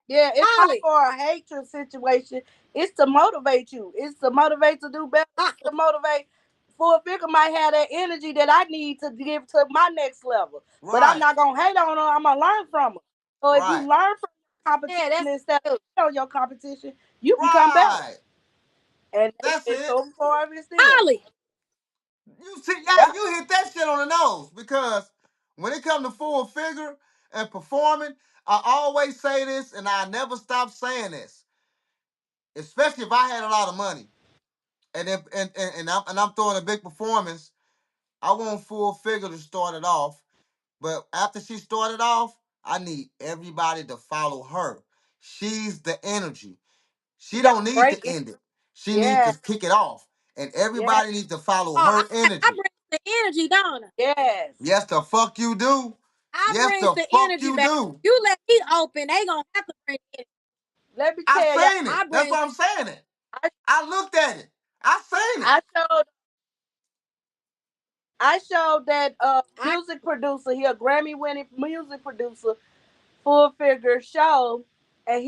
Speaker 1: yeah, it's not
Speaker 10: Holly.
Speaker 1: for a hatred situation. It's to motivate you. It's to motivate to do better. It's to motivate. Full figure might have that energy that I need to give to my next level. But I'm
Speaker 2: Right,
Speaker 1: not gonna hate on her. I'm gonna learn from her. So if you
Speaker 2: right,
Speaker 1: learn from
Speaker 10: Yeah,
Speaker 1: competition
Speaker 10: that's
Speaker 1: instead of
Speaker 10: good.
Speaker 1: hate on your competition, you become better.
Speaker 2: right.
Speaker 1: And
Speaker 2: That's
Speaker 1: it's
Speaker 2: it.
Speaker 1: so far as it's still.
Speaker 10: Holly.
Speaker 2: You see, yeah,
Speaker 1: Yeah.
Speaker 2: you hit that shit on the nose, because when it comes to full figure and performing, I always say this and I never stop saying this. Especially if I had a lot of money and if and I'm throwing a big performance, I want full figure to start it off. But after she started off, I need everybody to follow her. She's the energy. She
Speaker 1: You gotta
Speaker 2: don't need
Speaker 1: break
Speaker 2: to
Speaker 1: it.
Speaker 2: end it. She needs
Speaker 1: Yeah.
Speaker 2: to kick it off. And
Speaker 1: Yeah.
Speaker 2: everybody needs to follow
Speaker 10: Oh,
Speaker 2: her
Speaker 10: I
Speaker 2: energy.
Speaker 10: bring the energy, don't I?
Speaker 1: Yes.
Speaker 2: Yes, the fuck you do.
Speaker 10: I
Speaker 2: Yes,
Speaker 10: bring
Speaker 2: the
Speaker 10: the
Speaker 2: fuck
Speaker 10: energy
Speaker 2: you
Speaker 10: back.
Speaker 2: do.
Speaker 10: You let me open, they gonna have to bring the energy.
Speaker 1: Let me
Speaker 2: I
Speaker 1: tell y'all,
Speaker 2: seen it.
Speaker 10: I
Speaker 2: That's
Speaker 10: bring
Speaker 2: why I'm saying it.
Speaker 1: I,
Speaker 2: I looked at it. I seen it.
Speaker 1: I showed I showed that
Speaker 10: I
Speaker 1: music producer, he a Grammy winning music producer, full figure show, and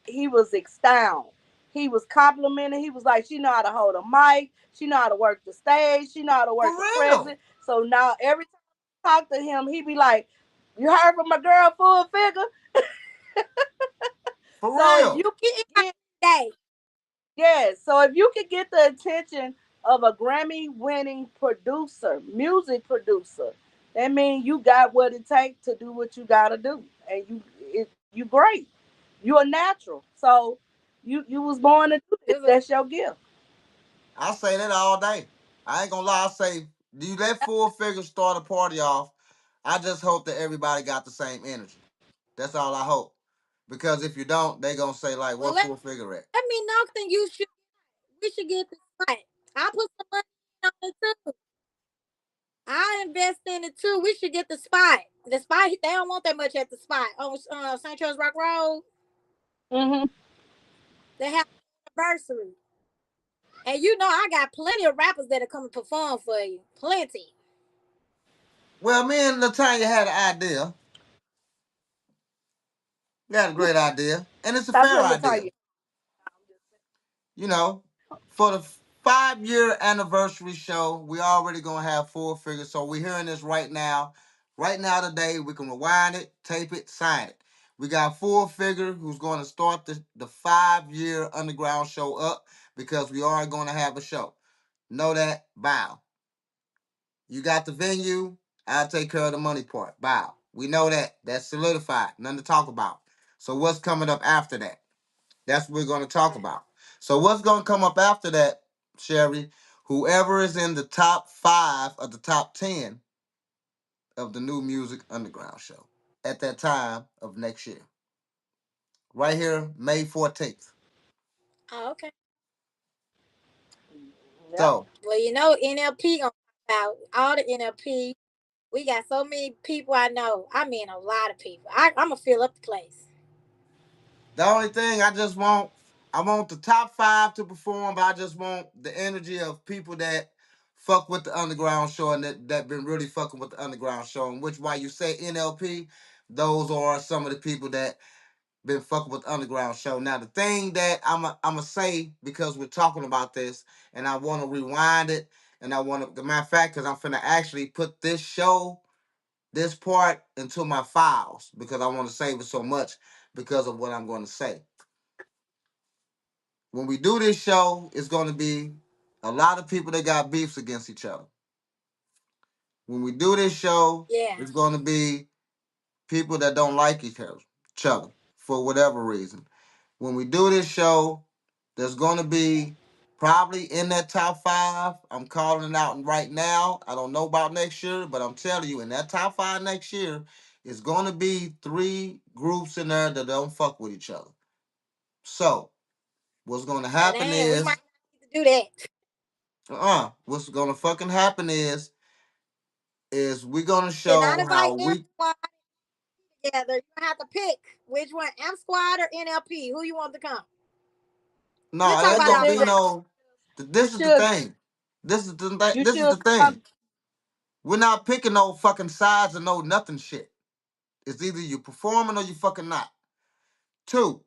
Speaker 1: he was extound. He was complimenting. He was like, she know how to hold a mic, she know how to work the stage, she know how to
Speaker 2: For
Speaker 1: work the
Speaker 2: real.
Speaker 1: present. So now every time I talk to him, he be like, you heard from my girl full figure.
Speaker 2: For
Speaker 1: So if
Speaker 2: real.
Speaker 1: you
Speaker 10: get in my
Speaker 1: get
Speaker 10: day.
Speaker 1: yes, so if you could get the attention of a Grammy winning producer, music producer, that means you got what it takes to do what you gotta do. And you great. You a natural. So you was born to do this.
Speaker 10: It's a
Speaker 1: That's your gift.
Speaker 2: I say that all day. I ain't gonna lie. I say, do you let full figures start a party off? I just hope that everybody got the same energy. That's all I hope. Because if you don't, they gonna say like,
Speaker 10: Well,
Speaker 2: "What full figure at?"
Speaker 10: let me know. Then you should. We should get the spot. I'll put some money on it too. I invest in it too. We should get the spot. The spot. They don't want that much at the spot on St. Charles Rock Road.
Speaker 1: Mm-hmm.
Speaker 10: They have anniversary, and you know I got plenty of rappers that'll come and perform for you. Plenty.
Speaker 2: Well, me and Latanya had an idea. We had a great idea, and it's a
Speaker 1: That's
Speaker 2: fair
Speaker 1: what
Speaker 2: idea.
Speaker 1: Latoya.
Speaker 2: You know, for the 5 year anniversary show, we already gonna have full figures. So we're hearing this right now. Right now today, we can rewind it, tape it, sign it. We got full figure who's going to start the 5 year underground show up because we are going to have a show. Know that? Bow. You got the venue. I'll take care of the money part. Bow. We know that. That's solidified. Nothing to talk about. So what's coming up after that? That's what we're going to talk about. So what's going to come up after that, Sherry? Whoever is in the top 5 of the top 10 of the New Music Underground show at that time of next year. Right here, May 14th.
Speaker 10: Oh, okay.
Speaker 1: Yep.
Speaker 2: So,
Speaker 10: Well, you know NLP gonna talk about all the NLP. We got so many people I know. I mean, a lot of people. I'm gonna fill up the place.
Speaker 2: the only thing I want the top 5 to perform, but I just want the energy of people that fuck with the underground show and that been really fucking with the underground show. And which why you say NLP, those are some of the people that been fucking with the underground show. Now the thing that I'ma say because we're talking about this, and I want to rewind it, and I want to, the matter of fact, because I'm finna actually put this show, this part into my files because I want to save it so much because of what I'm going to say. When we do this show, it's going to be a lot of people that got beefs against each other. When we do this show,
Speaker 10: Yeah.
Speaker 2: it's going to be people that don't like each other for whatever reason. When we do this show, there's going to be probably in that top 5. I'm calling it out right now. I don't know about next year, but I'm telling you, in that top 5 next year, it's going to be 3 groups in there that don't fuck with each other. So, what's going to
Speaker 10: Now,
Speaker 2: happen
Speaker 10: damn, we might
Speaker 2: is,
Speaker 10: need to do that.
Speaker 2: what's going to fucking happen is we're going to
Speaker 10: Cannot
Speaker 2: show
Speaker 10: invite
Speaker 2: how we,
Speaker 10: everyone together. You have to pick which one, Amp Squad or NLP. Who you want to come? We'll
Speaker 2: no, it
Speaker 10: talk
Speaker 2: ain't
Speaker 10: about it
Speaker 1: You
Speaker 2: going to
Speaker 10: off
Speaker 2: be
Speaker 1: should.
Speaker 10: the
Speaker 2: no,
Speaker 1: You
Speaker 2: this is the
Speaker 1: should.
Speaker 2: thing.
Speaker 1: You
Speaker 2: This is
Speaker 1: should
Speaker 2: the thing.
Speaker 1: come.
Speaker 2: We're not picking no fucking sides and no nothing shit. It's either you performing or you fucking not. 2,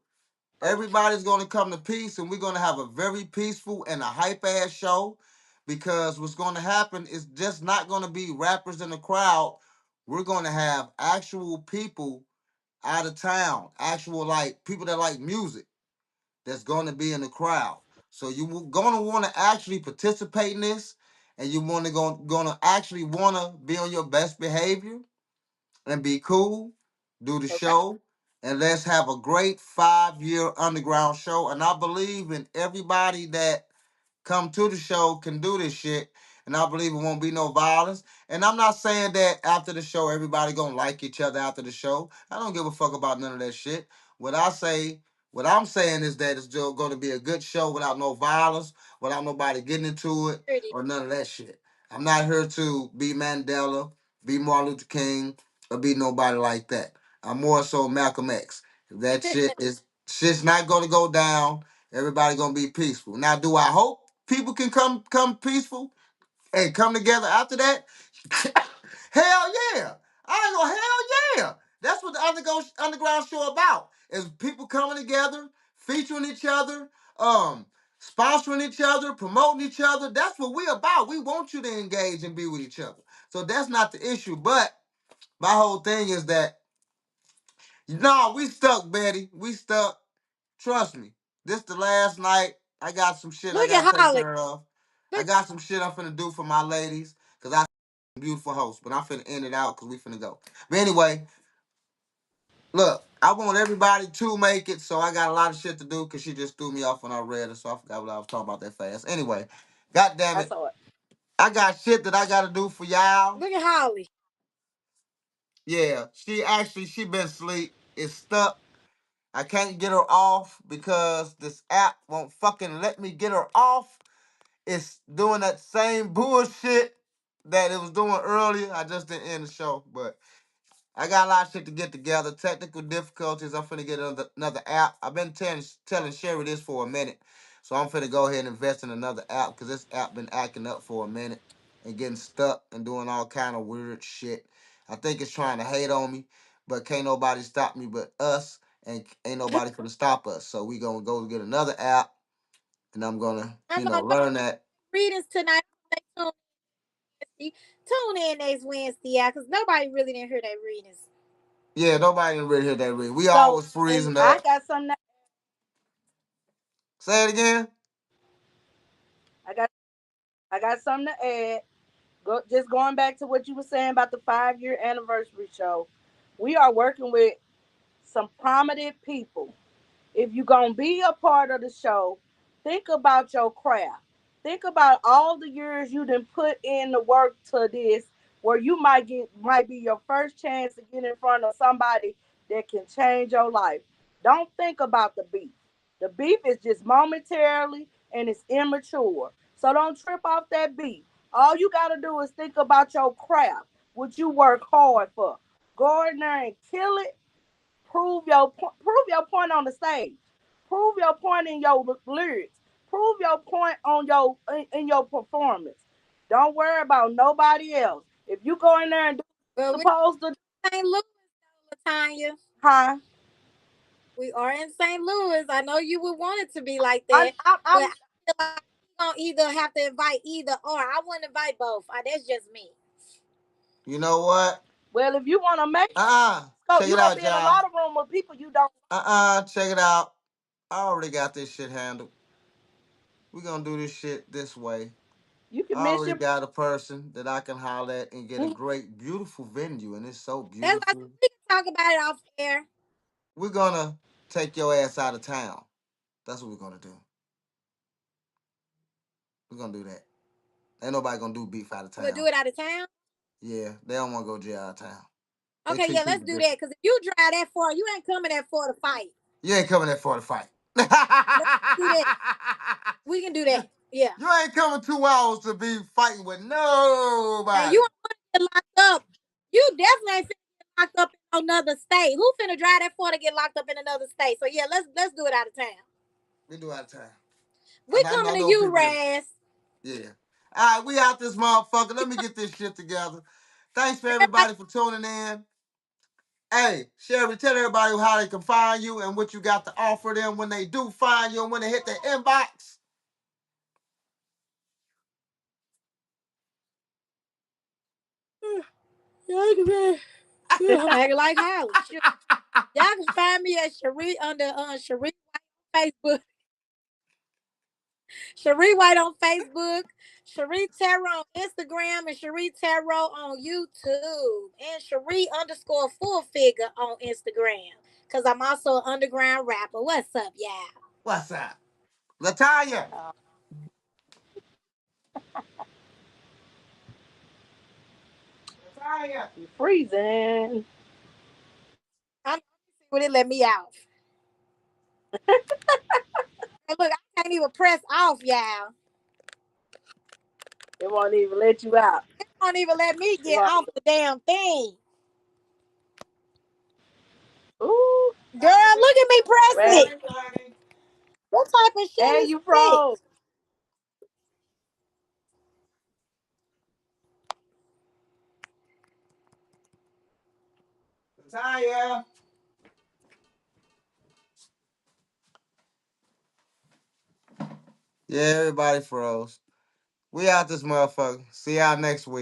Speaker 2: everybody's gonna come to peace and we're gonna have a very peaceful and a hype ass show because what's gonna happen is just not gonna be rappers in the crowd. We're gonna have actual people out of town, actual like people that like music that's gonna be in the crowd. So you gonna wanna actually participate in this and you wanna gonna actually wanna be on your best behavior and be cool, do the
Speaker 10: Okay.
Speaker 2: show, and let's have a great 5 year underground show. And I believe in everybody that come to the show can do this shit. And I believe it won't be no violence. And I'm not saying that after the show, everybody gonna like each other after the show. I don't give a fuck about none of that shit. What I say, what I'm saying is that it's still gonna be a good show without no violence, without nobody getting into it,
Speaker 10: Pretty.
Speaker 2: or none of that shit. I'm not here to be Mandela, be Martin Luther King, or be nobody like that. I'm more so Malcolm X. That shit's not gonna go down. Everybody gonna be peaceful. Now, do I hope people can come peaceful and come together after that? Hell yeah! I ain't gonna hell yeah! That's what the underground show about. Is people coming together, featuring each other, sponsoring each other, promoting each other. That's what we about. We want you to engage and be with each other. So that's not the issue. But my whole thing is that no, we stuck, Betty. We stuck. Trust me. This the last night. I got some shit I
Speaker 10: Look
Speaker 2: gotta
Speaker 10: at
Speaker 2: take
Speaker 10: Holly.
Speaker 2: care of. I
Speaker 10: Look.
Speaker 2: got some shit I'm finna do for my ladies. Cause I beautiful host. But I'm finna end it out because we finna go. But anyway, look, I want everybody to make it. So I got a lot of shit to do because she just threw me off when I read it. So I forgot what I was talking about that fast. Anyway, God damn
Speaker 1: I
Speaker 2: it.
Speaker 1: saw it.
Speaker 2: I got shit that I gotta do for y'all.
Speaker 10: Look at Holly.
Speaker 2: Yeah, she been asleep. It's stuck. I can't get her off because this app won't fucking let me get her off. It's doing that same bullshit that it was doing earlier. I just didn't end the show, but I got a lot of shit to get together. Technical difficulties. I'm finna get another app. I've been telling Sherry this for a minute. So I'm finna go ahead and invest in another app because this app been acting up for a minute and getting stuck and doing all kind of weird shit. I think it's trying to hate on me, but can't nobody stop me but us, and ain't nobody finna stop us. So we gonna go get another app, and I'm gonna,
Speaker 10: I'm gonna go
Speaker 2: learn that.
Speaker 10: readings tonight. Tune tune in next Wednesday, yeah, because nobody really didn't hear that readings.
Speaker 2: Yeah, nobody didn't really hear that read. We
Speaker 1: So,
Speaker 2: always
Speaker 1: and
Speaker 2: freezing
Speaker 1: I
Speaker 2: up.
Speaker 1: got something.
Speaker 2: Say it again.
Speaker 1: I got I got something to add. Just going back to what you were saying about the 5 year anniversary show. We are working with some prominent people. If you're gonna be a part of the show, think about your craft. Think about all the years you done put in the work to this, where you might be your first chance to get in front of somebody that can change your life. Don't think about the beef. The beef is just momentarily and it's immature. So don't trip off that beef. All you gotta do is think about your craft, what you work hard for. Go in there and kill it. Prove your point on the stage. Prove your point in your lyrics. Prove your point on in your performance. Don't worry about nobody else. If you go in there and do
Speaker 10: But
Speaker 1: what
Speaker 10: we
Speaker 1: you're supposed to do,
Speaker 10: St. Louis, Latanya.
Speaker 1: huh?
Speaker 10: We are in St. Louis. I know you would want it to be like
Speaker 1: I,
Speaker 10: that,
Speaker 1: I,
Speaker 10: but
Speaker 1: I'm.
Speaker 10: I feel like you're gonna either have to invite either or. I wouldn't invite both. That's just me.
Speaker 2: You know what?
Speaker 1: Well, if you want to make go,
Speaker 2: Check
Speaker 1: you're
Speaker 2: it
Speaker 1: gonna
Speaker 2: out,
Speaker 1: be in a
Speaker 2: y'all.
Speaker 1: lot of room with people you don't.
Speaker 2: Check it out. I already got this shit handled. We gonna do this shit this way.
Speaker 1: You can
Speaker 2: I
Speaker 1: miss
Speaker 2: already
Speaker 1: your.
Speaker 2: got a person that I can holler at and get a great, beautiful venue, and it's so
Speaker 10: That's why
Speaker 2: beautiful.
Speaker 10: we can talk about it off air.
Speaker 2: We're gonna take your ass out of town. That's what we're gonna do. We're gonna do that. Ain't nobody gonna do beef out of
Speaker 10: We'll do
Speaker 2: town.
Speaker 10: it out of town.
Speaker 2: Yeah, they don't wanna go jail out of town. They
Speaker 10: Okay, yeah,
Speaker 2: treat
Speaker 10: let's
Speaker 2: people
Speaker 10: do
Speaker 2: different.
Speaker 10: that. Because if you drive that far, you ain't coming that far to fight.
Speaker 2: You ain't coming that far to fight.
Speaker 10: Let's do that. We can do that.
Speaker 2: you,
Speaker 10: Yeah.
Speaker 2: you ain't coming 2 hours to be fighting with
Speaker 10: And
Speaker 2: nobody.
Speaker 10: you don't want to get locked up. You definitely ain't finna get locked up in another state. Who finna drive that far to get locked up in another state? So yeah, let's do it out of town.
Speaker 2: We do out of town.
Speaker 10: We
Speaker 2: I
Speaker 10: coming to
Speaker 2: know
Speaker 10: you,
Speaker 2: people that.
Speaker 10: Raz.
Speaker 2: Yeah. All right, we out this motherfucker. Let me get this shit together. Thanks for
Speaker 10: Everybody,
Speaker 2: everybody for tuning in. Hey, Sherry, tell everybody how they can find you and what you got to offer them when they do find you and when they hit their inbox.
Speaker 10: I'm acting like Holly. Sure. Y'all can find me at Cherie under Cherie White on Facebook. Cherie White on Facebook. Cherie Tarot on Instagram and Cherie Tarot on YouTube. And Cherie underscore full figure on Instagram. Cause I'm also an underground rapper. What's up, y'all?
Speaker 2: What's up? Latanya. Latanya.
Speaker 1: You freezing.
Speaker 10: I'm would it let me out. Hey, look, I can't even press off, y'all.
Speaker 1: It won't even let you out.
Speaker 10: It won't even let me
Speaker 1: It
Speaker 10: get
Speaker 1: won't
Speaker 10: off
Speaker 1: even.
Speaker 10: the damn thing.
Speaker 1: Ooh,
Speaker 10: Girl, look at me pressing
Speaker 1: well,
Speaker 10: it. What type of shit
Speaker 1: and
Speaker 10: is
Speaker 1: you
Speaker 10: this?
Speaker 1: froze.
Speaker 2: Latanya. Yeah, everybody froze. We out this motherfucker. See y'all next week.